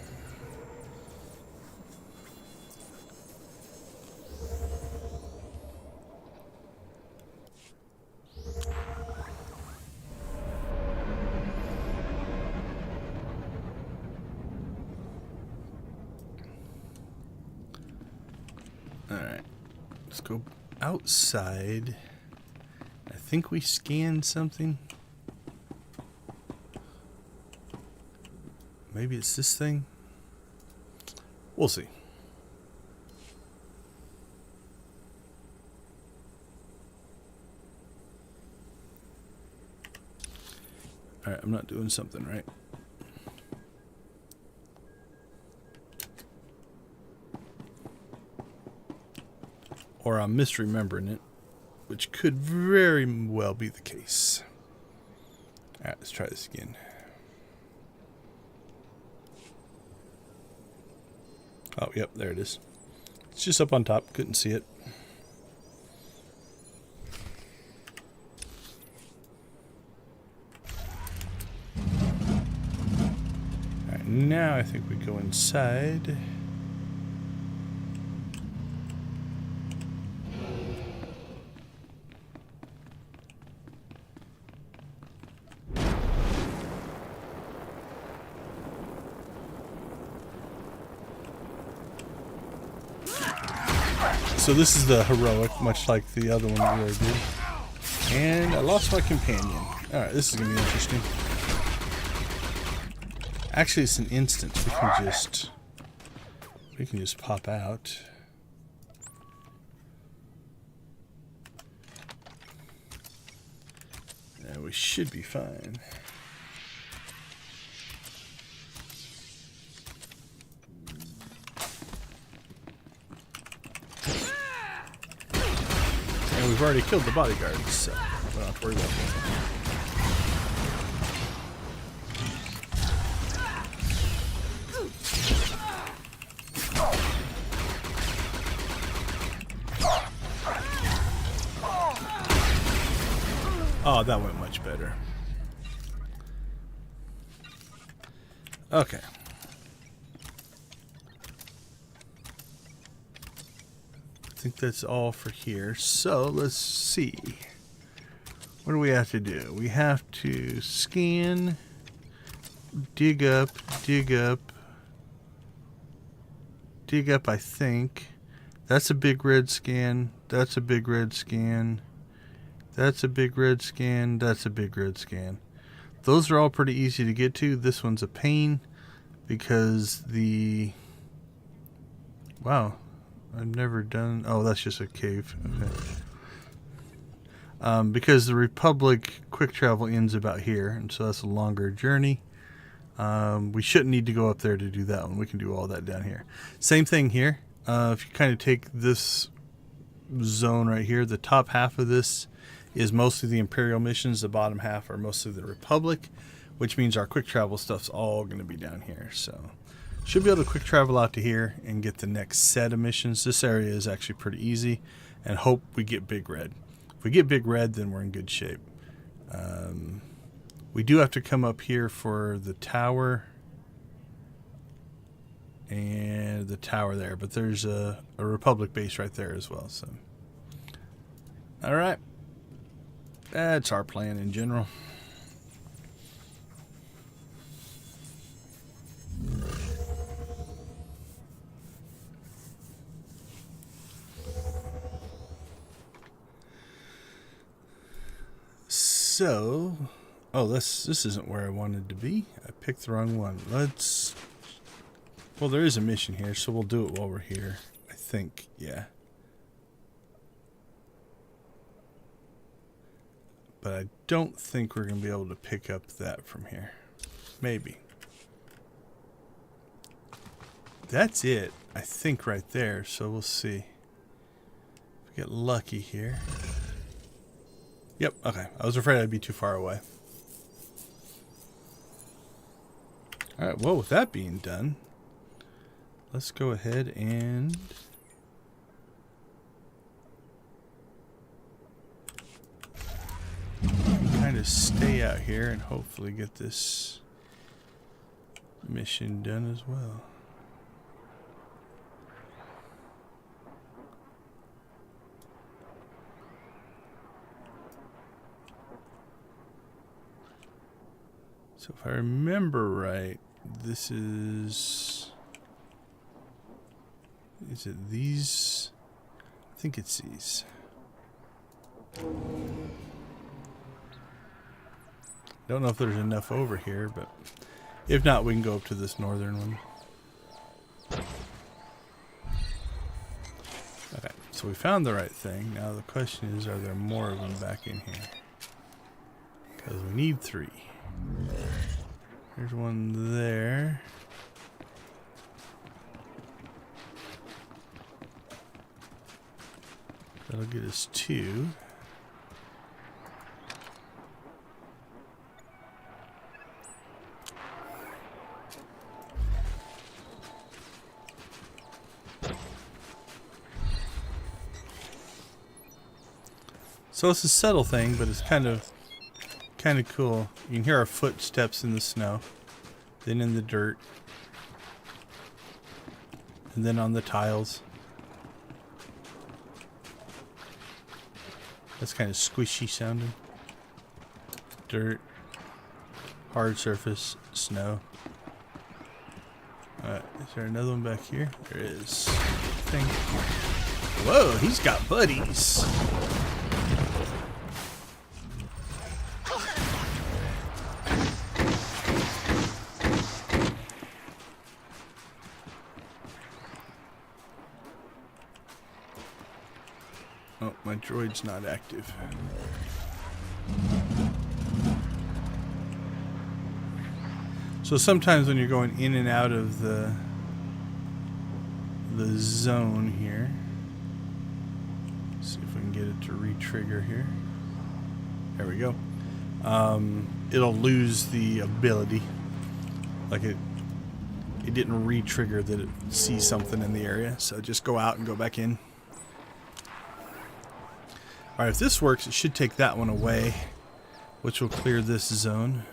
A: Alright, let's go outside. I think we scanned something. Maybe it's this thing. We'll see. Alright, I'm not doing something right. Or I'm misremembering it, which could very well be the case. Alright, let's try this again. Oh, yep, there it is. It's just up on top. Couldn't see it. Alright, now I think we go inside. So this is the heroic, much like the other one we already did. And I lost my companion. Alright, this is going to be interesting. Actually, it's an instance. We can just pop out. And we should be fine. And we've already killed the bodyguards, so we don't have to worry about that. Oh, that went much better. Okay. I think that's all for here. So let's see. What do we have to do? We have to scan, dig up, I think. That's a big red scan. That's a big red scan. That's a big red scan. That's a big red scan. Those are all pretty easy to get to. This one's a pain because the... Wow. I've never done... Oh, that's just a cave. Okay. Because the Republic quick travel ends about here, and so that's a longer journey. We shouldn't need to go up there to do that one. We can do all that down here. Same thing here. If you kind of take this zone right here, the top half of this is mostly the Imperial missions. The bottom half are mostly the Republic, which means our quick travel stuff's all going to be down here. So should be able to quick travel out to here and get the next set of missions. This area is actually pretty easy, and hope we get Big Red. If we get Big Red, then we're in good shape. We do have to come up here for the tower and the tower there, but there's a Republic base right there as well. So, all right, that's our plan in general. So, oh, this isn't where I wanted to be. I picked the wrong one. Well, there is a mission here, so we'll do it while we're here. I think, yeah. But I don't think we're going to be able to pick up that from here. Maybe. That's it, I think, right there, so we'll see. If we get lucky here. Yep, okay. I was afraid I'd be too far away. Alright, well, with that being done, let's go ahead and kind of stay out here and hopefully get this mission done as well. So if I remember right, this is it these? I think it's these. Don't know if there's enough over here, but if not, we can go up to this northern one. Okay, so we found the right thing. Now the question is, are there more of them back in here? Because we need 3. There's one there. That'll get us 2. So it's a subtle thing, but it's kind of cool. You can hear our footsteps in the snow, then in the dirt, and then on the tiles. That's kind of squishy sounding. Dirt, hard surface, snow. Alright, is there another one back here? There is. Whoa, he's got buddies. Oh, my droid's not active. So sometimes when you're going in and out of the zone here, let's see if we can get it to re-trigger here. There we go. It'll lose the ability. Like it didn't re-trigger that it sees something in the area. So just go out and go back in. Alright, if this works, it should take that one away, which will clear this zone.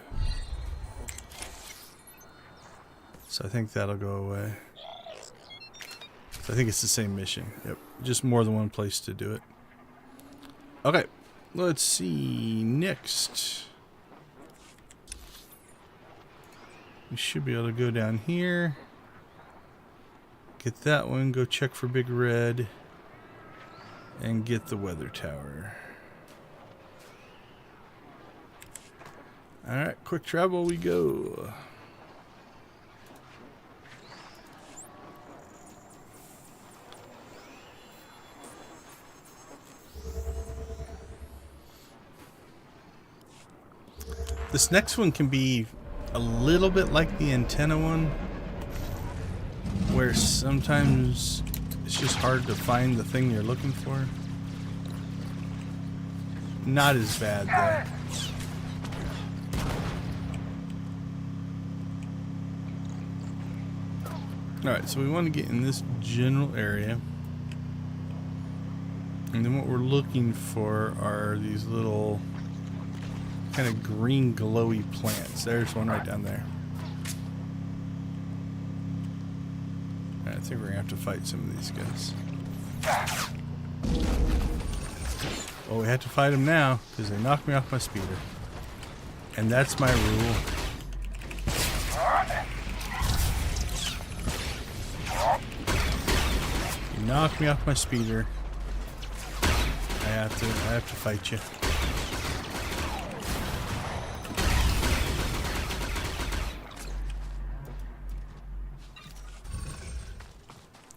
A: So I think that'll go away. So I think it's the same mission. Yep, just more than one place to do it. Okay, let's see. Next, we should be able to go down here, get that one, go check for Big Red, and get the weather tower. Alright, quick travel we go. This next one can be a little bit like the antenna one, where sometimes it's just hard to find the thing you're looking for. Not as bad though. Alright, so we want to get in this general area. And then what we're looking for are these little kind of green glowy plants. There's one right down there. I think we're going to have to fight some of these guys. Well, we have to fight them now because they knocked me off my speeder. And that's my rule. You knock me off my speeder, I have to fight you.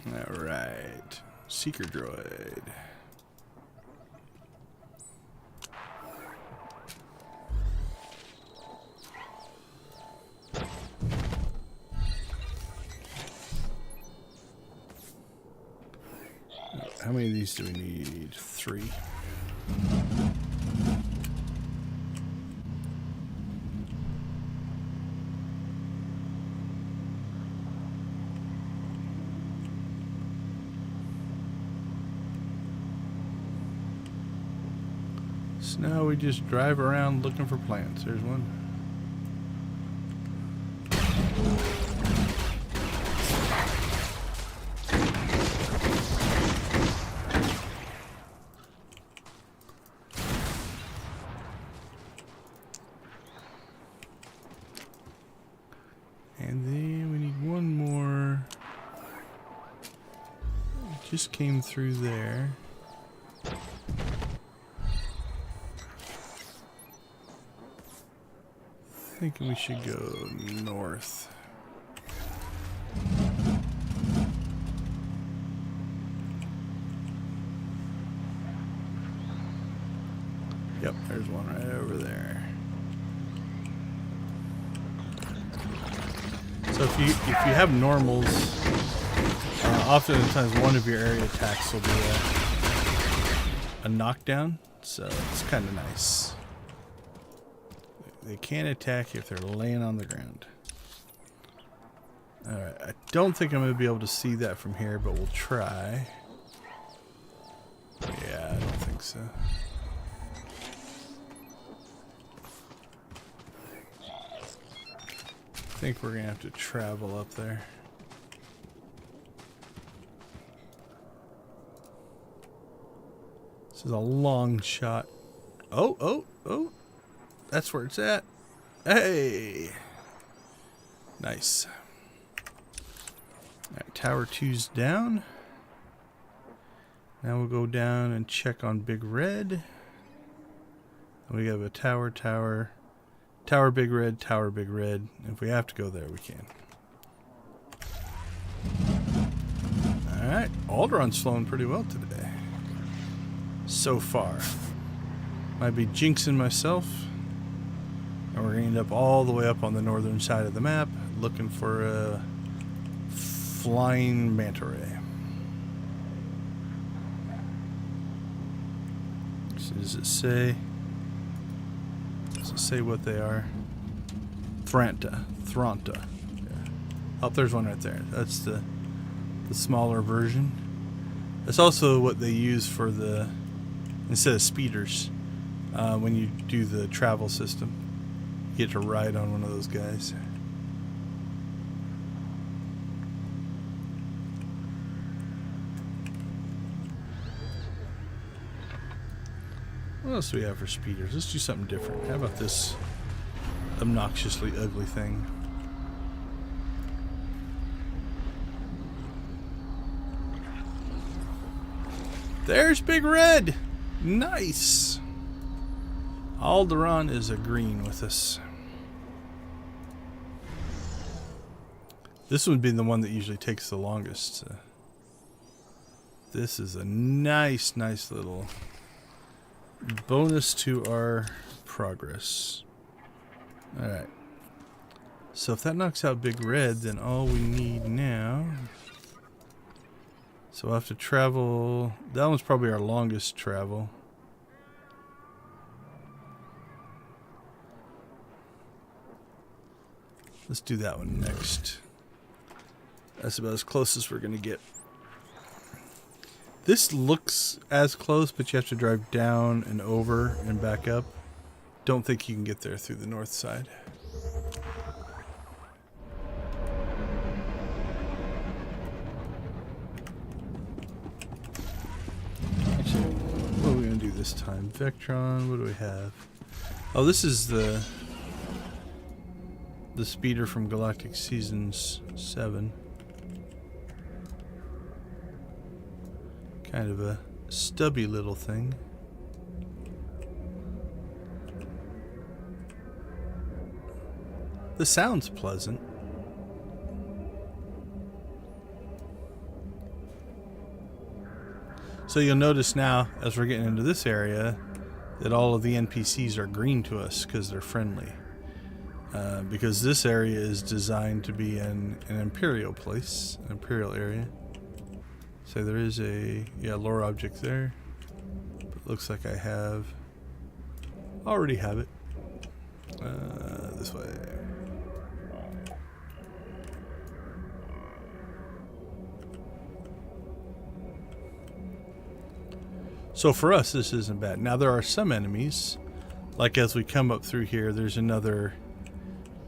A: All right, seeker droid. How many of these do we need? 3. So now we just drive around looking for plants. There's one. And then we need one more. It just came through there. Thinking we should go north. Yep, there's one right over there. So if you have normals, oftentimes one of your area attacks will be a knockdown, so it's kind of nice. They can't attack you if they're laying on the ground. Alright, I don't think I'm going to be able to see that from here, but we'll try. Yeah, I don't think so. I think we're going to have to travel up there. This is a long shot. Oh! That's where it's at. Hey! Nice. Alright, Tower 2's down. Now we'll go down and check on Big Red. We have a tower, Big Red, Tower, Big Red. If we have to go there, we can. Alright, Alderaan's flowing pretty well today. So far. Might be jinxing myself. And we're going to end up all the way up on the northern side of the map, looking for a flying manta ray. So does it say? Does it say what they are? Thranta. Yeah. Oh, there's one right there. That's the smaller version. That's also what they use for the, instead of speeders, when you do the travel system. You get to ride on one of those guys. What else do we have for speeders? Let's do something different. How about this obnoxiously ugly thing? There's Big Red! Nice! Alderaan is agreeing with us. This would be the one that usually takes the longest. This is a nice little bonus to our progress. Alright. So if that knocks out Big Red, then all we need now... So we'll have to travel... That one's probably our longest travel. Let's do that one next. That's about as close as we're going to get. This looks as close, but you have to drive down and over and back up. Don't think you can get there through the north side. Actually, what are we going to do this time? Vectron, what do we have? Oh, this is the speeder from Galactic Seasons 7. Kind of a stubby little thing. The sound's pleasant. So you'll notice now, as we're getting into this area, that all of the NPCs are green to us because they're friendly. Because this area is designed to be an Imperial place, an Imperial area. So there is a, lore object there. But looks like I already have it. This way. So for us, this isn't bad. Now there are some enemies, like as we come up through here, there's another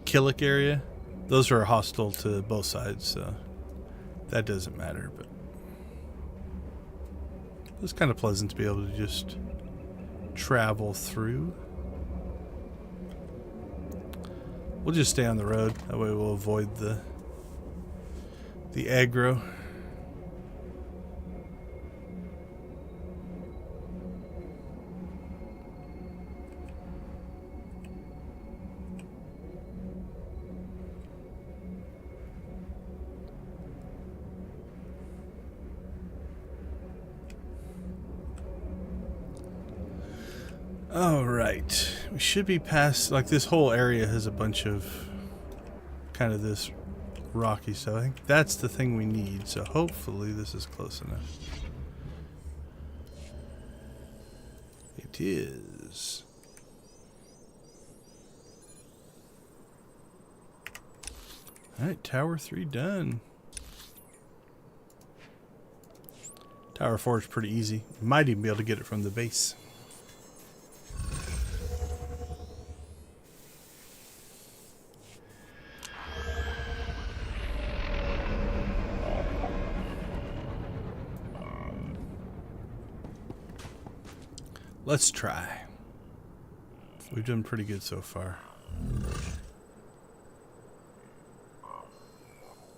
A: Killick area. Those are hostile to both sides, so that doesn't matter, but it's kind of pleasant to be able to just travel through. We'll just stay on the road, that way we'll avoid the aggro. All right, we should be past, like this whole area has a bunch of kind of this rocky stuff. I think that's the thing we need, so hopefully this is close enough. It is. All right, Tower 3 done. Tower 4 is pretty easy. You might even be able to get it from the base. Let's try. We've done pretty good so far.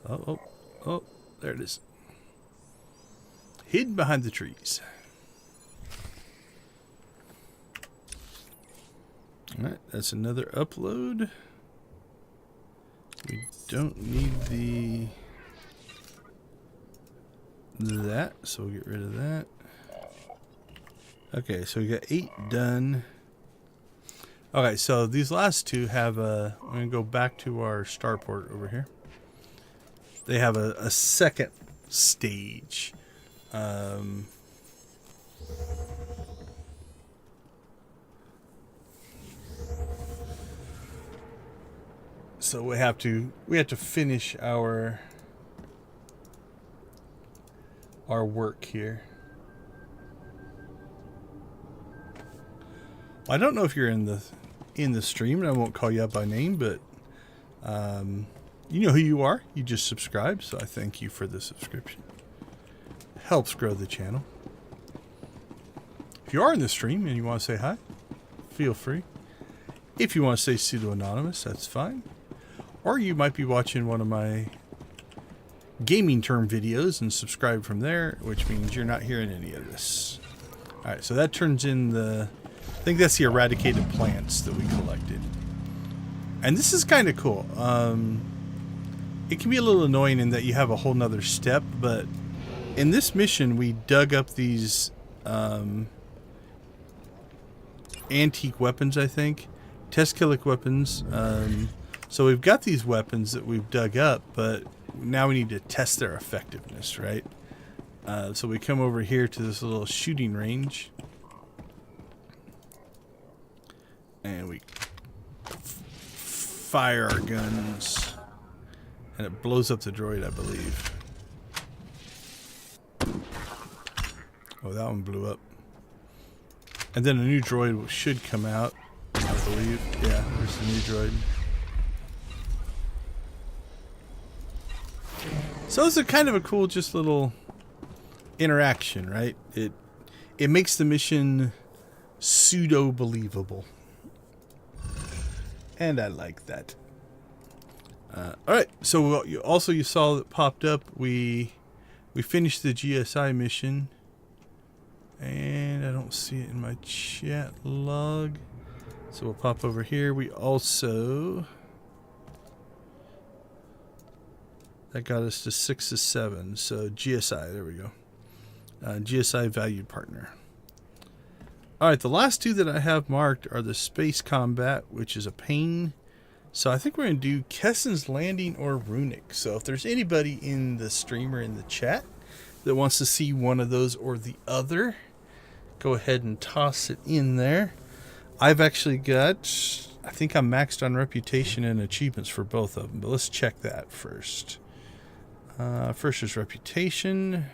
A: Oh, there it is. Hidden behind the trees. Alright, that's another upload. We don't need that, so we'll get rid of that. Okay, so we got 8 done. Okay, so these last two have a... I'm going to go back to our starport over here. They have a second stage. So we have to finish our work here. I don't know if you're in the stream, and I won't call you out by name, but you know who you are. You just subscribed, so I thank you for the subscription. It helps grow the channel. If you are in the stream and you want to say hi, feel free. If you want to stay pseudo-anonymous, that's fine. Or you might be watching one of my gaming term videos and subscribe from there, which means you're not hearing any of this. Alright, so that turns in the... I think that's the eradicated plants that we collected. And this is kind of cool. It can be a little annoying in that you have a whole nother step, but in this mission we dug up these antique weapons, I think. Test Killick weapons. So we've got these weapons that we've dug up, but now we need to test their effectiveness, right? So we come over here to this little shooting range. And we fire our guns. And it blows up the droid, I believe. Oh, that one blew up. And then a new droid should come out, I believe. Yeah, there's the new droid. So it's a kind of a cool, just little interaction, right? It makes the mission pseudo believable, and I like that. All right. So you saw that popped up. We finished the GSI mission, and I don't see it in my chat log. So we'll pop over here. We also. That got us to 6 of 7. So GSI, there we go. GSI valued partner. All right, the last two that I have marked are the space combat, which is a pain. So I think we're going to do Kessen's Landing or Runic. So if there's anybody in the stream or in the chat that wants to see one of those or the other, go ahead and toss it in there. I've actually got, I think I'm maxed on reputation and achievements for both of them, but let's check that first. First is reputation.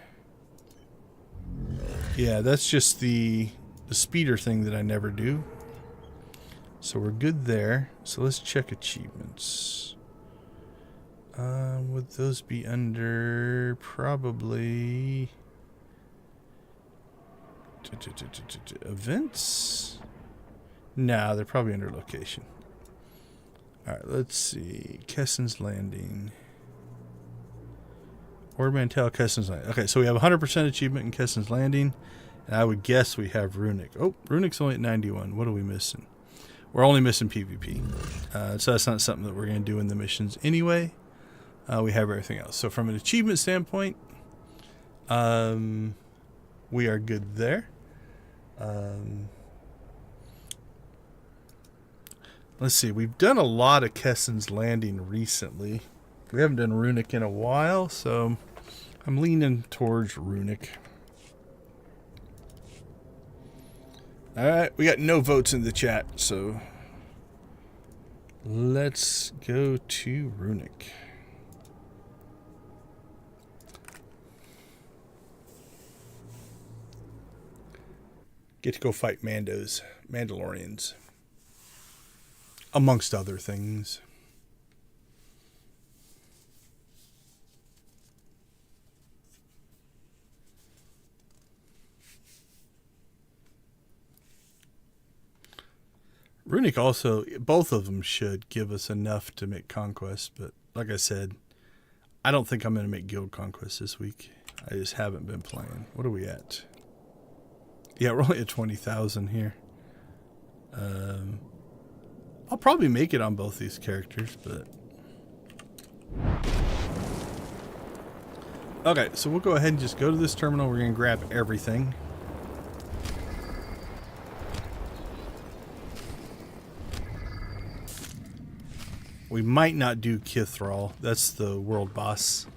A: Yeah, that's just the speeder thing that I never do. So we're good there. So let's check achievements. Would those be under probably events? Nah, they're probably under location. Alright, let's see. Kessen's Landing. Ord Mantell, Kessen's Landing. Okay, so we have 100% achievement in Kessen's Landing. And I would guess we have Runic. Oh, Runic's only at 91. What are we missing? We're only missing PvP. So that's not something that we're going to do in the missions anyway. We have everything else. So from an achievement standpoint, we are good there. Let's see. We've done a lot of Kessen's Landing recently. We haven't done Runic in a while, so I'm leaning towards Runic. Alright, we got no votes in the chat, so let's go to Runic. Get to go fight Mandalorians. Amongst other things. Runic also, both of them should give us enough to make conquest, but like I said, I don't think I'm going to make guild conquest this week. I just haven't been playing. What are we at? Yeah, we're only at 20,000 here. I'll probably make it on both these characters, but... Okay, so we'll go ahead and just go to this terminal. We're going to grab everything. We might not do Kithral. That's the world boss.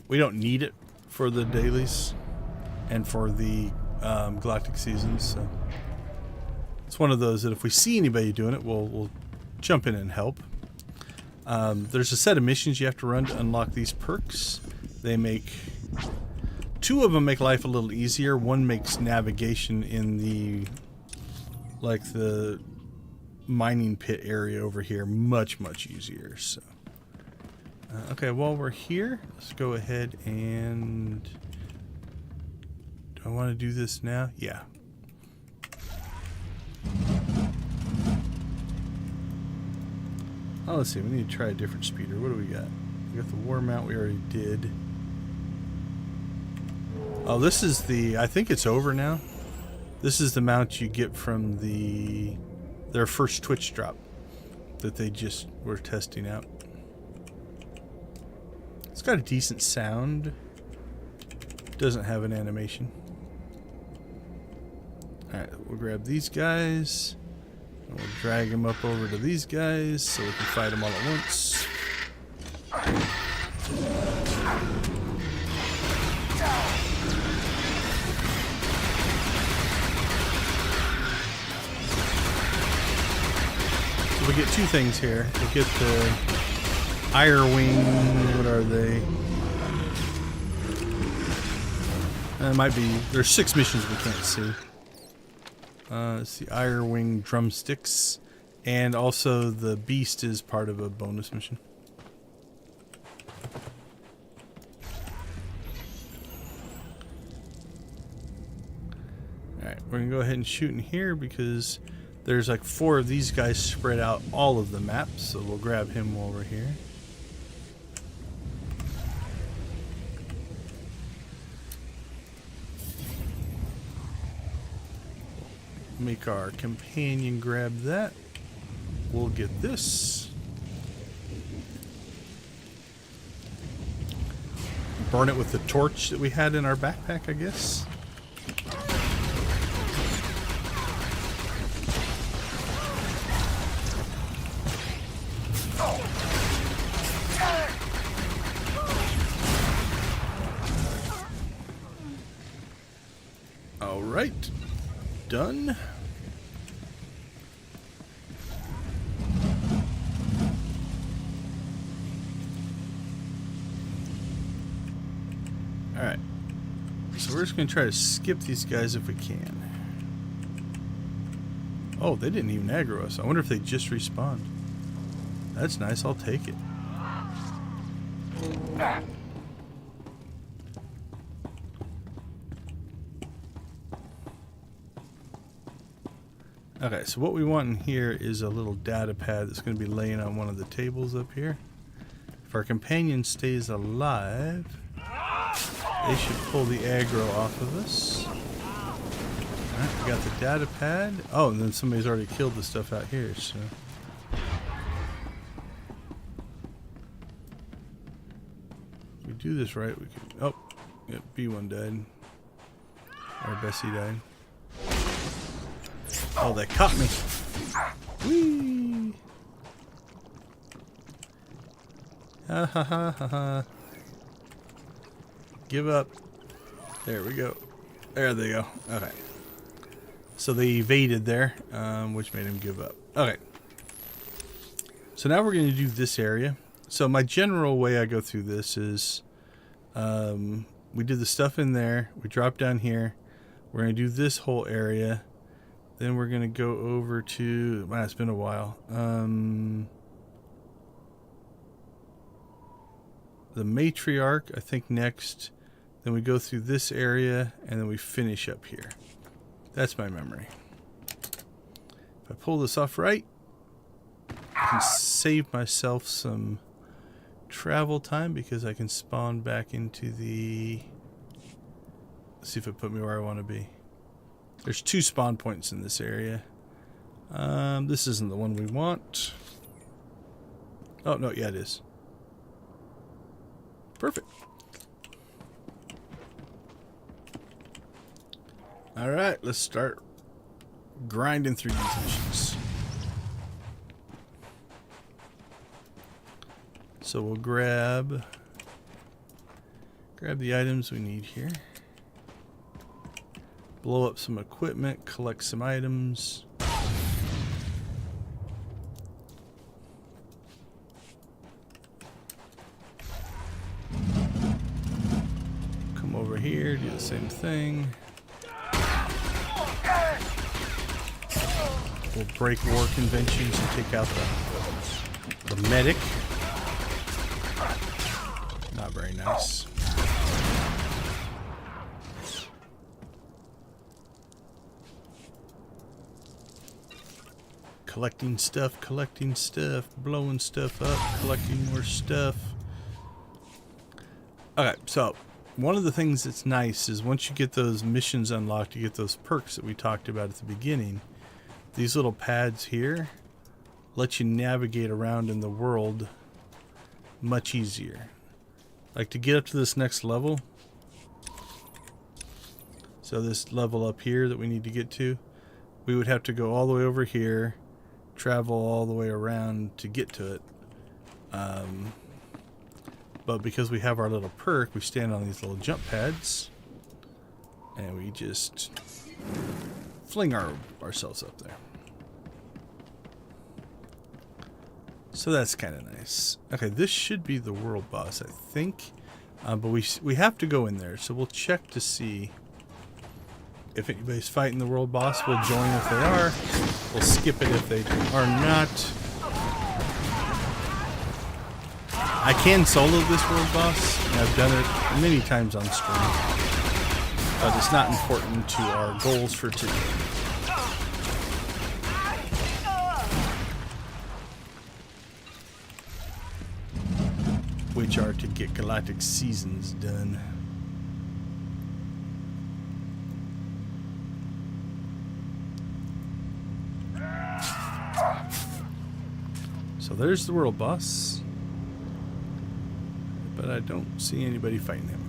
A: We don't need it for the dailies and for the Galactic seasons. So it's one of those that if we see anybody doing it, we'll jump in and help. There's a set of missions you have to run to unlock these perks. They make... 2 of them make life a little easier. One makes navigation in the... like the... mining pit area over here much easier. So okay, while we're here, let's go ahead and do I want to do this now? Yeah. Oh, let's see, we need to try a different speeder. What do we got? We got the war mount we already did. Oh, this is the, I think it's over now. This is the mount you get from their first Twitch drop that they just were testing out. It's got a decent sound. Doesn't have an animation. Alright, we'll grab these guys. We'll drag him up over to these guys so we can fight them all at once. So we get two things here. We get the Ire Wing, what are they? It might be, there's 6 missions we can't see. It's the Ire Wing drumsticks, and also the beast is part of a bonus mission. Alright, we're gonna go ahead and shoot in here because there's like 4 of these guys spread out all of the maps, so we'll grab him while we're here. Make our companion grab that. We'll get this. Burn it with the torch that we had in our backpack, I guess. All right. Done. Alright. So we're just going to try to skip these guys if we can. Oh, they didn't even aggro us. I wonder if they just respawned. That's nice. I'll take it. Okay, so what we want in here is a little data pad that's going to be laying on one of the tables up here. If our companion stays alive, they should pull the aggro off of us. Alright, we got the data pad. Oh, and then somebody's already killed the stuff out here, so. If we do this right, we can. Oh, yeah, B1 died. Or Bessie died. Oh, they caught me. Whee! Ha ha ha ha ha. Give up. There we go. There they go. Okay. So they evaded there, which made him give up. Okay. So now we're going to do this area. So my general way I go through this is we did the stuff in there. We drop down here. We're going to do this whole area. Then we're going to go over to... Wow, it's been a while. The matriarch, I think, next. Then we go through this area, and then we finish up here. That's my memory. If I pull this off right, I can save myself some travel time because I can spawn back into the... Let's see if it put me where I want to be. There's 2 spawn points in this area. This isn't the one we want. Oh, no, yeah, it is. Perfect. All right, let's start grinding through these missions. So we'll grab the items we need here. Blow up some equipment, collect some items. Come over here, do the same thing. We'll break war conventions and take out the medic. Not very nice. Collecting stuff, blowing stuff up, collecting more stuff. Okay, so one of the things that's nice is once you get those missions unlocked, you get those perks that we talked about at the beginning. These little pads here let you navigate around in the world much easier. Like to get up to this next level. So this level up here that we need to get to, we would have to go all the way over here travel all the way around to get to it. But because we have our little perk, we stand on these little jump pads and we just fling ourselves up there. So that's kind of nice. Okay, this should be the world boss, I think. But we have to go in there, so we'll check to see if anybody's fighting the world boss. We'll join if they are. We'll skip it if they are not. I can solo this world boss, and I've done it many times on stream. But it's not important to our goals for today. Which are to get Galactic Seasons done. So there's the world boss. But I don't see anybody fighting him.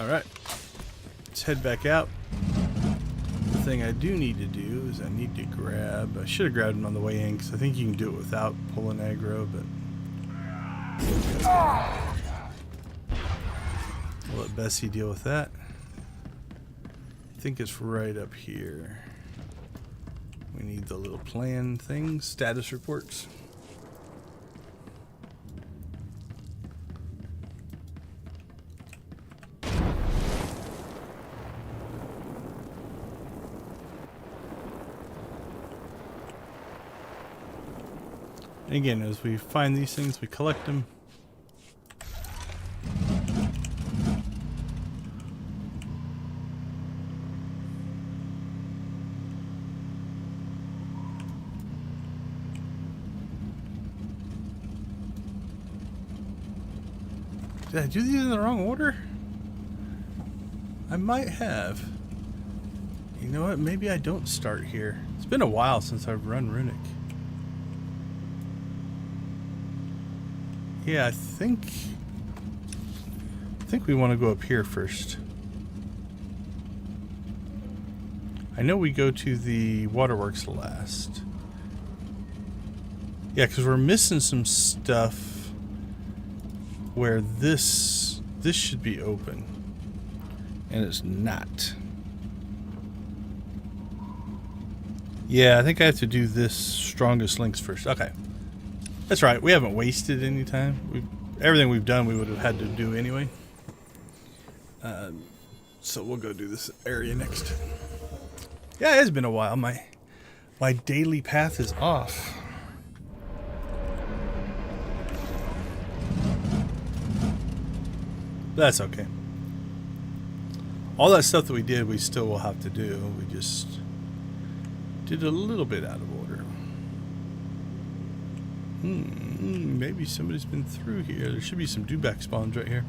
A: Alright. Let's head back out. The thing I do need to do is I need to grab... I should have grabbed him on the way in because I think you can do it without pulling aggro, but... We'll let Bessie deal with that. I think it's right up here. We need the little plan things, status reports. And again, as we find these things, we collect them. Did I do these in the wrong order? I might have. You know what? Maybe I don't start here. It's been a while since I've run Runic. Yeah, I think we want to go up here first. I know we go to the waterworks last. Yeah, because we're missing some stuff where this should be open. And it's not. Yeah, I think I have to do this strongest links first. Okay. That's right. We haven't wasted any time. Everything we've done we would have had to do anyway. So we'll go do this area next. Yeah, it has been a while. My daily path is off. That's okay. All that stuff that we did, we still will have to do. We just did a little bit out of order. Maybe somebody's been through here. There should be some dewback spawns right here.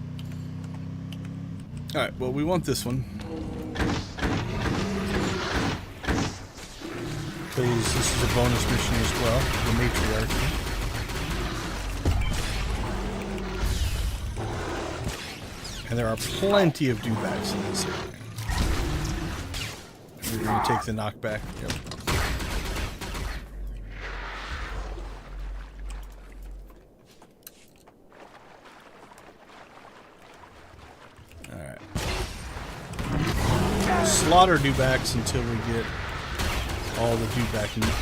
A: Alright, well, we want this one. Because this is a bonus mission as well, the matriarchy. And there are plenty of dewbacks in this area. We're going to take the knockback. Yep. Alright. Slaughter dewbacks until we get all the dewback we need.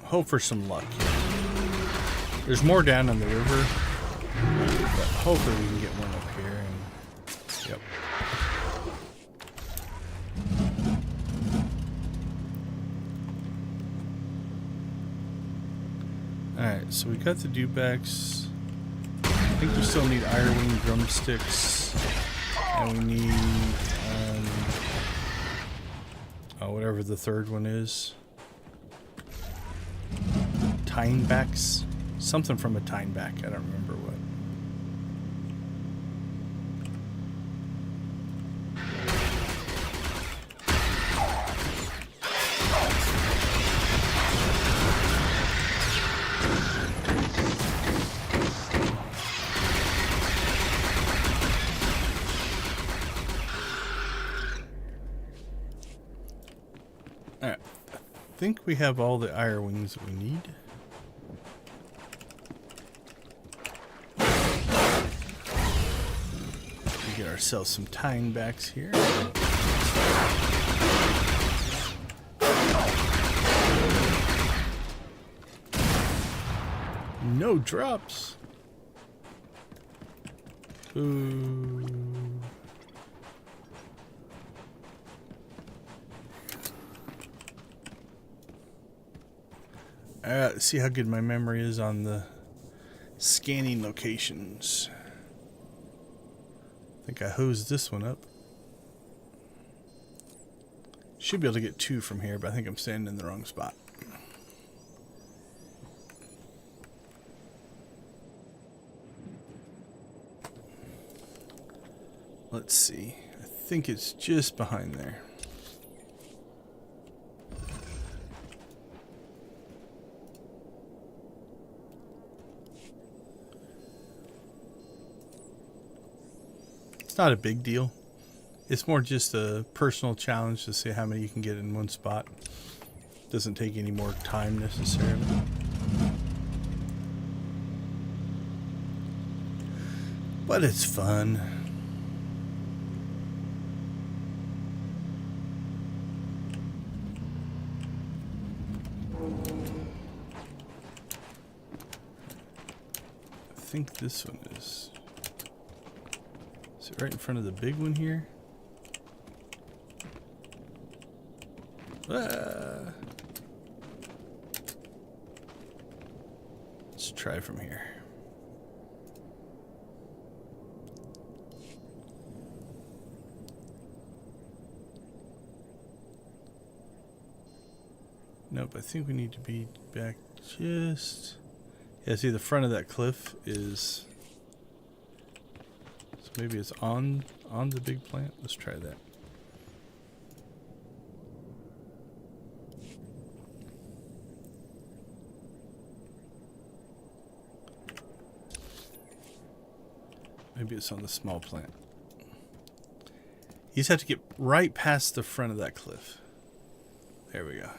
A: Hope for some luck here. There's more down on the river, but hopefully we can get one up here. And, yep. Alright, so we got the dewbacks. I think we still need Irewing drumsticks. And we need, whatever the third one is. Tinebacks. Something from a Tineback. I don't remember what. Alright. I think we have all the ire wings that we need. Get ourselves some Tinebacks here. No drops. Ooh. Alright, let's see how good my memory is on the scanning locations. I think I hosed this one up. Should be able to get 2 from here, but I think I'm standing in the wrong spot. Let's see. I think it's just behind there. It's not a big deal. It's more just a personal challenge to see how many you can get in one spot. Doesn't take any more time necessarily. But it's fun. I think this one is... Is it right in front of the big one here? Ah. Let's try from here. Nope, I think we need to be back just... Yeah, see the front of that cliff is... So maybe it's on the big plant. Let's try that. Maybe it's on the small plant. You just have to get right past the front of that cliff. There we go.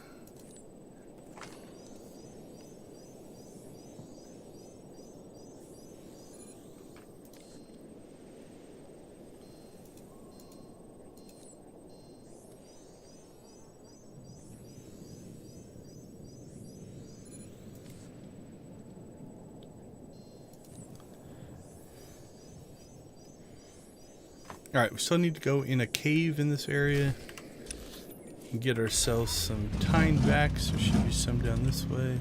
A: Alright, we still need to go in a cave in this area and get ourselves some Tinebacks. There should be some down this way.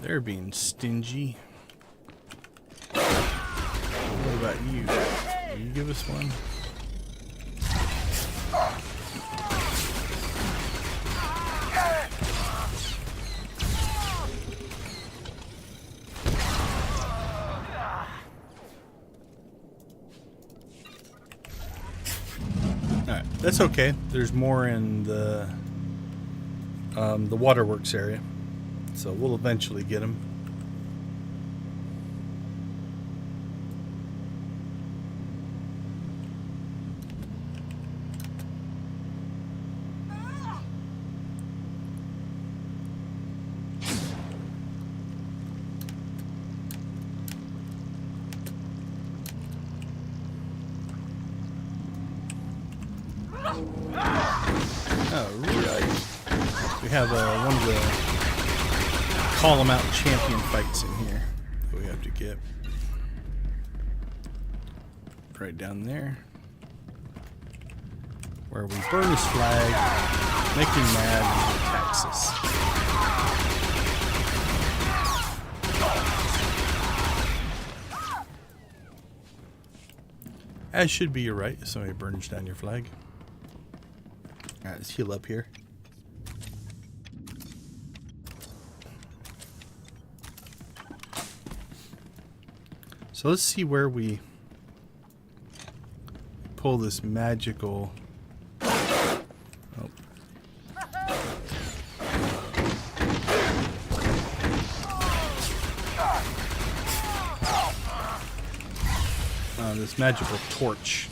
A: They're being stingy. What about you? Will you give us one? That's okay. There's more in the waterworks area, so we'll eventually get them. We have one of the call them out champion fights in here that we have to get. Right down there. Where we burn his flag, make him mad, and he attacks us. As should be your right if somebody burns down your flag. Alright, let's heal up here. So let's see where we pull this magical... this magical torch,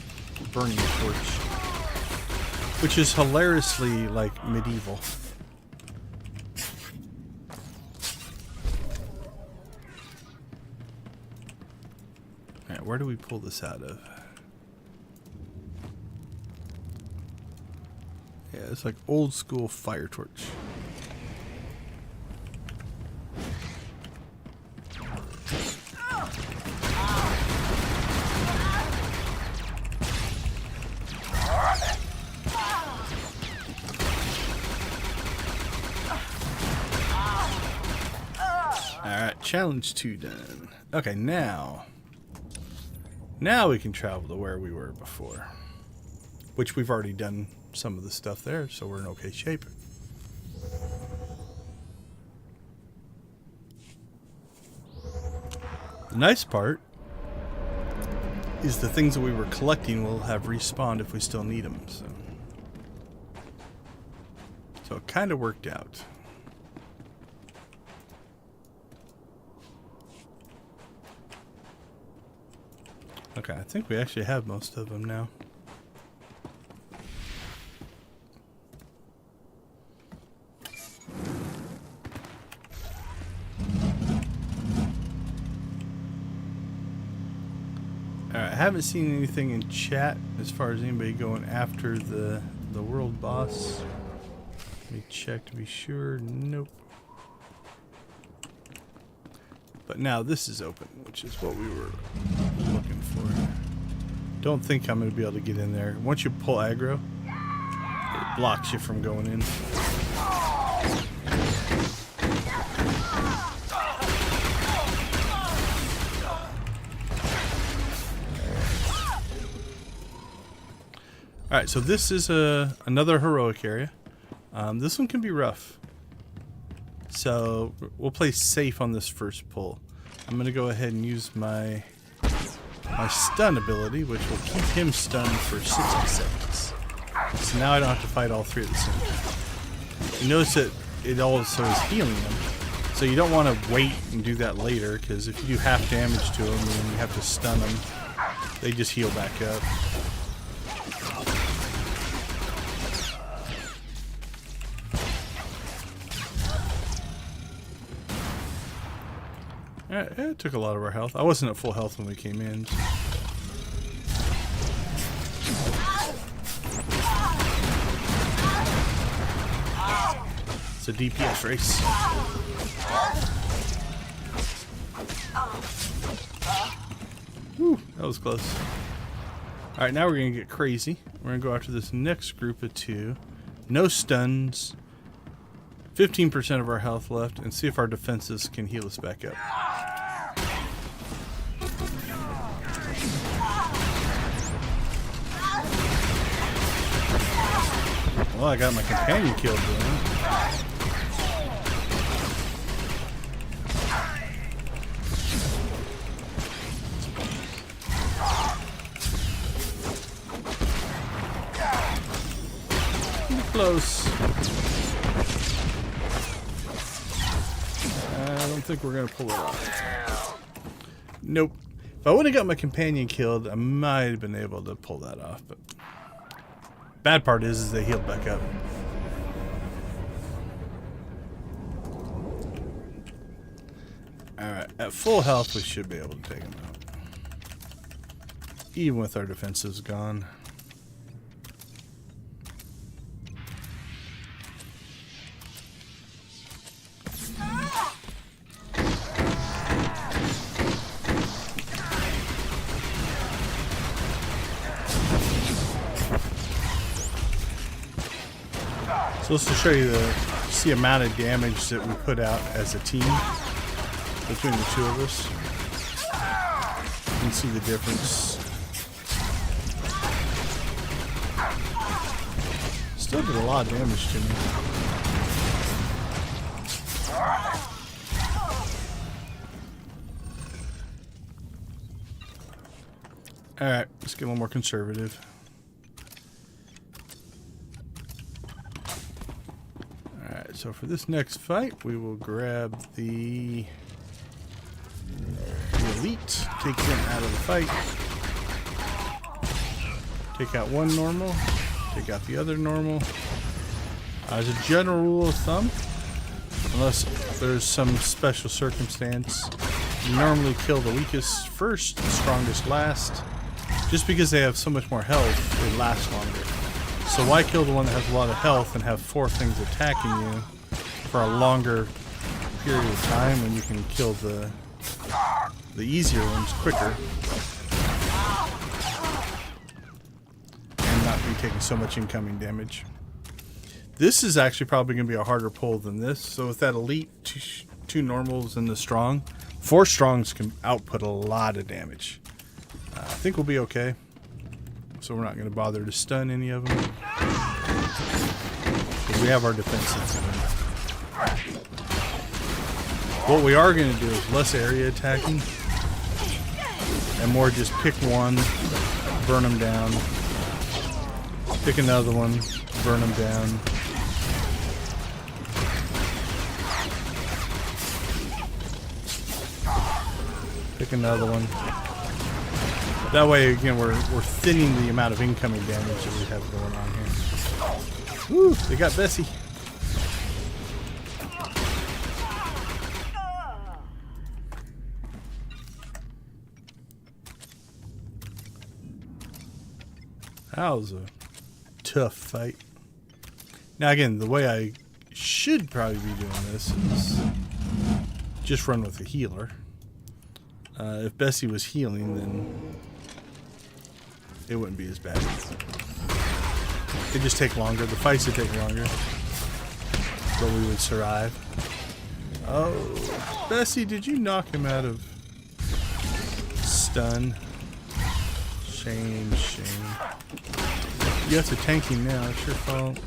A: burning torch, which is hilariously like medieval. Alright, where do we pull this out of? Yeah, it's like old school fire torch. Challenge 2 done. Okay, now we can travel to where we were before, which we've already done some of the stuff there, so we're in okay shape. The nice part is the things that we were collecting will have respawned if we still need them, so it kind of worked out. Okay, I think we actually have most of them now. Alright, I haven't seen anything in chat as far as anybody going after the world boss. Let me check to be sure. Nope. But now this is open, which is what we were looking for. Don't think I'm going to be able to get in there. Once you pull aggro, it blocks you from going in. Alright, so this is another heroic area. This one can be rough. So we'll play safe on this first pull. I'm going to go ahead and use my stun ability, which will keep him stunned for 60 seconds. So now I don't have to fight all three at the same time. You notice that it also is healing them. So you don't want to wait and do that later, because if you do half damage to them and then you have to stun them, they just heal back up. It took a lot of our health. I wasn't at full health when we came in. It's a DPS race. Whew, that was close. Alright, now we're going to get crazy. We're going to go after this next group of 2. No stuns. 15% of our health left, and see if our defenses can heal us back up. Well, I got my companion killed then. Close. I don't think we're going to pull it off. Nope. If I would have got my companion killed, I might have been able to pull that off, but bad part is they healed back up. Alright, at full health we should be able to take them out. Even with our defenses gone. So this will show you the amount of damage that we put out as a team between the two of us. You can see the difference. did a lot of damage to me. Alright, let's get a little more conservative. Alright, so for this next fight, we will grab the elite, take them out of the fight. Take out one normal, take out the other normal. As a general rule of thumb, unless there's some special circumstance, you normally kill the weakest first, the strongest last. Just because they have so much more health, they last longer. So why kill the one that has a lot of health and have 4 things attacking you for a longer period of time when you can kill the easier ones quicker and not be taking so much incoming damage. This is actually probably going to be a harder pull than this. So with that elite, 2 normals and the strong, 4 strongs can output a lot of damage. I think we'll be okay. So we're not going to bother to stun any of them. Because we have our defenses in them. What we are going to do is less area attacking. And more just pick one, burn them down. Pick another one, burn them down. Pick another one. That way, again, we're thinning the amount of incoming damage that we have going on here. Woo! They got Bessie. That was a tough fight. Now, again, the way I should probably be doing this is just run with a healer. If Bessie was healing, then it wouldn't be as bad. It'd just take longer. The fights would take longer. But we would survive. Oh, Bessie, did you knock him out of stun? Shame, shame. You have to tank him now. It's your fault.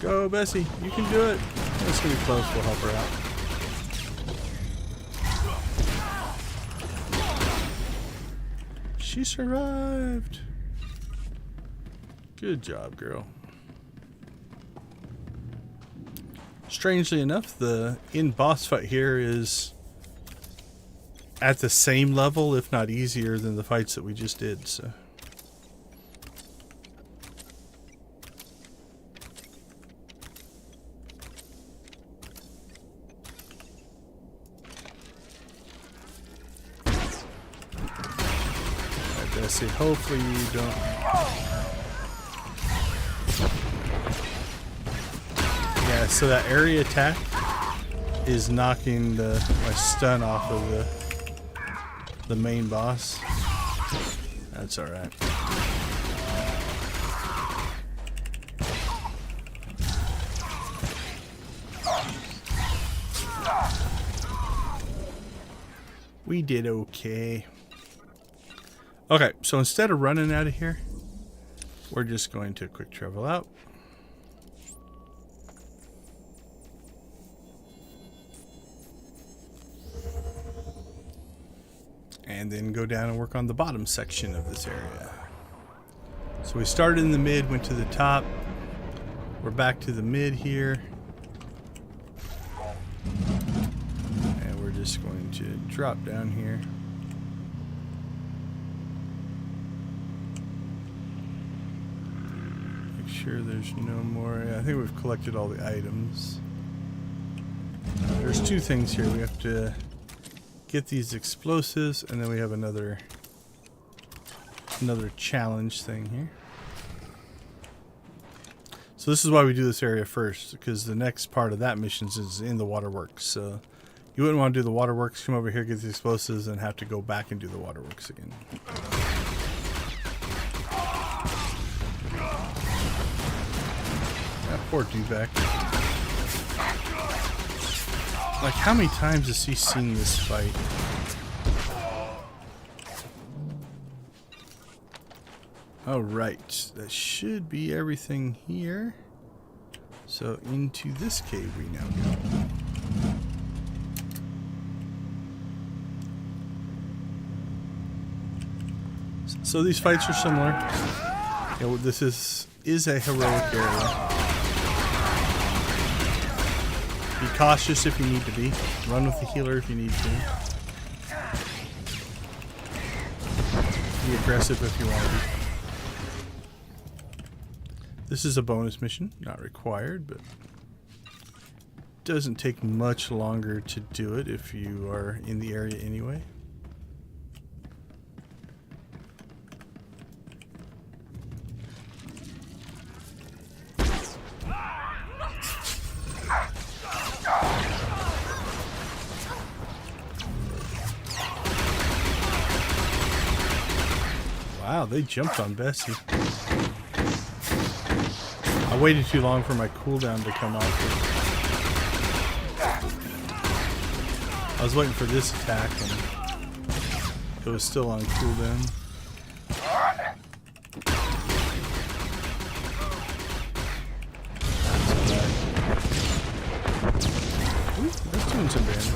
A: Go, Bessie. You can do it. It's going to be close. We'll help her out. She survived. Good job, girl. Strangely enough, the in-boss fight here is at the same level, if not easier, than the fights that we just did, so... See, hopefully you don't. Yeah, so that area attack is knocking my stun off of the main boss. That's all right. We did okay. Okay, so instead of running out of here, we're just going to quick travel out. And then go down and work on the bottom section of this area. So we started in the mid, went to the top. We're back to the mid here. And we're just going to drop down here. Sure there's no more. I think we've collected all the items. There's 2 things here. We have to get these explosives, and then we have another challenge thing here. So this is why we do this area first, because the next part of that mission is in the waterworks. So you wouldn't want to do the waterworks, come over here, get the explosives, and have to go back and do the waterworks again. Poor Dubek. Like, how many times has he seen this fight? Alright, that should be everything here. So into this cave we now go. So these fights are similar. You know, this is a heroic area. Be cautious if you need to be. Run with the healer if you need to. Be aggressive if you want to be. This is a bonus mission, not required, but doesn't take much longer to do it if you are in the area anyway. Wow, they jumped on Bessie. I waited too long for my cooldown to come off. I was waiting for this attack and it was still on cooldown. Ooh, that's doing some damage.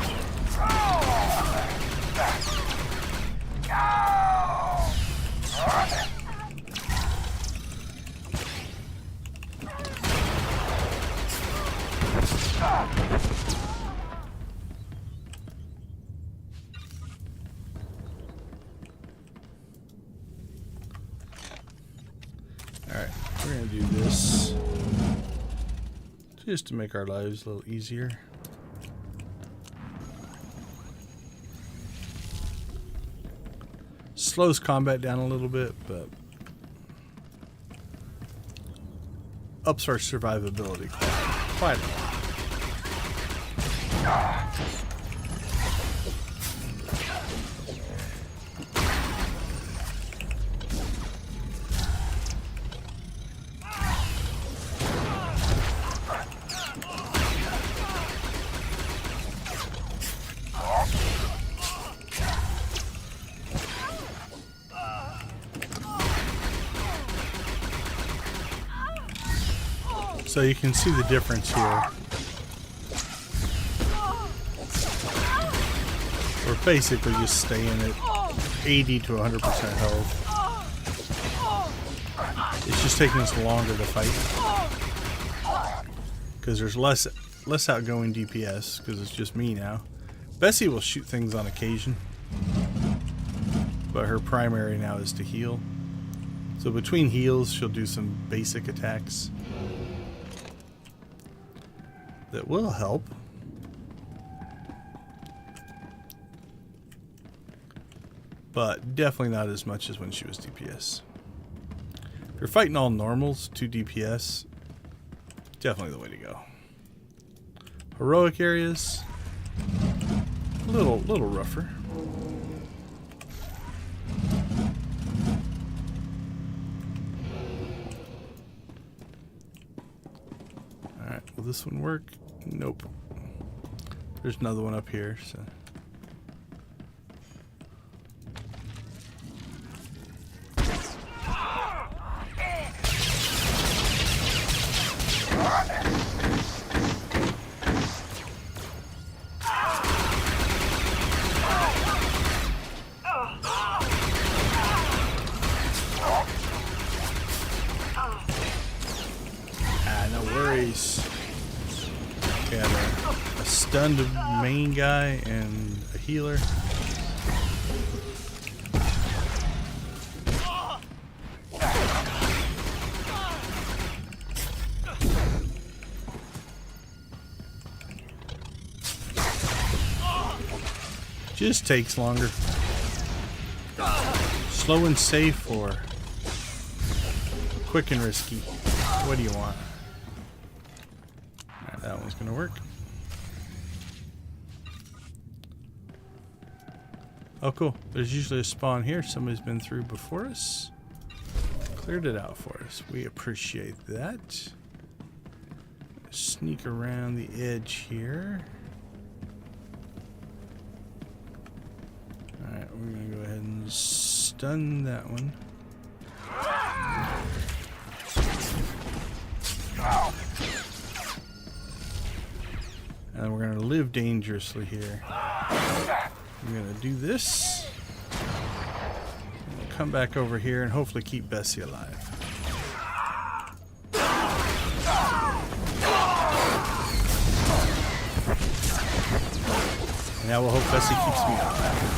A: Alright, we're going to do this just to make our lives a little easier. Slows combat down a little bit, but ups our survivability quite a lot. So you can see the difference here. We're basically just staying at 80 to 100% health. It's just taking us longer to fight. Because there's less outgoing DPS, because it's just me now. Bessie will shoot things on occasion. But her primary now is to heal. So between heals, she'll do some basic attacks that will help. But definitely not as much as when she was DPS. If you're fighting all normals, 2 DPS, definitely the way to go. Heroic areas, a little rougher. Alright, will this one work? Nope. There's another one up here, so. No worries. Got a stunned main guy and a healer. Just takes longer. Slow and safe or quick and risky? What do you want? Alright, that one's gonna work. Oh cool, there's usually a spawn here. Somebody's been through before us. Cleared it out for us. We appreciate that. Sneak around the edge here. Alright, we're gonna go ahead and stun that one. of dangerously here. I'm going to do this. Come back over here and hopefully keep Bessie alive. And now we'll hope Bessie keeps me alive.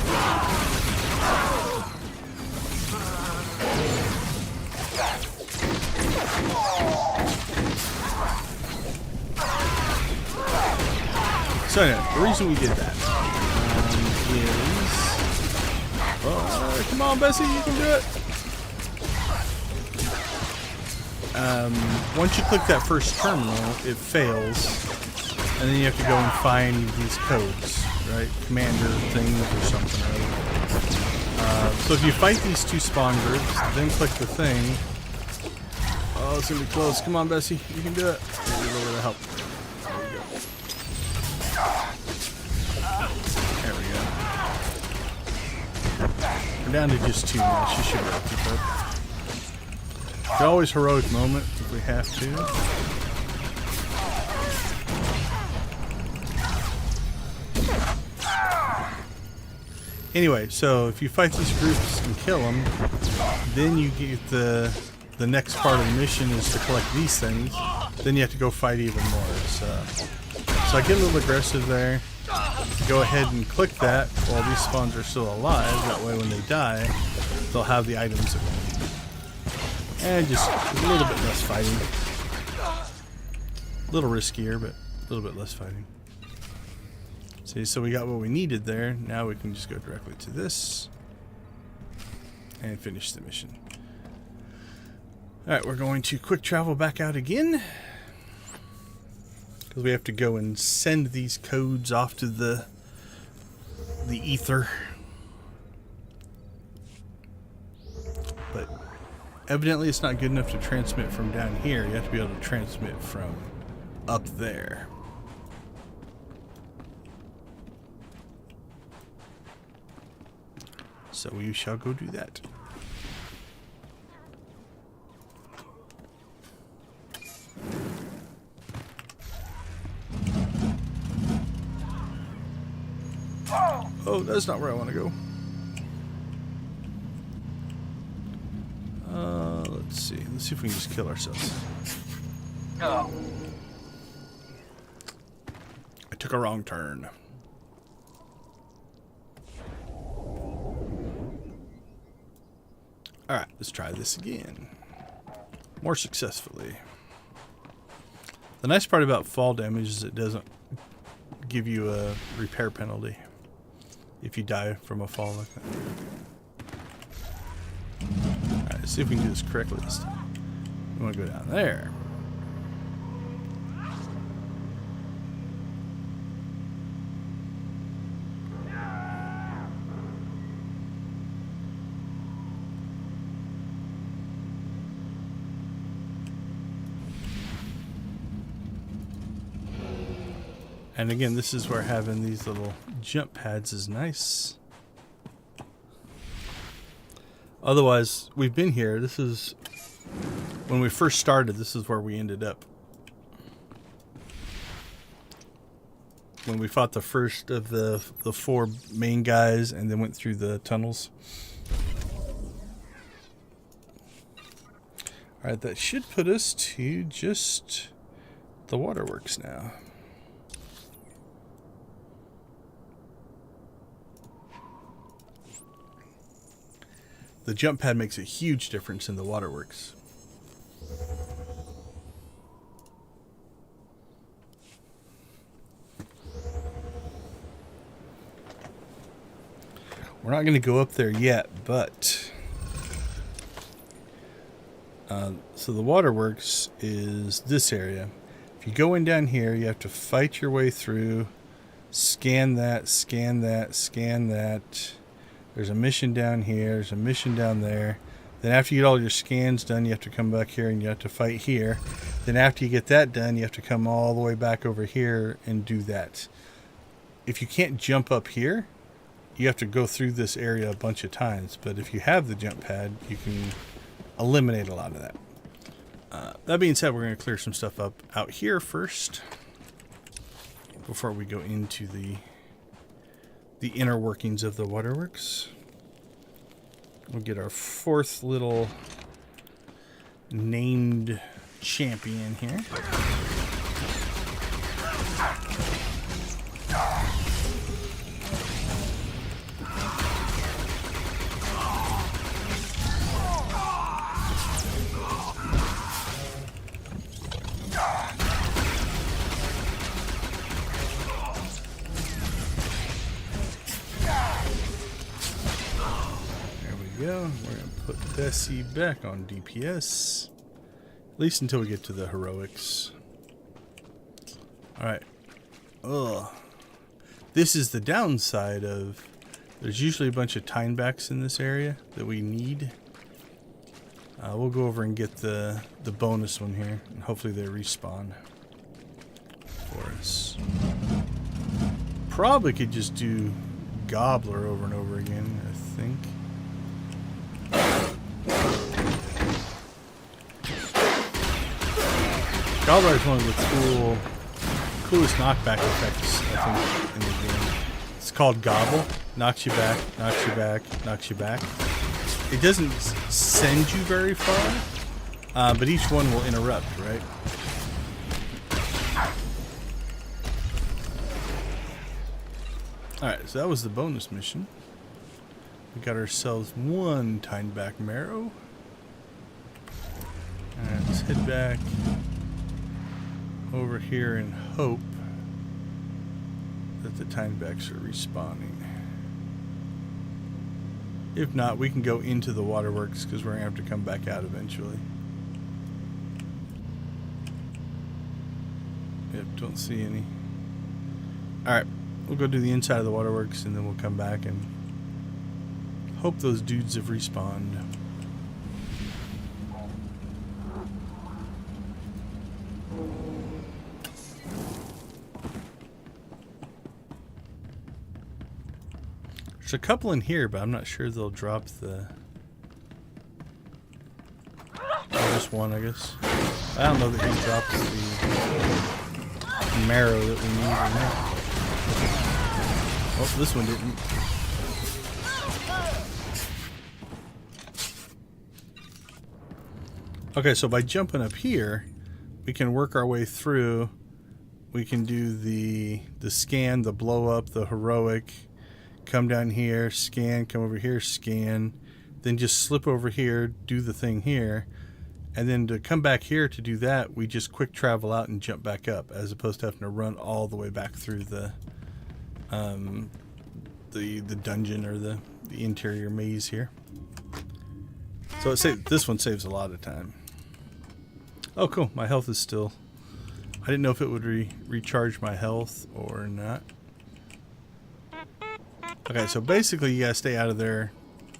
A: So anyway, the reason we did that is... come on, Bessie, you can do it! Once you click that first terminal, it fails, and then you have to go and find these codes, right? Commander things or something, right? So if you fight these two spawn groups, then click the thing. Oh, it's gonna be close. Come on, Bessie, you can do it. Maybe a little bit of help. There we go. We're down to just 2 now. She should be able to keep up. It's always heroic moment if we have to. Anyway, so if you fight these groups and kill them, then you get the next part of the mission is to collect these things. Then you have to go fight even more. So I get a little aggressive there. Go ahead and click that while these spawns are still alive. That way when they die, they'll have the items that we need. And just a little bit less fighting. A little riskier, but a little bit less fighting. See, so we got what we needed there. Now we can just go directly to this and finish the mission. Alright, we're going to quick travel back out again. Because we have to go and send these codes off to the ether. But evidently it's not good enough to transmit from down here. You have to be able to transmit from up there. So we shall go do that. Oh, that's not where I want to go. Let's see. Let's see if we can just kill ourselves. I took a wrong turn. Alright, let's try this again. More successfully. The nice part about fall damage is it doesn't give you a repair penalty if you die from a fall like that. Alright, let's see if we can do this correctly this time. We want to go down there. And again, this is where having these little jump pads is nice. Otherwise, we've been here. This is when we first started. This is where we ended up. When we fought the first of the 4 main guys and then went through the tunnels. Alright, that should put us to just the waterworks now. The jump pad makes a huge difference in the waterworks. We're not going to go up there yet, but so the waterworks is this area. If you go in down here, you have to fight your way through, scan that, scan that, scan that. There's a mission down here. There's a mission down there. Then after you get all your scans done, you have to come back here and you have to fight here. Then after you get that done, you have to come all the way back over here and do that. If you can't jump up here, you have to go through this area a bunch of times. But if you have the jump pad, you can eliminate a lot of that. That being said, we're going to clear some stuff up out here first. before we go into the inner workings of the waterworks. We'll get our fourth little named champion here. We're going to put Bessie back on DPS. At least until we get to the heroics. Alright. Ugh. This is the downside of... There's usually a bunch of tinebacks in this area that we need. We'll go over and get the bonus one here. And hopefully they respawn for us. Probably could just do Gobbler over and over again, I think. Gobbler is one of the coolest knockback effects, I think, in the game. It's called Gobble. Knocks you back, knocks you back, knocks you back. It doesn't send you very far, but each one will interrupt, right? Alright, so that was the bonus mission. We got ourselves one timeback marrow. Alright, let's head back over here and hope that the timebacks are respawning. If not, we can go into the waterworks because we're going to have to come back out eventually. Yep, don't see any. Alright, we'll go do the inside of the waterworks and then we'll come back and hope those dudes have respawned. There's a couple in here, but I'm not sure they'll drop the... Oh, just one, I guess. I don't know that he drops the marrow that we need or not. Oh, this one didn't. Okay, so by jumping up here, we can work our way through. We can do the scan, the blow up, the heroic. Come down here, scan, come over here, scan, then just slip over here, do the thing here, and then to come back here to do that, we just quick travel out and jump back up, as opposed to having to run all the way back through the dungeon or the interior maze here. So this one saves a lot of time. Oh, cool! My health is still. I didn't know if it would recharge my health or not. Okay, so basically you gotta stay out of their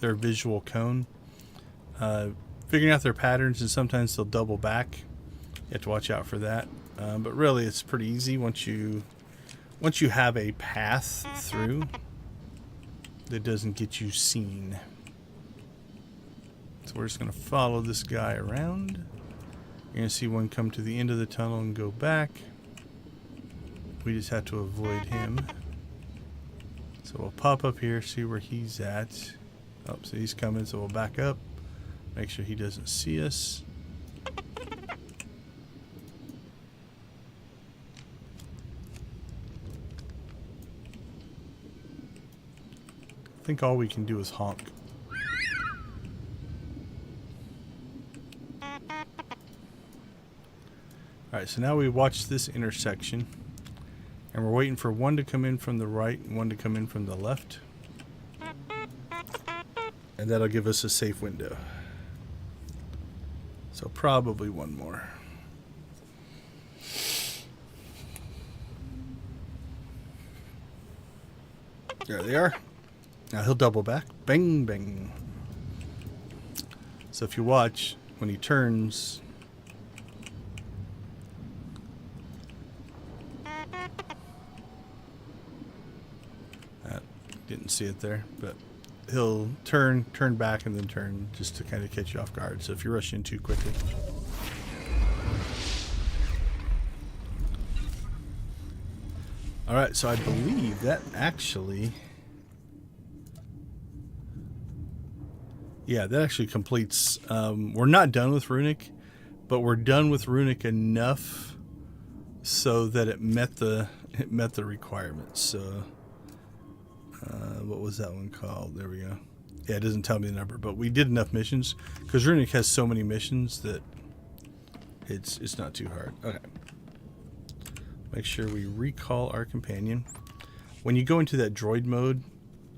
A: visual cone. Figuring out their patterns, and sometimes they'll double back. You have to watch out for that. But really, it's pretty easy once you have a path through that doesn't get you seen. So we're just gonna follow this guy around. You're gonna see one come to the end of the tunnel and go back. We just have to avoid him. So we'll pop up here, see where he's at. Oh, so he's coming, so we'll back up. Make sure he doesn't see us. I think all we can do is honk. Alright, so now we watch this intersection. And we're waiting for one to come in from the right and one to come in from the left. And that'll give us a safe window. So probably one more. There they are. Now he'll double back. Bang, bang. So if you watch, when he turns... Didn't see it there, but he'll turn back and then turn just to kind of catch you off guard. So if you rush in too quickly. Alright, so I believe that actually... Yeah, that actually completes... we're not done with Runic, but we're done with Runic enough so that it met the requirements. So, what was that one called? There we go. Yeah, it doesn't tell me the number, but we did enough missions because Runic has so many missions that it's not too hard. Okay. Make sure we recall our companion. When you go into that droid mode,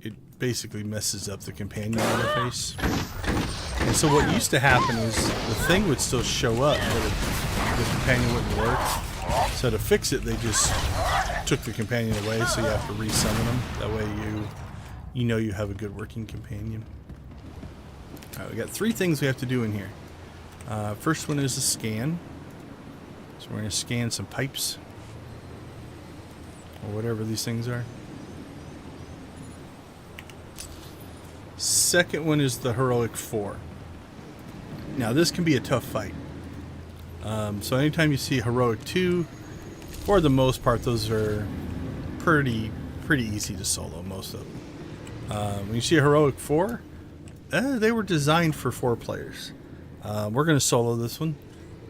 A: it basically messes up the companion interface. And so what used to happen is the thing would still show up, but the companion wouldn't work. So to fix it, they just took the companion away, so you have to resummon them. That way you know you have a good working companion. Alright, we got 3 things we have to do in here. First one is a scan. So we're going to scan some pipes. Or whatever these things are. Second one is the Heroic 4. Now this can be a tough fight. So anytime you see Heroic 2, for the most part, those are pretty easy to solo, most of them. When you see a Heroic 4, they were designed for 4 players. We're going to solo this one,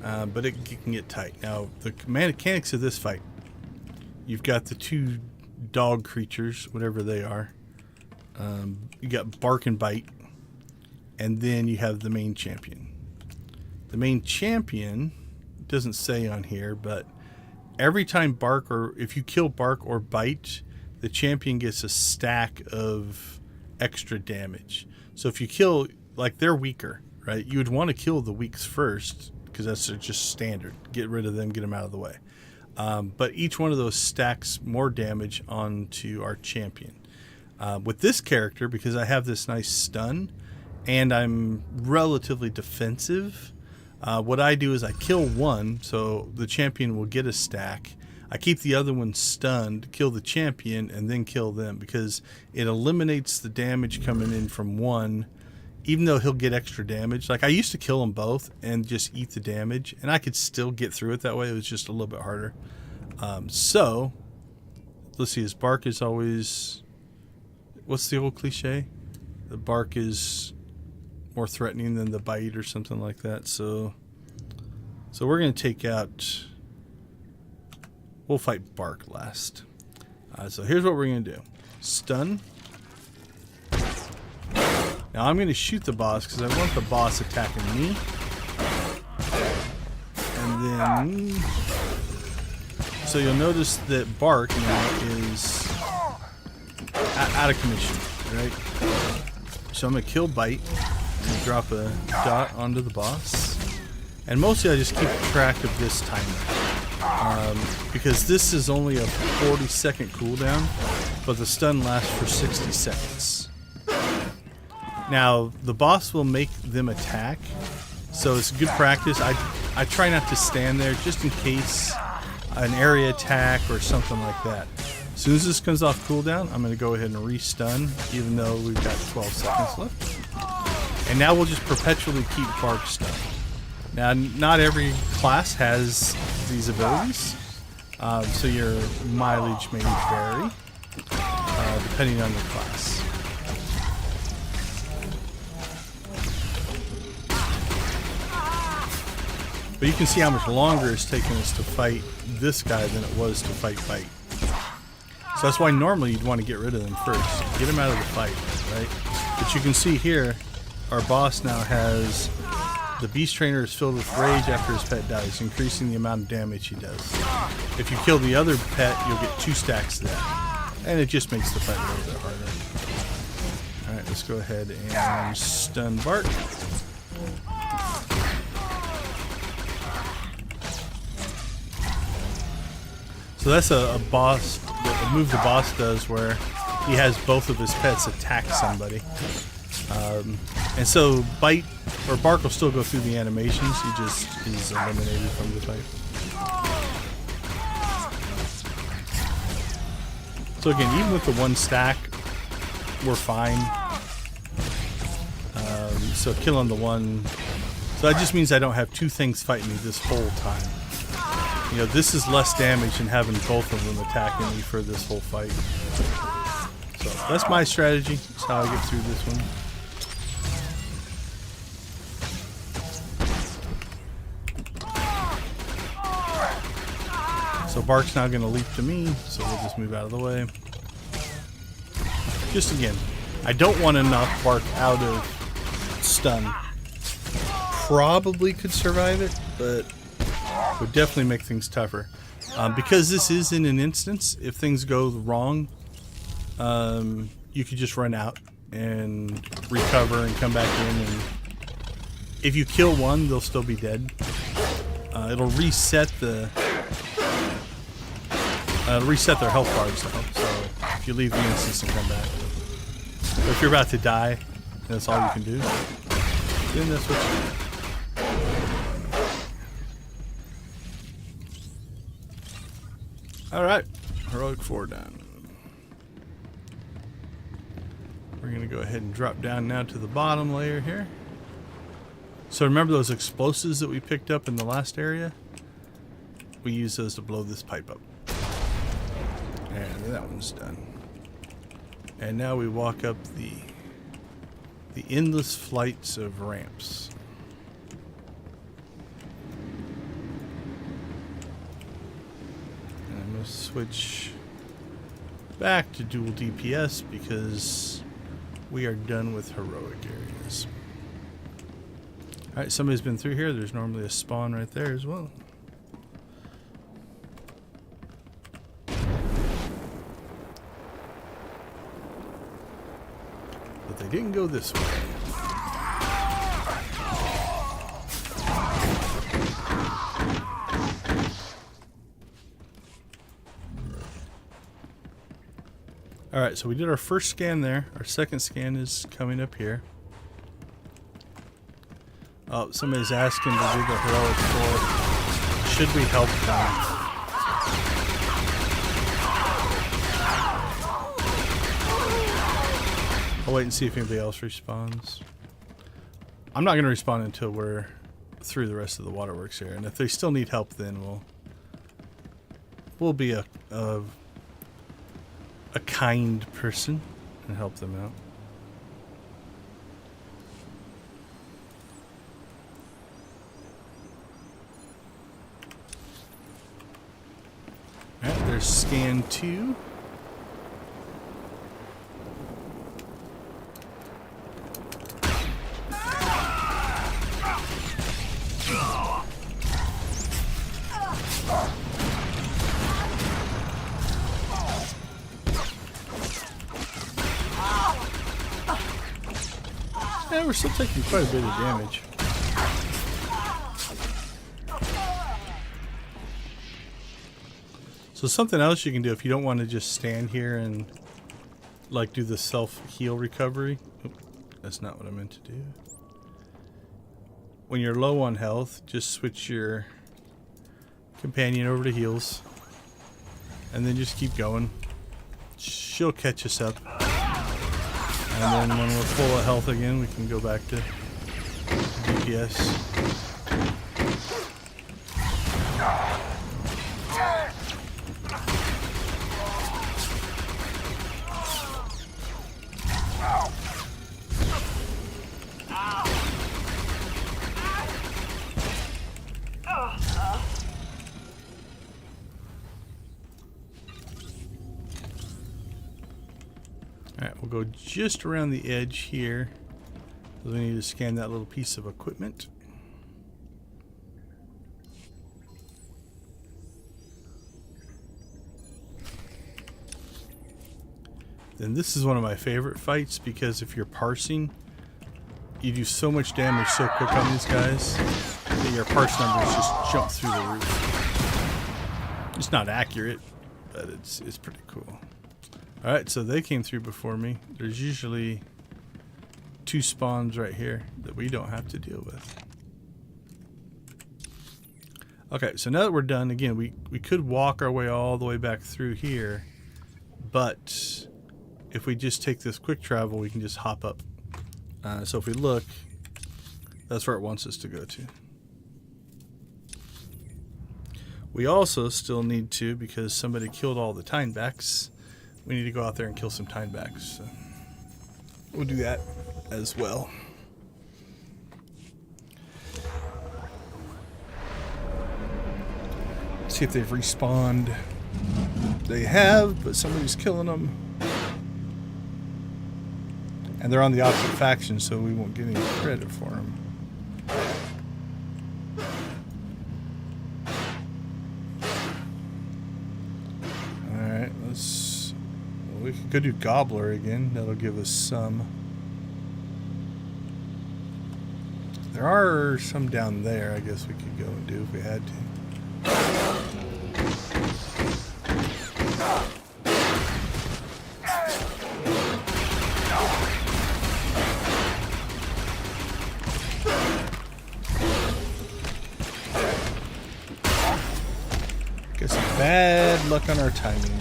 A: but it can get tight. Now, the mechanics of this fight, you've got the 2 dog creatures, whatever they are. You got Bark and Bite, and then you have the main champion. The main champion doesn't say on here, but every time Bark, or if you kill Bark or Bite, the champion gets a stack of extra damage. So if you kill, like, they're weaker, right? You would want to kill the weaks first, because that's just standard. Get rid of them, get them out of the way. But each one of those stacks more damage onto our champion. With this character, because I have this nice stun, and I'm relatively defensive, what I do is I kill one, so the champion will get a stack. I keep the other one stunned, kill the champion, and then kill them, because it eliminates the damage coming in from one, even though he'll get extra damage. Like, I used to kill them both and just eat the damage, and I could still get through it that way. It was just a little bit harder. So, let's see, his Bark is always... What's the old cliche? The Bark is more threatening than the Bite or something like that. So we're going to take out... We'll fight Bark last. So here's what we're going to do. Stun. Now I'm going to shoot the boss because I want the boss attacking me. And then... So you'll notice that Bark now is out of commission, right? So I'm going to kill Bite and drop a dot onto the boss. And mostly I just keep track of this timer. Because this is only a 40-second cooldown, but the stun lasts for 60 seconds. Now, the boss will make them attack, so it's good practice. I try not to stand there just in case an area attack or something like that. As soon as this comes off cooldown, I'm going to go ahead and re-stun, even though we've got 12 seconds left. And now we'll just perpetually keep Bark stunned. Now, not every class has these abilities, so your mileage may vary, depending on the class. But you can see how much longer it's taken us to fight this guy than it was to fight Bite. So that's why normally you'd want to get rid of them first. Get him out of the fight, right? But you can see here, our boss now has... The beast trainer is filled with rage after his pet dies, increasing the amount of damage he does. If you kill the other pet, you'll get 2 stacks of that. And it just makes the fight a little bit harder. Alright, let's go ahead and stun Bark. So that's a boss, a move the boss does where he has both of his pets attack somebody. And so Bite or Bark will still go through the animations. He just is eliminated from the fight. So again, even with the 1 stack, we're fine. So killing the one, so that just means I don't have 2 things fighting me this whole time. You know, this is less damage than having both of them attacking me for this whole fight. So that's my strategy. That's how I get through this one. So Bark's now going to leap to me, so we'll just move out of the way. Just again, I don't want to knock Bark out of stun. Probably could survive it, but would definitely make things tougher. Because this is in an instance, if things go wrong, you could just run out and recover and come back in. And if you kill one, they'll still be dead. It'll reset the reset their health bars though. So if you leave the instance and come back, but if you're about to die, that's all you can do. Then that's what you do. All right, heroic 4 down. We're gonna go ahead and drop down now to the bottom layer here. So remember those explosives that we picked up in the last area? We use those to blow this pipe up. And that one's done. And now we walk up the endless flights of ramps. And I'm going to switch back to dual DPS because we are done with heroic areas. Alright, somebody's been through here. There's normally a spawn right there as well. But they didn't go this way. Alright, so we did our first scan there. Our second scan is coming up here. Oh, somebody's asking to do the heroic 4. Should we help them? I'll wait and see if anybody else respawns. I'm not going to respond until we're through the rest of the waterworks here. And if they still need help, then we'll be a kind person and help them out. Alright, there's scan 2. Yeah, we're still taking quite a bit of damage. So something else you can do if you don't want to just stand here and like do the self-heal recovery. Oop, that's not what I meant to do. When you're low on health, just switch your companion over to heals. And then just keep going. She'll catch us up. And then when we're full of health again, we can go back to DPS. Alright, we'll go just around the edge here. We need to scan that little piece of equipment. Then this is one of my favorite fights because if you're parsing, you do so much damage so quick on these guys that your parse numbers just jump through the roof. It's not accurate, but it's pretty cool. Alright, so they came through before me. There's usually 2 spawns right here that we don't have to deal with. Okay, so now that we're done, again, we could walk our way all the way back through here, but if we just take this quick travel, we can just hop up. So if we look, that's where it wants us to go to. We also still need to, because somebody killed all the Tinebacks, we need to go out there and kill some Tinebacks. So we'll do that as well. See if they've respawned. They have, but somebody's killing them. And they're on the opposite faction, so we won't get any credit for them. Alright, let's... Well, we could go do Gobbler again. That'll give us some. There are some down there I guess we could go and do if we had to. Get some bad luck on our timing there.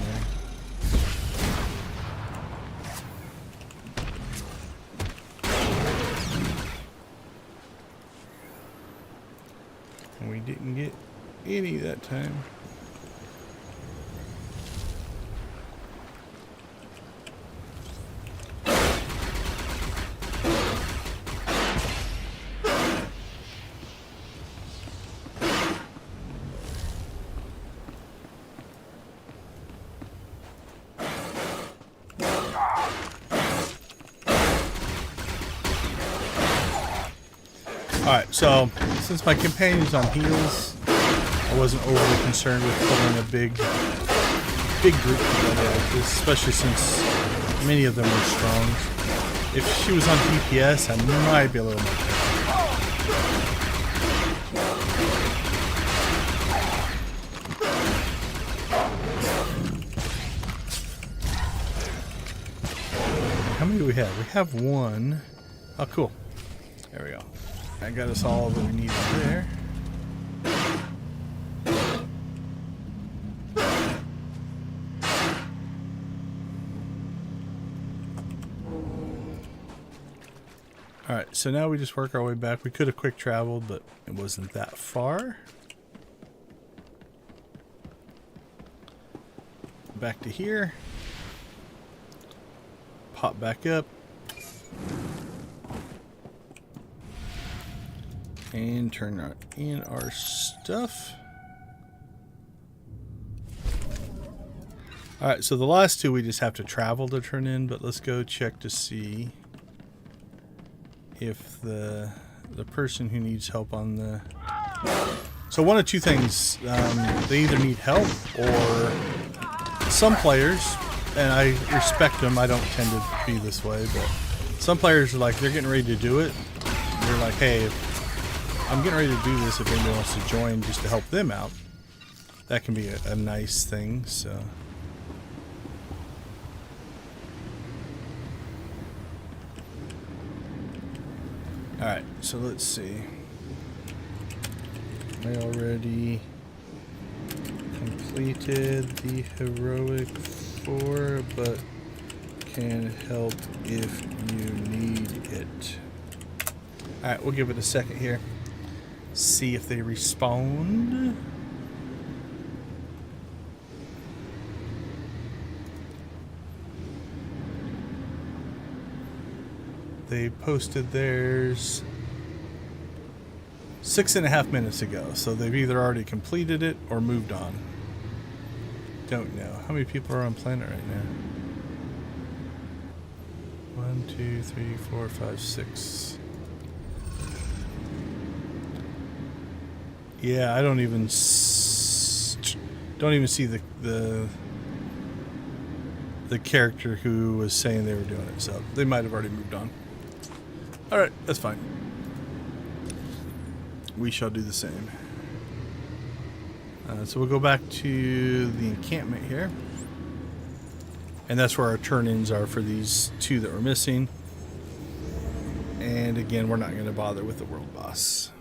A: And we didn't get any that time. Alright, so since my companion's on heals, I wasn't overly concerned with pulling a big group together, especially since many of them were strong. If she was on DPS, I might be a little more careful. How many do we have? We have one. Oh, cool. There we go. That got us all that we needed there. Alright, so now we just work our way back. We could have quick traveled, but it wasn't that far. Back to here. Pop back up. And turn in our stuff. Alright, so the last two we just have to travel to turn in, but let's go check to see if the person who needs help on the... So one of two things, they either need help or some players, and I respect them, I don't tend to be this way, but some players are like, they're getting ready to do it. They're like, hey, I'm getting ready to do this if anyone wants to join just to help them out. That can be a nice thing, so... Alright, so let's see. I already completed the heroic 4, but can help if you need it. Alright, we'll give it a second here. See if they respawn. They posted theirs 6.5 minutes ago, so they've either already completed it or moved on. Don't know. How many people are on planet right now? 1, 2, 3, 4, 5, 6. Yeah, I don't even see the character who was saying they were doing it, so they might have already moved on. Alright, that's fine. We shall do the same. So we'll go back to the encampment here. And that's where our turn-ins are for these two that we're missing. And again, we're not going to bother with the world boss.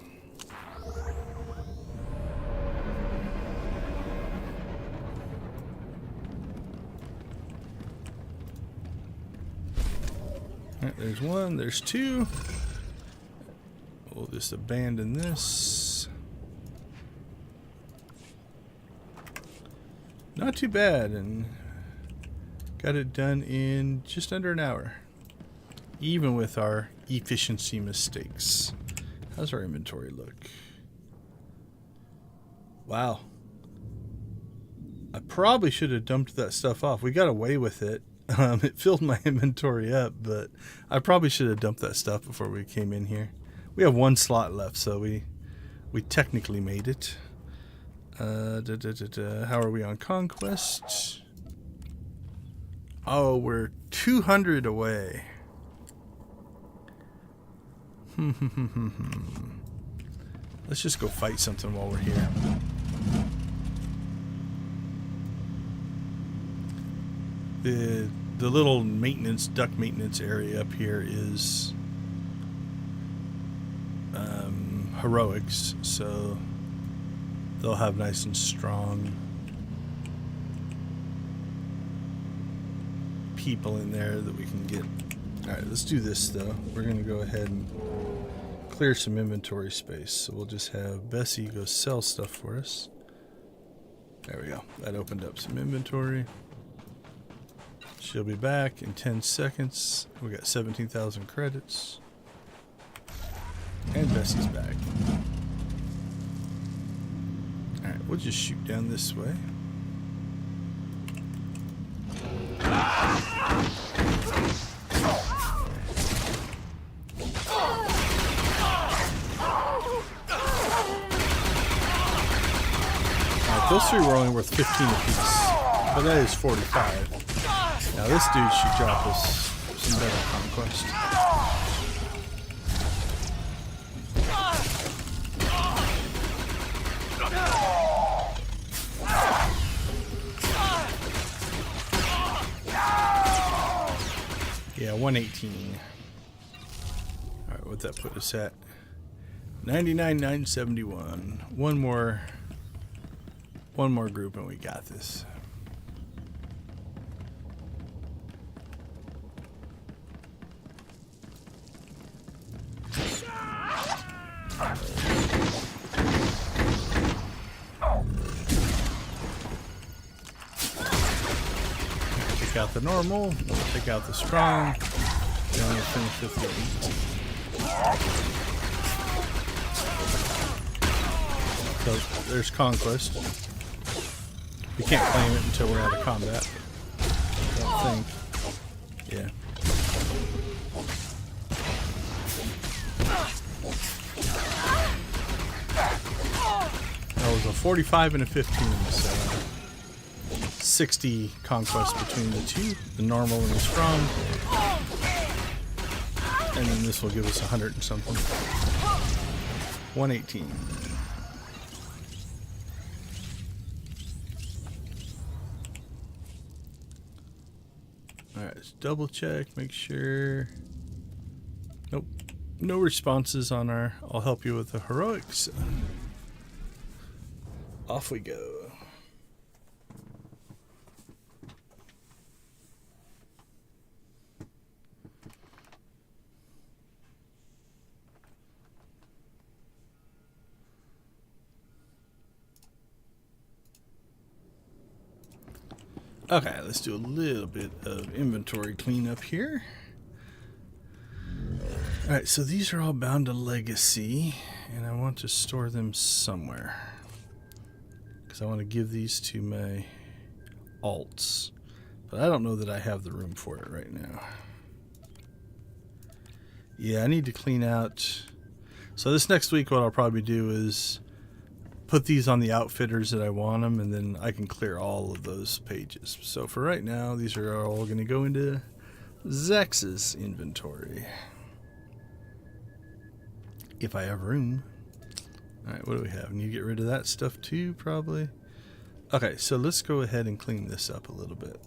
A: Alright, there's one, there's two. We'll just abandon this. Not too bad, and got it done in just under an hour. Even with our efficiency mistakes. How's our inventory look? Wow. I probably should have dumped that stuff off. We got away with it. It filled my inventory up, but I probably should have dumped that stuff before we came in here. We have one slot left, so we technically made it. How are we on conquest? Oh, we're 200 away. Let's just go fight something while we're here. The little duck maintenance area up here is heroics, so they'll have nice and strong people in there that we can get. Alright, let's do this though. We're going to go ahead and clear some inventory space. So we'll just have Bessie go sell stuff for us. There we go. That opened up some inventory. She'll be back in 10 seconds. We got 17,000 credits. And Bessie's back. Alright, we'll just shoot down this way. Alright, those three were only worth 15 apiece. But that is 45. Now this dude should drop us some better conquest. Yeah, 118. Alright, what'd that put us at? 99,971. One more group and we got this. Take out the normal, take out the strong, then we'll finish with the elite. So there's conquest. We can't claim it until we're out of combat. I don't think. Yeah. That was a 45 and a 15, so 60 conquest between the two, the normal and the strong. And then this will give us 100 and something. 118. Alright, let's double check, make sure. Nope. No responses on our I'll help you with the heroics. Off we go. Okay, let's do a little bit of inventory cleanup here. Alright, so these are all bound to legacy, and I want to store them somewhere. Because I want to give these to my alts. But I don't know that I have the room for it right now. Yeah, I need to clean out. So this next week what I'll probably do is put these on the outfitters that I want them, and then I can clear all of those pages. So for right now, these are all going to go into Zex's inventory. If I have room. Alright, what do we have? Need to get rid of that stuff too, probably. Okay, so let's go ahead and clean this up a little bit.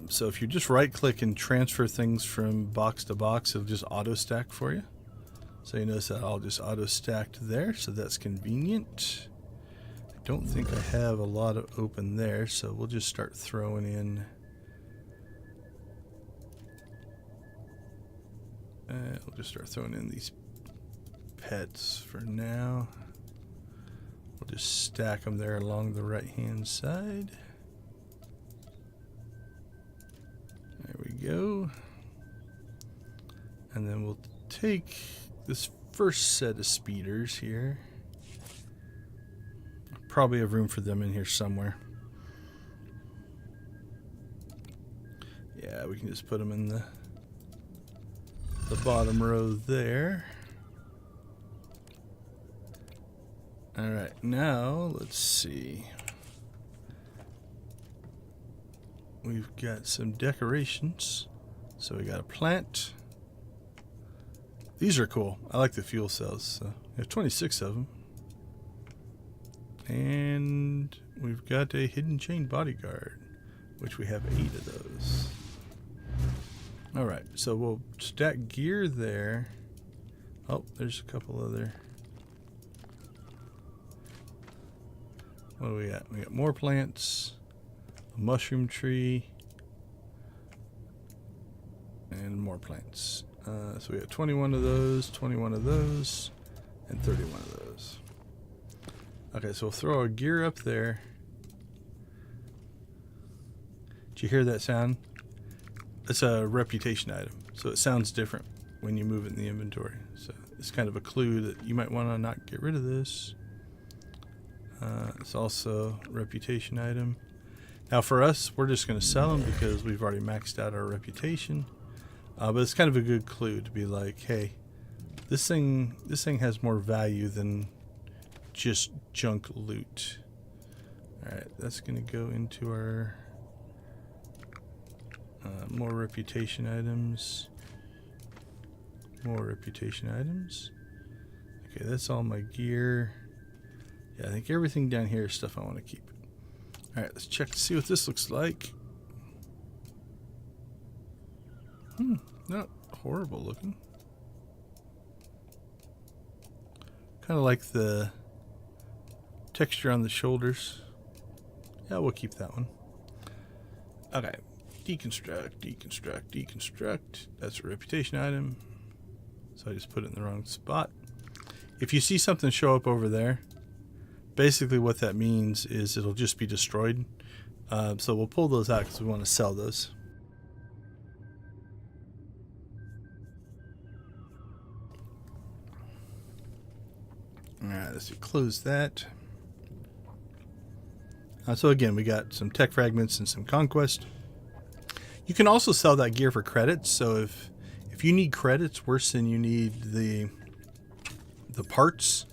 A: So if you just right click and transfer things from box to box, it'll just auto stack for you. So you notice that I'll just auto stacked there, so that's convenient. I don't think I have a lot of open there, so we'll just start throwing in. We'll just start throwing in these pets for now. We'll Just stack them there along the right-hand side. There we go. And then we'll take this first set of speeders here. Probably have room for them in here somewhere. Yeah, we can just put them in the bottom row there. Alright, now let's see. We've got some decorations. So we got a plant. These are cool. I like the fuel cells. So we have 26 of them. And we've got a hidden chain bodyguard, which we have 8 of those. Alright, so we'll stack gear there. Oh, there's a couple other. What do we got? We got more plants, a mushroom tree, and more plants. So we got 21 of those, 21 of those, and 31 of those. Okay, so we'll throw our gear up there. Did you hear that sound? It's a reputation item, so it sounds different when you move it in the inventory. So it's kind of a clue that you might want to not get rid of this. It's also a reputation item. Now for us, we're just going to sell them because we've already maxed out our reputation. But it's kind of a good clue to be like, hey, this thing has more value than just junk loot. Alright, that's going to go into our more reputation items. More reputation items. Okay, that's all my gear. Yeah, I think everything down here is stuff I want to keep. Alright, let's check to see what this looks like. Not horrible looking. Kind of like the texture on the shoulders. Yeah, we'll keep that one. Okay. Deconstruct, deconstruct, deconstruct. That's a reputation item. So I just put it in the wrong spot. If you see something show up over there, basically what that means is it'll just be destroyed. So we'll pull those out because we want to sell those. Alright, let's close that. So again, we got some tech fragments and some conquest. You can also sell that gear for credits. So if you need credits worse than you need the parts,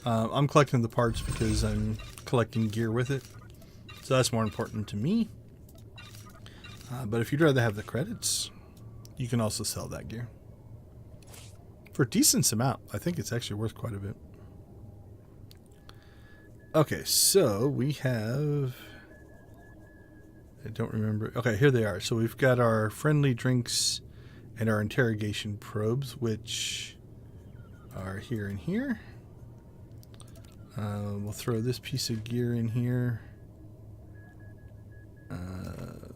A: I'm collecting the parts because I'm collecting gear with it. So that's more important to me. But if you'd rather have the credits, you can also sell that gear for a decent amount. I think it's actually worth quite a bit. Okay, so we have... I don't remember. Okay, here they are. So we've got our friendly drinks and our interrogation probes, which are here and here. We'll throw this piece of gear in here.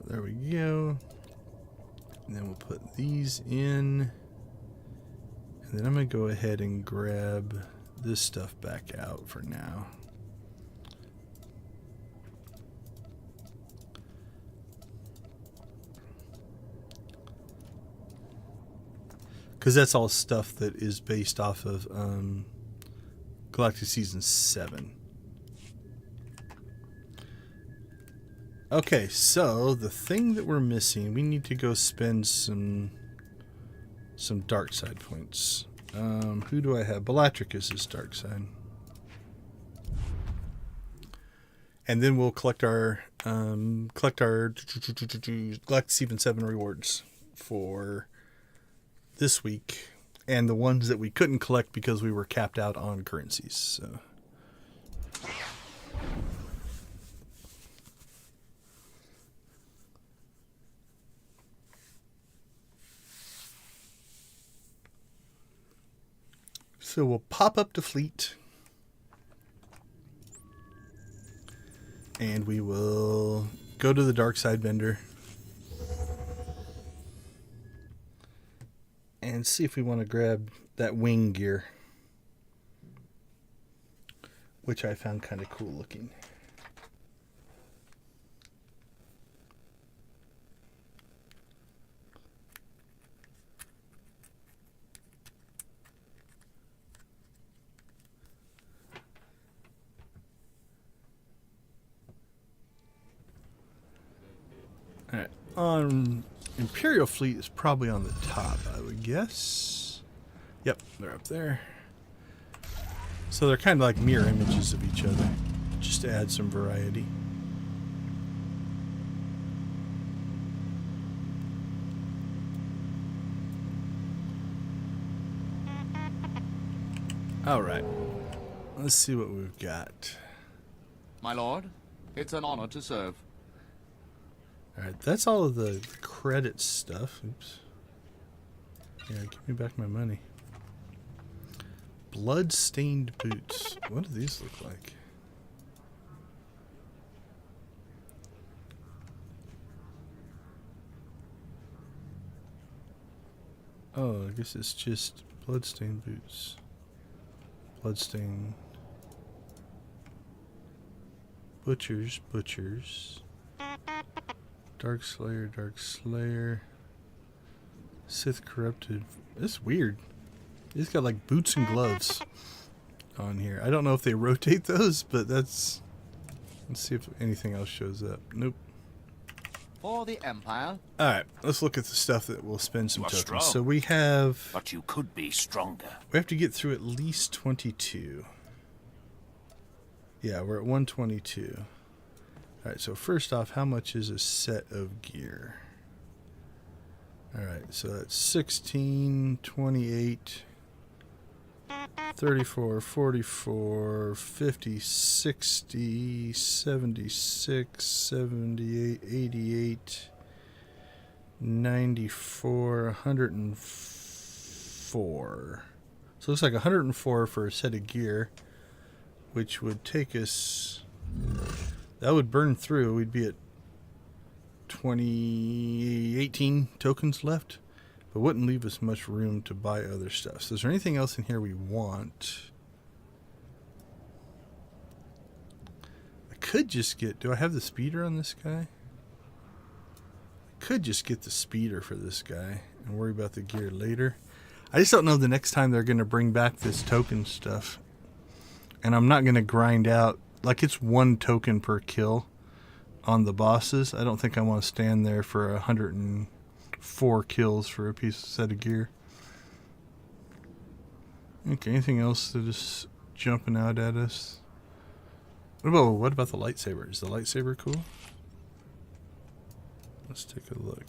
A: There we go. And then we'll put these in. And then I'm going to go ahead and grab this stuff back out for now. Because that's all stuff that is based off of Galactic Season 7. Okay, so the thing that we're missing, we need to go spend some dark side points. Who do I have? Galactic is this dark side. And then we'll collect our Galactic Season 7 rewards for this week, and the ones that we couldn't collect because we were capped out on currencies. So we'll pop up to fleet, and we will go to the dark side vendor and see if we want to grab that wing gear. which I found kind of cool looking. Alright, Imperial Fleet is probably on the top, I would guess. Yep, they're up there. So they're kind of like mirror images of each other, just to add some variety. Alright, let's see what we've got.
O: My lord, it's an honor to serve.
A: Alright, that's all of the credit stuff. Oops. Yeah, give me back my money. Blood-stained boots. What do these look like? Oh, I guess it's just blood-stained boots. Blood-stained... Butchers, butchers. Dark Slayer. Sith corrupted. It's weird. He's got like boots and gloves on here. I don't know if they rotate those, but that's... Let's see if anything else shows up. Nope.
O: For the Empire.
A: Alright, let's look at the stuff that will spend some
G: You are
A: tokens.
G: strong,
A: So we have...
G: but you could be stronger.
A: We have to get through at least 22. Yeah, we're at 122. Alright, so first off, how much is a set of gear? Alright, so that's 16, 28, 34, 44, 50, 60, 76, 78, 88, 94, 104. So it looks like 104 for a set of gear, which would take us... That would burn through. We'd be at 18 tokens left, but wouldn't leave us much room to buy other stuff. So is there anything else in here we want? I could just get... Do I have the speeder on this guy? I could just get the speeder for this guy and worry about the gear later. I just don't know the next time they're going to bring back this token stuff. And I'm not going to grind out... Like, it's 1 token per kill on the bosses. I don't think I want to stand there for 104 kills for a set of gear. Okay, anything else that is jumping out at us? What about the lightsaber? Is the lightsaber cool? Let's take a look.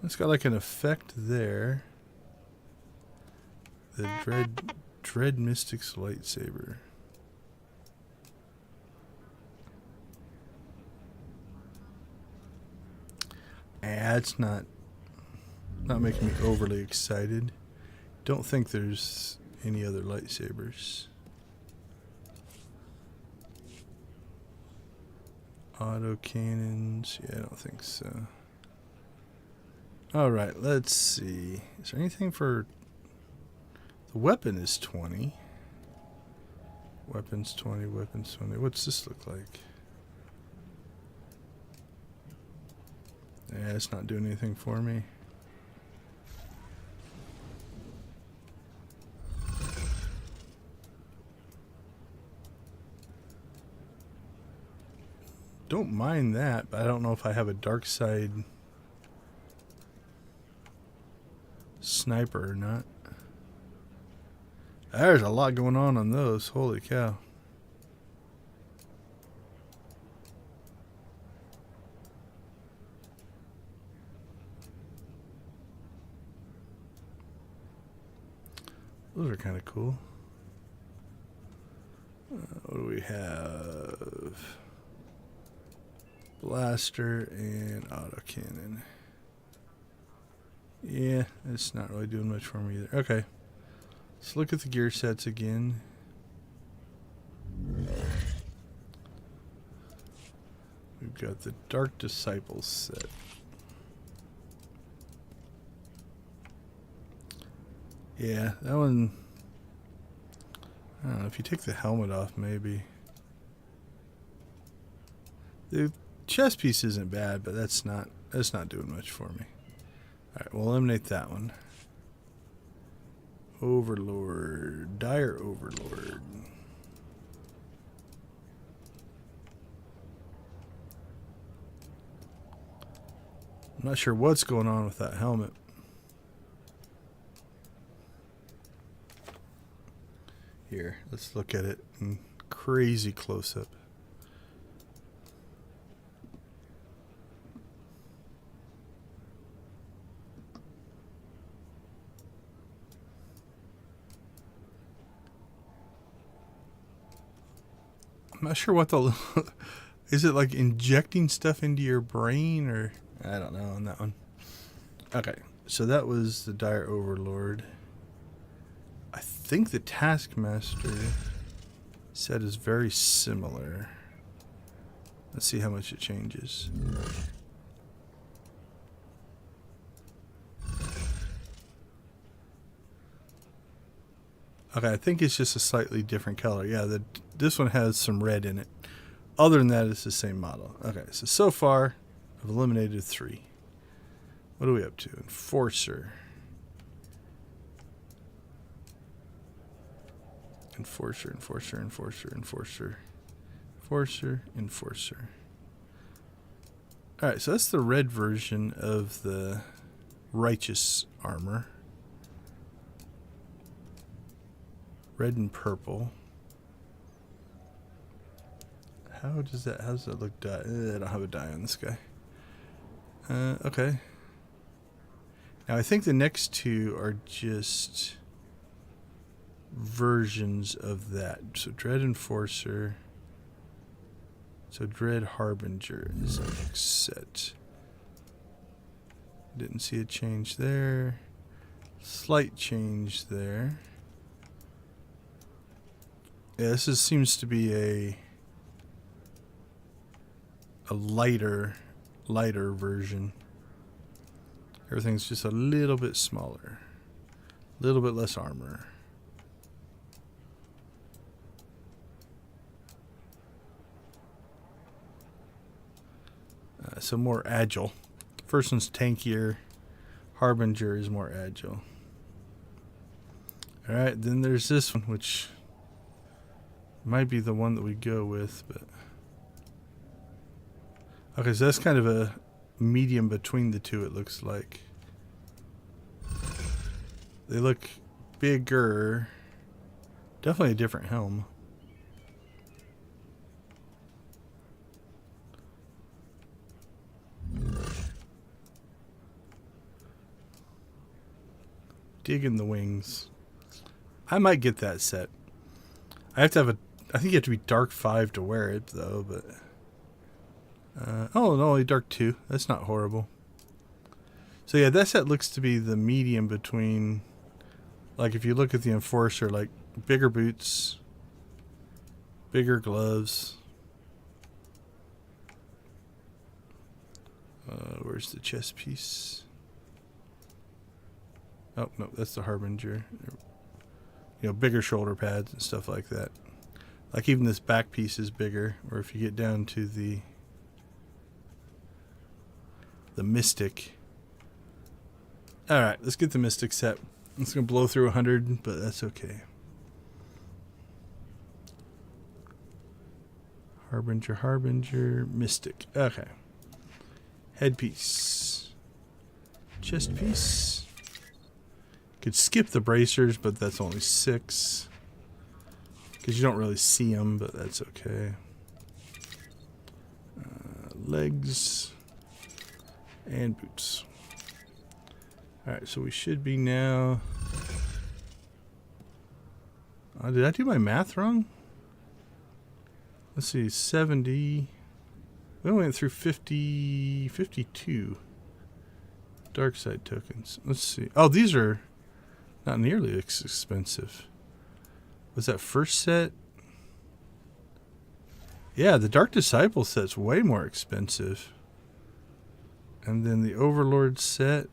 A: It's got like an effect there. The Dread Mystic's lightsaber. It's not making me overly excited. Don't think there's any other lightsabers. Auto cannons. Yeah, I don't think so. Alright, let's see. Is there anything for... The weapon is 20. Weapons 20, weapons 20. What's this look like? Yeah, it's not doing anything for me. Don't mind that, but I don't know if I have a dark side sniper or not. There's a lot going on those. Holy cow. Those are kind of cool. What do we have? Blaster and autocannon. Yeah, it's not really doing much for me either. Okay. Let's look at the gear sets again. We've got the Dark Disciples set. Yeah, that one... I don't know, if you take the helmet off, maybe. The chest piece isn't bad, but that's not doing much for me. Alright, we'll eliminate that one. Overlord. Dire Overlord. I'm not sure what's going on with that helmet. Here, let's look at it in crazy close-up. I'm not sure what the... Is it like injecting stuff into your brain, or... I don't know on that one. Okay, so that was the Dire Overlord. I think the Taskmaster set is very similar. Let's see how much it changes. Okay, I think it's just a slightly different color. Yeah, this one has some red in it. Other than that, it's the same model. Okay, so far, I've eliminated 3. What are we up to? Enforcer. Enforcer, Enforcer, Enforcer, Enforcer. Enforcer, Enforcer. Alright, so that's the red version of the Righteous armor. Red and purple. How does that look dye? I don't have a dye on this guy. Okay. Now I think the next 2 are just versions of that. So Dread Enforcer. So Dread Harbinger is the next set. Didn't see a change there. Slight change there. Yeah, this seems to be a lighter version. Everything's just a little bit smaller. A little bit less armor. So more agile. First one's tankier. Harbinger is more agile. Alright, then there's this one, which might be the one that we go with, but... Okay, so that's kind of a medium between the two, it looks like. They look bigger. Definitely a different helm. Digging the wings. I might get that set. I have to have I think you have to be Dark 5 to wear it, though, but... oh, no, only Dark 2. That's not horrible. So, yeah, that set looks to be the medium between... Like, if you look at the Enforcer, like, bigger boots, bigger gloves. Where's the chest piece? Oh, no, that's the Harbinger. You know, bigger shoulder pads and stuff like that. Like, even this back piece is bigger. Or if you get down to the Mystic. Alright, let's get the Mystic set. It's going to blow through 100, but that's okay. Harbinger, Mystic. Okay. Headpiece. Chest piece. Could skip the bracers, but that's only 6. Because you don't really see them, but that's okay. Legs. And boots. Alright, so we should be now... did I do my math wrong? Let's see, 70... We went through 52 dark side tokens. Let's see. Oh, these are not nearly as expensive. Was that first set? Yeah, the Dark Disciple set's way more expensive. And then the Overlord set,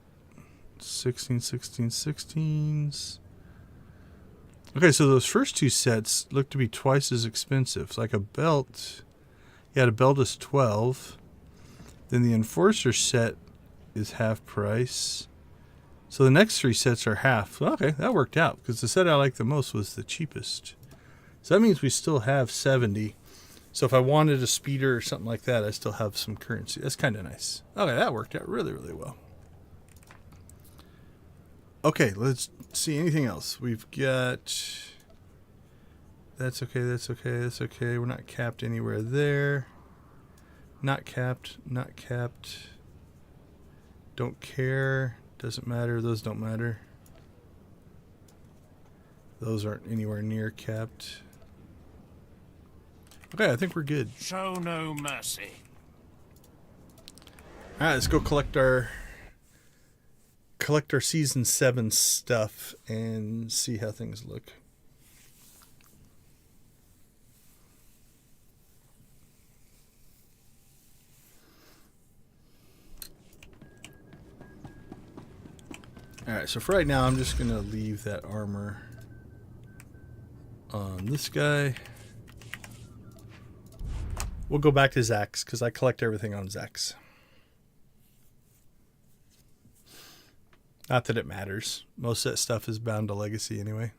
A: 16s. Okay, so those first two sets look to be twice as expensive. It's like a belt. Yeah, the belt is 12. Then the Enforcer set is half price. So the next three sets are half. Okay, that worked out because the set I liked the most was the cheapest. So that means we still have 70. So if I wanted a speeder or something like that, I still have some currency. That's kind of nice. Okay, that worked out really, really well. Okay, let's see anything else. We've got... That's okay, that's okay, that's okay. We're not capped anywhere there. Not capped, not capped. Don't care. Doesn't matter. Those don't matter. Those aren't anywhere near capped. Okay, I think we're good.
G: Show no mercy.
A: Alright, let's go collect our season 7 stuff and see how things look. Alright, so for right now I'm just gonna leave that armor on this guy. We'll go back to Zach's because I collect everything on Zach's. Not that it matters. Most of that stuff is bound to legacy anyway.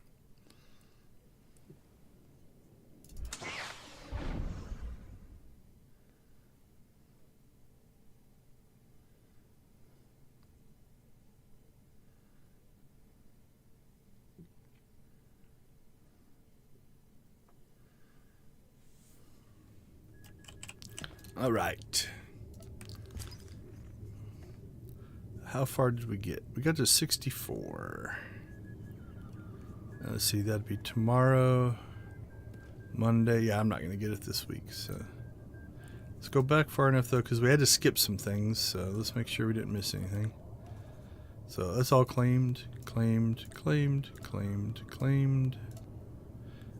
A: All right. How far did we get? We got to 64. Let's see, that'd be tomorrow, Monday. Yeah, I'm not going to get it this week. So let's go back far enough, though, because we had to skip some things. So let's make sure we didn't miss anything. So that's all claimed, claimed, claimed, claimed, claimed.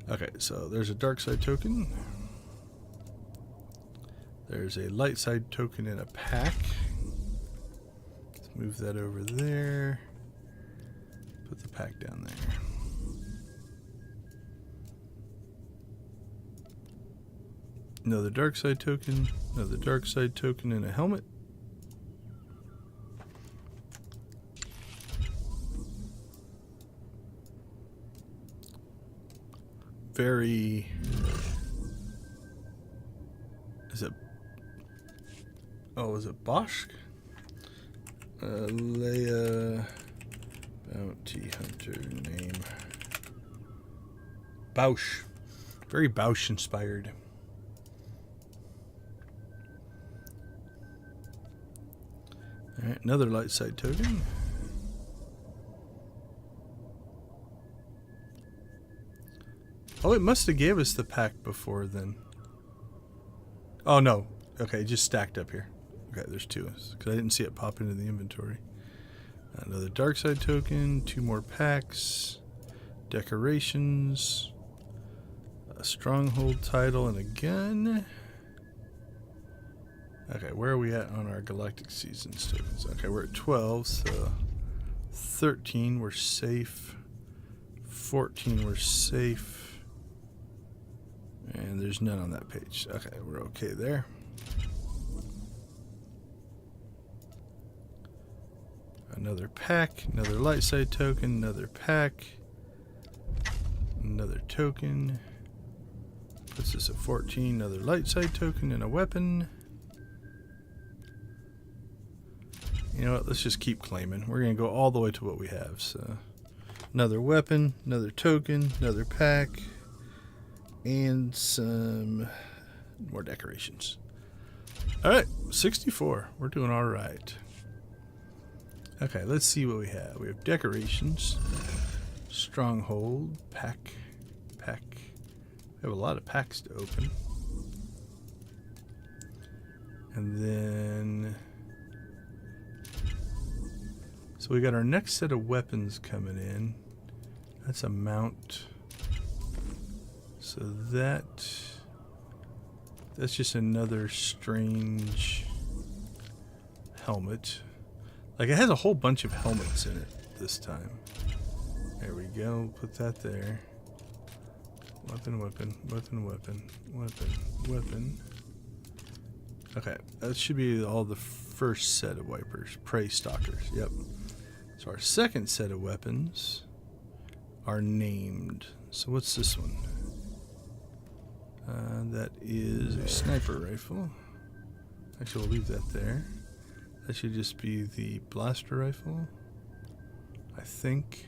A: Okay, so there's a dark side token. There's a light side token in a pack. Let's move that over there. Put the pack down there. Another dark side token. Another dark side token in a helmet. Very... Is it... Oh, is it Bosch? Leia... Bounty Hunter name. Bausch. Very Bausch inspired. Alright, another light side token. Oh, it must have gave us the pack before then. Oh, no. Okay, just stacked up here. Okay, there's two. Because I didn't see it pop into the inventory. Another dark side token. 2 more packs. Decorations. A stronghold title and a gun. Okay, where are we at on our Galactic Seasons tokens? Okay, we're at 12, so 13, we're safe. 14, we're safe. And there's none on that page. Okay, we're okay there. Another pack, another light side token, another pack, another token. Puts us at 14, another light side token and a weapon. You know what, let's just keep claiming. We're going to go all the way to what we have. So, another weapon, another token, another pack, and some more decorations. Alright, 64. We're doing alright. Okay, let's see what we have. We have decorations, stronghold, pack. We have a lot of packs to open. And then... So we got our next set of weapons coming in. That's a mount. So that's just another strange helmet. Like, it has a whole bunch of helmets in it this time. There we go. Put that there. Weapon, weapon, weapon, weapon, weapon, weapon. Okay, that should be all the first set of wipers. Prey stalkers, yep. So our second set of weapons are named. So what's this one? That is a sniper rifle. Actually, we'll leave that there. That should just be the blaster rifle, I think.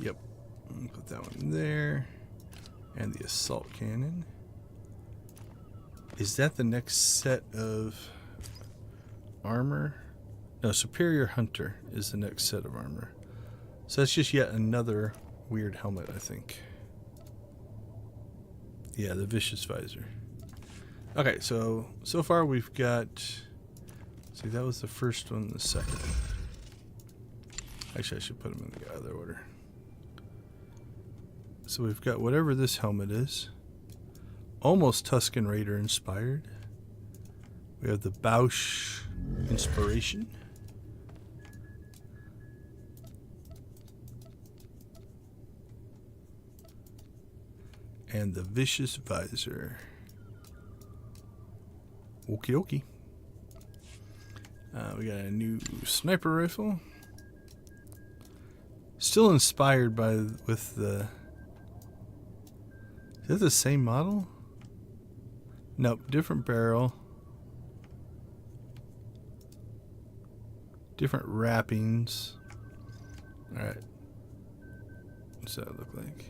A: Yep. Put that one there. And the assault cannon. Is that the next set of armor? No, Superior Hunter is the next set of armor. So that's just yet another weird helmet, I think. Yeah, the Vicious Visor. Okay, so far we've got... See, that was the first one, the second. Actually, I should put them in the other order. So we've got whatever this helmet is. Almost Tusken Raider inspired. We have the Bausch Inspiration. And the Vicious Visor. Okie dokie. We got a new sniper rifle. Still inspired with the... Is that the same model? Nope, different barrel. Different wrappings. Alright. What's that look like?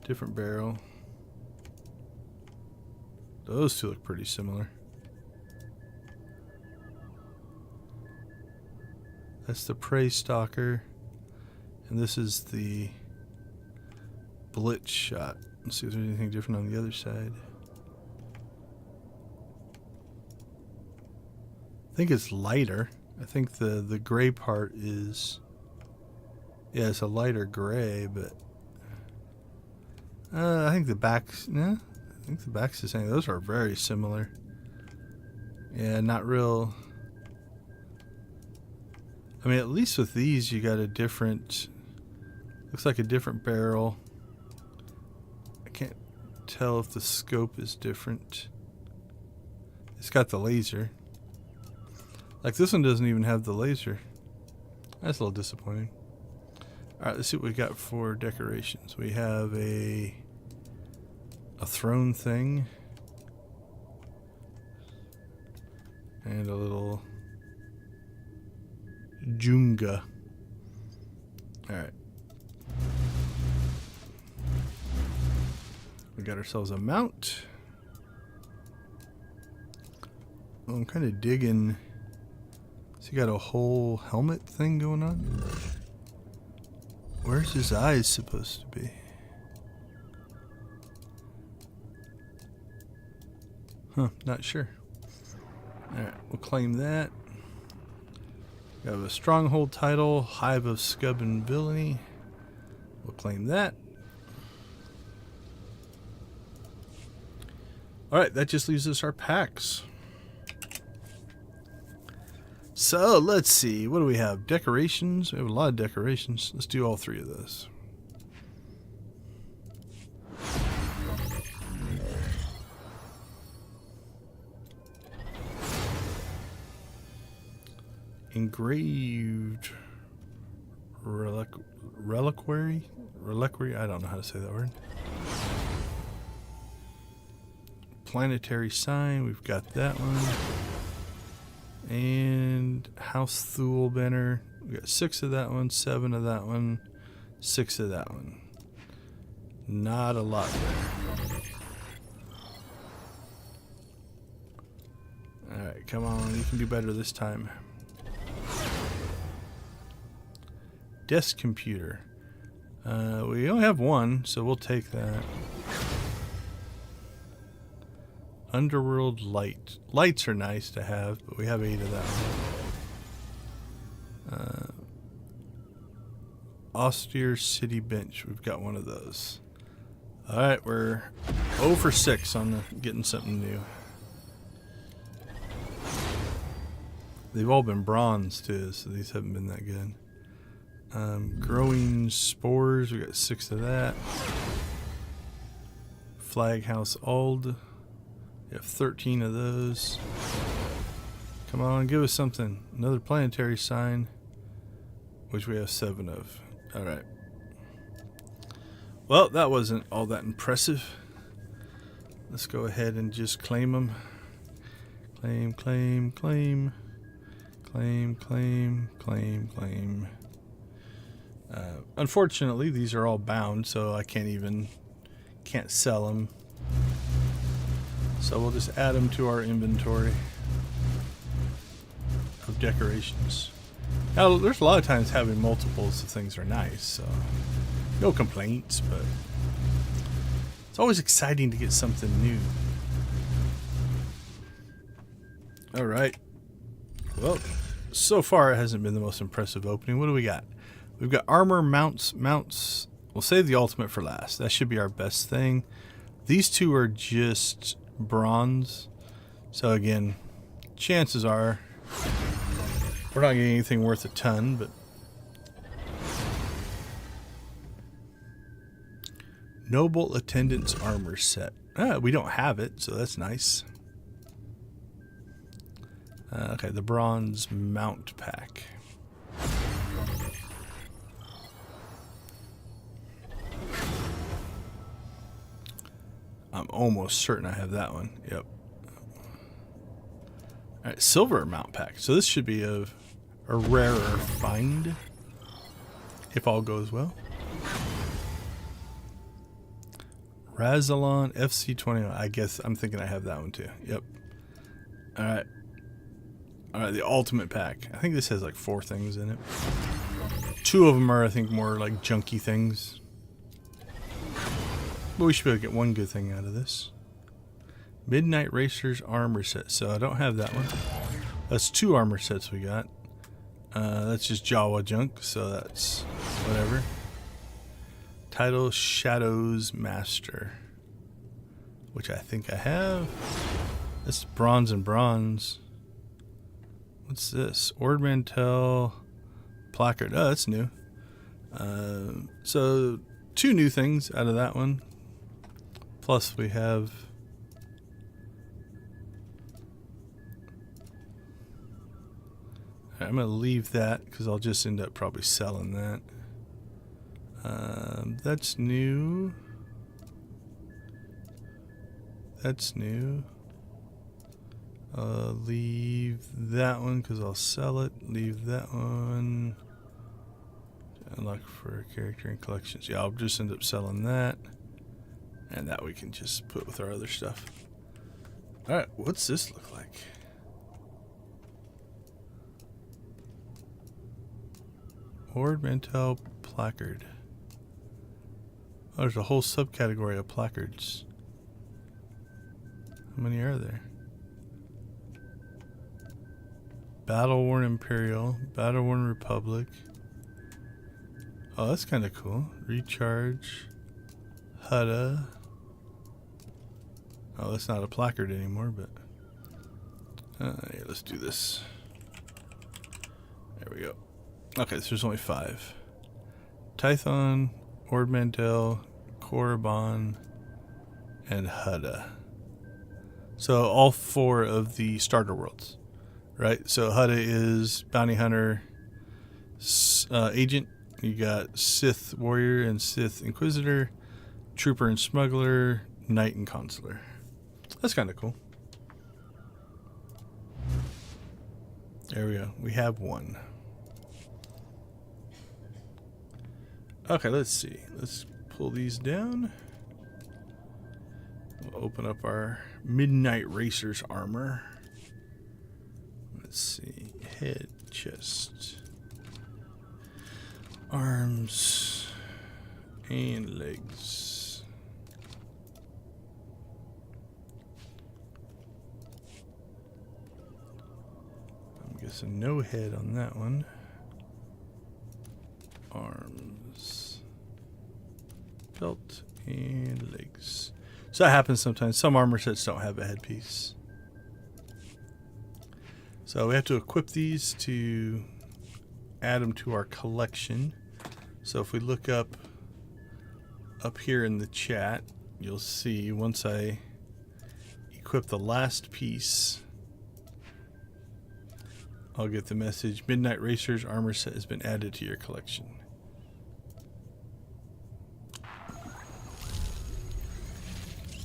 A: Different barrel. Those two look pretty similar. That's the Prey Stalker. And this is the Blitz Shot. Let's see if there's anything different on the other side. I think it's lighter. I think the gray part is... Yeah, it's a lighter gray, but... I think the back's... No, I think the back's the same. Those are very similar. Yeah, not real... I mean, at least with these, you got a different... Looks like a different barrel. I can't tell if the scope is different. It's got the laser. Like, this one doesn't even have the laser. That's a little disappointing. Alright, let's see what we got for decorations. We have a throne thing. And a little Junga. Alright. We got ourselves a mount. Oh, I'm kind of digging. So you got a whole helmet thing going on? Where's his eyes supposed to be? Huh, not sure. Alright, we'll claim that. We have a stronghold title, Hive of Scub and Villainy. We'll claim that. Alright, that just leaves us our packs. So, let's see. What do we have? Decorations. We have a lot of decorations. Let's do all three of those. Engraved reliquary? I don't know how to say that word. Planetary sign. We've got that one. And House Thule banner. We got 6 of that one, 7 of that one, 6 of that one. Not a lot there. Alright, come on. You can do better this time. Desk computer. We only have 1, so we'll take that. Underworld light. Lights are nice to have, but we have 8 of that one. Austere City Bench. We've got 1 of those. Alright, we're 0 for 6 on getting something new. They've all been bronze too, so these haven't been that good. Growing spores. We got 6 of that. Flag House Old. We have 13 of those. Come on, give us something. Another planetary sign, which we have 7 of. Alright. Well, that wasn't all that impressive. Let's go ahead and just claim them. Claim, claim, claim. Claim, claim, claim, claim. Unfortunately, these are all bound, so I can't sell them. So we'll just add them to our inventory of decorations. Now, there's a lot of times having multiples of things are nice, so no complaints, but it's always exciting to get something new. All right. Well, so far it hasn't been the most impressive opening. What do we got? We've got armor, mounts. We'll save the ultimate for last. That should be our best thing. These two are just bronze. So again, chances are we're not getting anything worth a ton, but Noble Attendant's armor set. We don't have it, so that's nice. Okay, the bronze mount pack. I'm almost certain I have that one. Yep. Alright, silver mount pack. So this should be a rarer find, if all goes well. Razalon FC21. I guess I'm thinking I have that one too. Yep. Alright. Alright, the ultimate pack. I think this has like 4 things in it. 2 of them are, I think, more like junky things. But we should be able to get one good thing out of this. Midnight Racer's armor set. So I don't have that one. That's 2 armor sets we got. That's just Jawa junk, so that's whatever. Title Shadows Master, which I think I have. This bronze and bronze. What's this? Ord Mantell placard. Oh, that's new. So 2 new things out of that one. Plus we have I'm going to leave that because I'll just end up probably selling that. That's new. That's new. Leave that one because I'll sell it. Leave that one. Unlock for character and collections. Yeah, I'll just end up selling that. And that we can just put with our other stuff. Alright, what's this look like? Ord Mantell placard. Oh, there's a whole subcategory of placards. How many are there? Battle-worn Imperial, Battle-worn Republic. Oh, that's kind of cool. Recharge. Hutta. Oh, that's not a placard anymore, but yeah, let's do this. There we go. Okay, so there's only 5. Tython, Ord Mantell, Korriban, and Hutta. So all 4 of the starter worlds, right? So Hutta is Bounty Hunter, Agent. You got Sith Warrior and Sith Inquisitor, Trooper and Smuggler, Knight and Consular. That's kind of cool. There we go. We have 1. Okay, let's see. Let's pull these down. We'll open up our Midnight Racer's armor. Let's see. Head, chest, arms, and legs. I'm guessing no head on that one. Arms, belt, and legs. So that happens sometimes. Some armor sets don't have a headpiece. So we have to equip these to add them to our collection. So if we look up here in the chat, you'll see once I equip the last piece, I'll get the message, Midnight Racer's armor set has been added to your collection.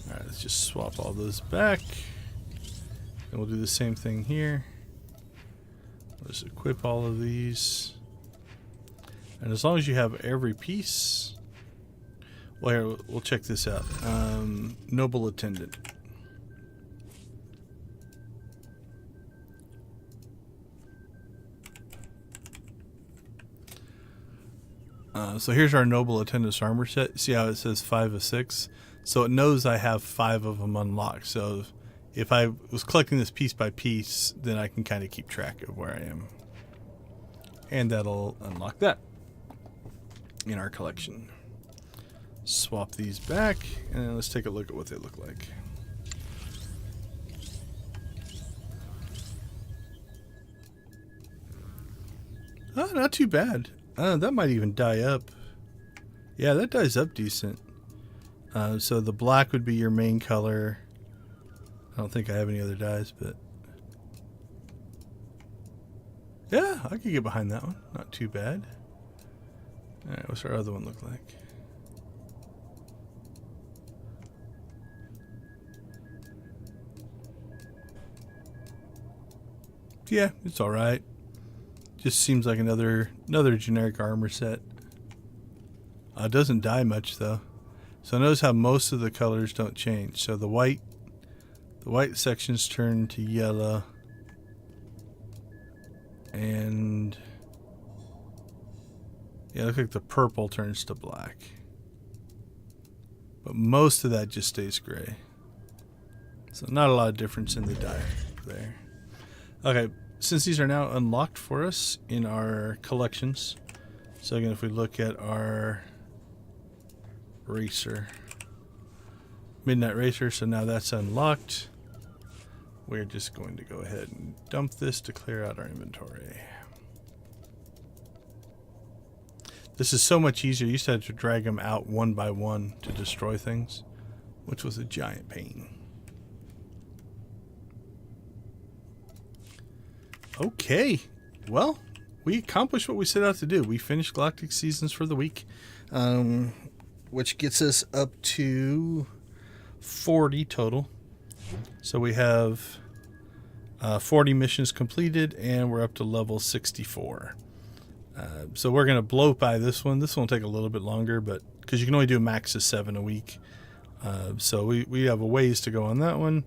A: Alright, let's just swap all those back. And we'll do the same thing here. Let's equip all of these. And as long as you have every piece... Well, here, we'll check this out. Noble Attendant. So here's our Noble Attendant's armor set. See how it says 5 of 6? So it knows I have 5 of them unlocked. So if I was collecting this piece by piece, then I can kind of keep track of where I am. And that'll unlock that in our collection. Swap these back, and let's take a look at what they look like. Oh, not too bad. That might even dye up. Yeah, that dyes up decent. So the black would be your main color. I don't think I have any other dyes, but... yeah, I could get behind that one. Not too bad. Alright, what's our other one look like? Yeah, it's alright. Just seems like another generic armor set. It doesn't dye much though. So notice how most of the colors don't change. So the white sections turn to yellow. And yeah, it looks like the purple turns to black. But most of that just stays gray. So not a lot of difference in the dye there. Okay, since these are now unlocked for us in our collections, so again, if we look at our racer, Midnight Racer, so now that's unlocked, we're just going to go ahead and dump this to clear out our inventory. This is so much easier. You used to have to drag them out one by one to destroy things, which was a giant pain. Okay, well, we accomplished what we set out to do. We finished Galactic Seasons for the week, which gets us up to 40 total. So we have 40 missions completed, and we're up to level 64. So we're going to blow by this one. This one will take a little bit longer, but because you can only do a max of 7 a week. So we have a ways to go on that one.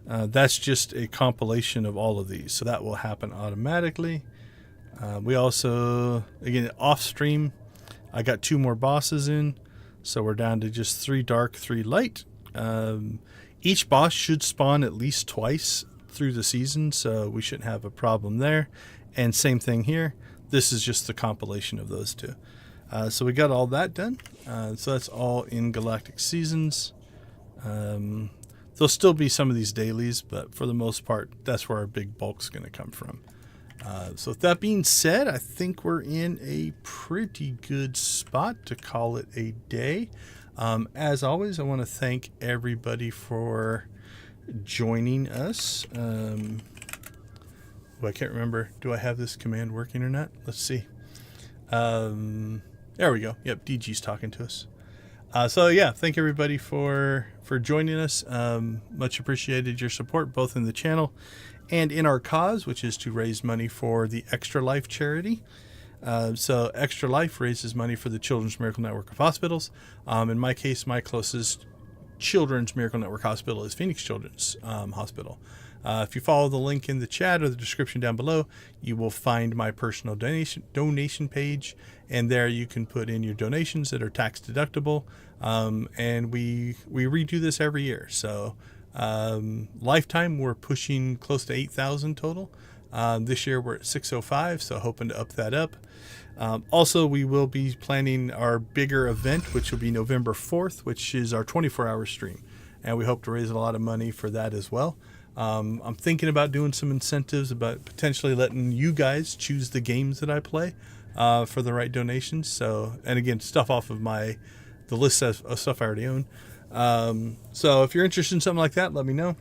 A: That's just a compilation of all of these, so that will happen automatically. We also, again, off stream, I got 2 more bosses in, so we're down to just 3 dark, 3 light. Each boss should spawn at least twice through the season, so we shouldn't have a problem there. And same thing here. This is just the compilation of those 2. So we got all that done. So that's all in Galactic Seasons. There'll still be some of these dailies, but for the most part, that's where our big bulk's going to come from. So with that being said, I think we're in a pretty good spot to call it a day. As always, I want to thank everybody for joining us. I can't remember. Do I have this command working or not? Let's see. There we go. Yep, DG's talking to us. So yeah, thank everybody for joining us. Much appreciated your support, both in the channel and in our cause, which is to raise money for the Extra Life charity. So Extra Life raises money for the Children's Miracle Network of Hospitals. In my case, my closest Children's Miracle Network hospital is Phoenix Children's Hospital. If you follow the link in the chat or the description down below, you will find my personal donation page, and there you can put in your donations that are tax deductible. And we redo this every year. So lifetime, we're pushing close to 8,000 total. This year we're at 605, so hoping to up that up. Also, we will be planning our bigger event, which will be November 4th, which is our 24-hour stream. And we hope to raise a lot of money for that as well. I'm thinking about doing some incentives, about potentially letting you guys choose the games that I play for the right donations. So, and again, stuff off of the list of stuff I already own. So if you're interested in something like that, let me know.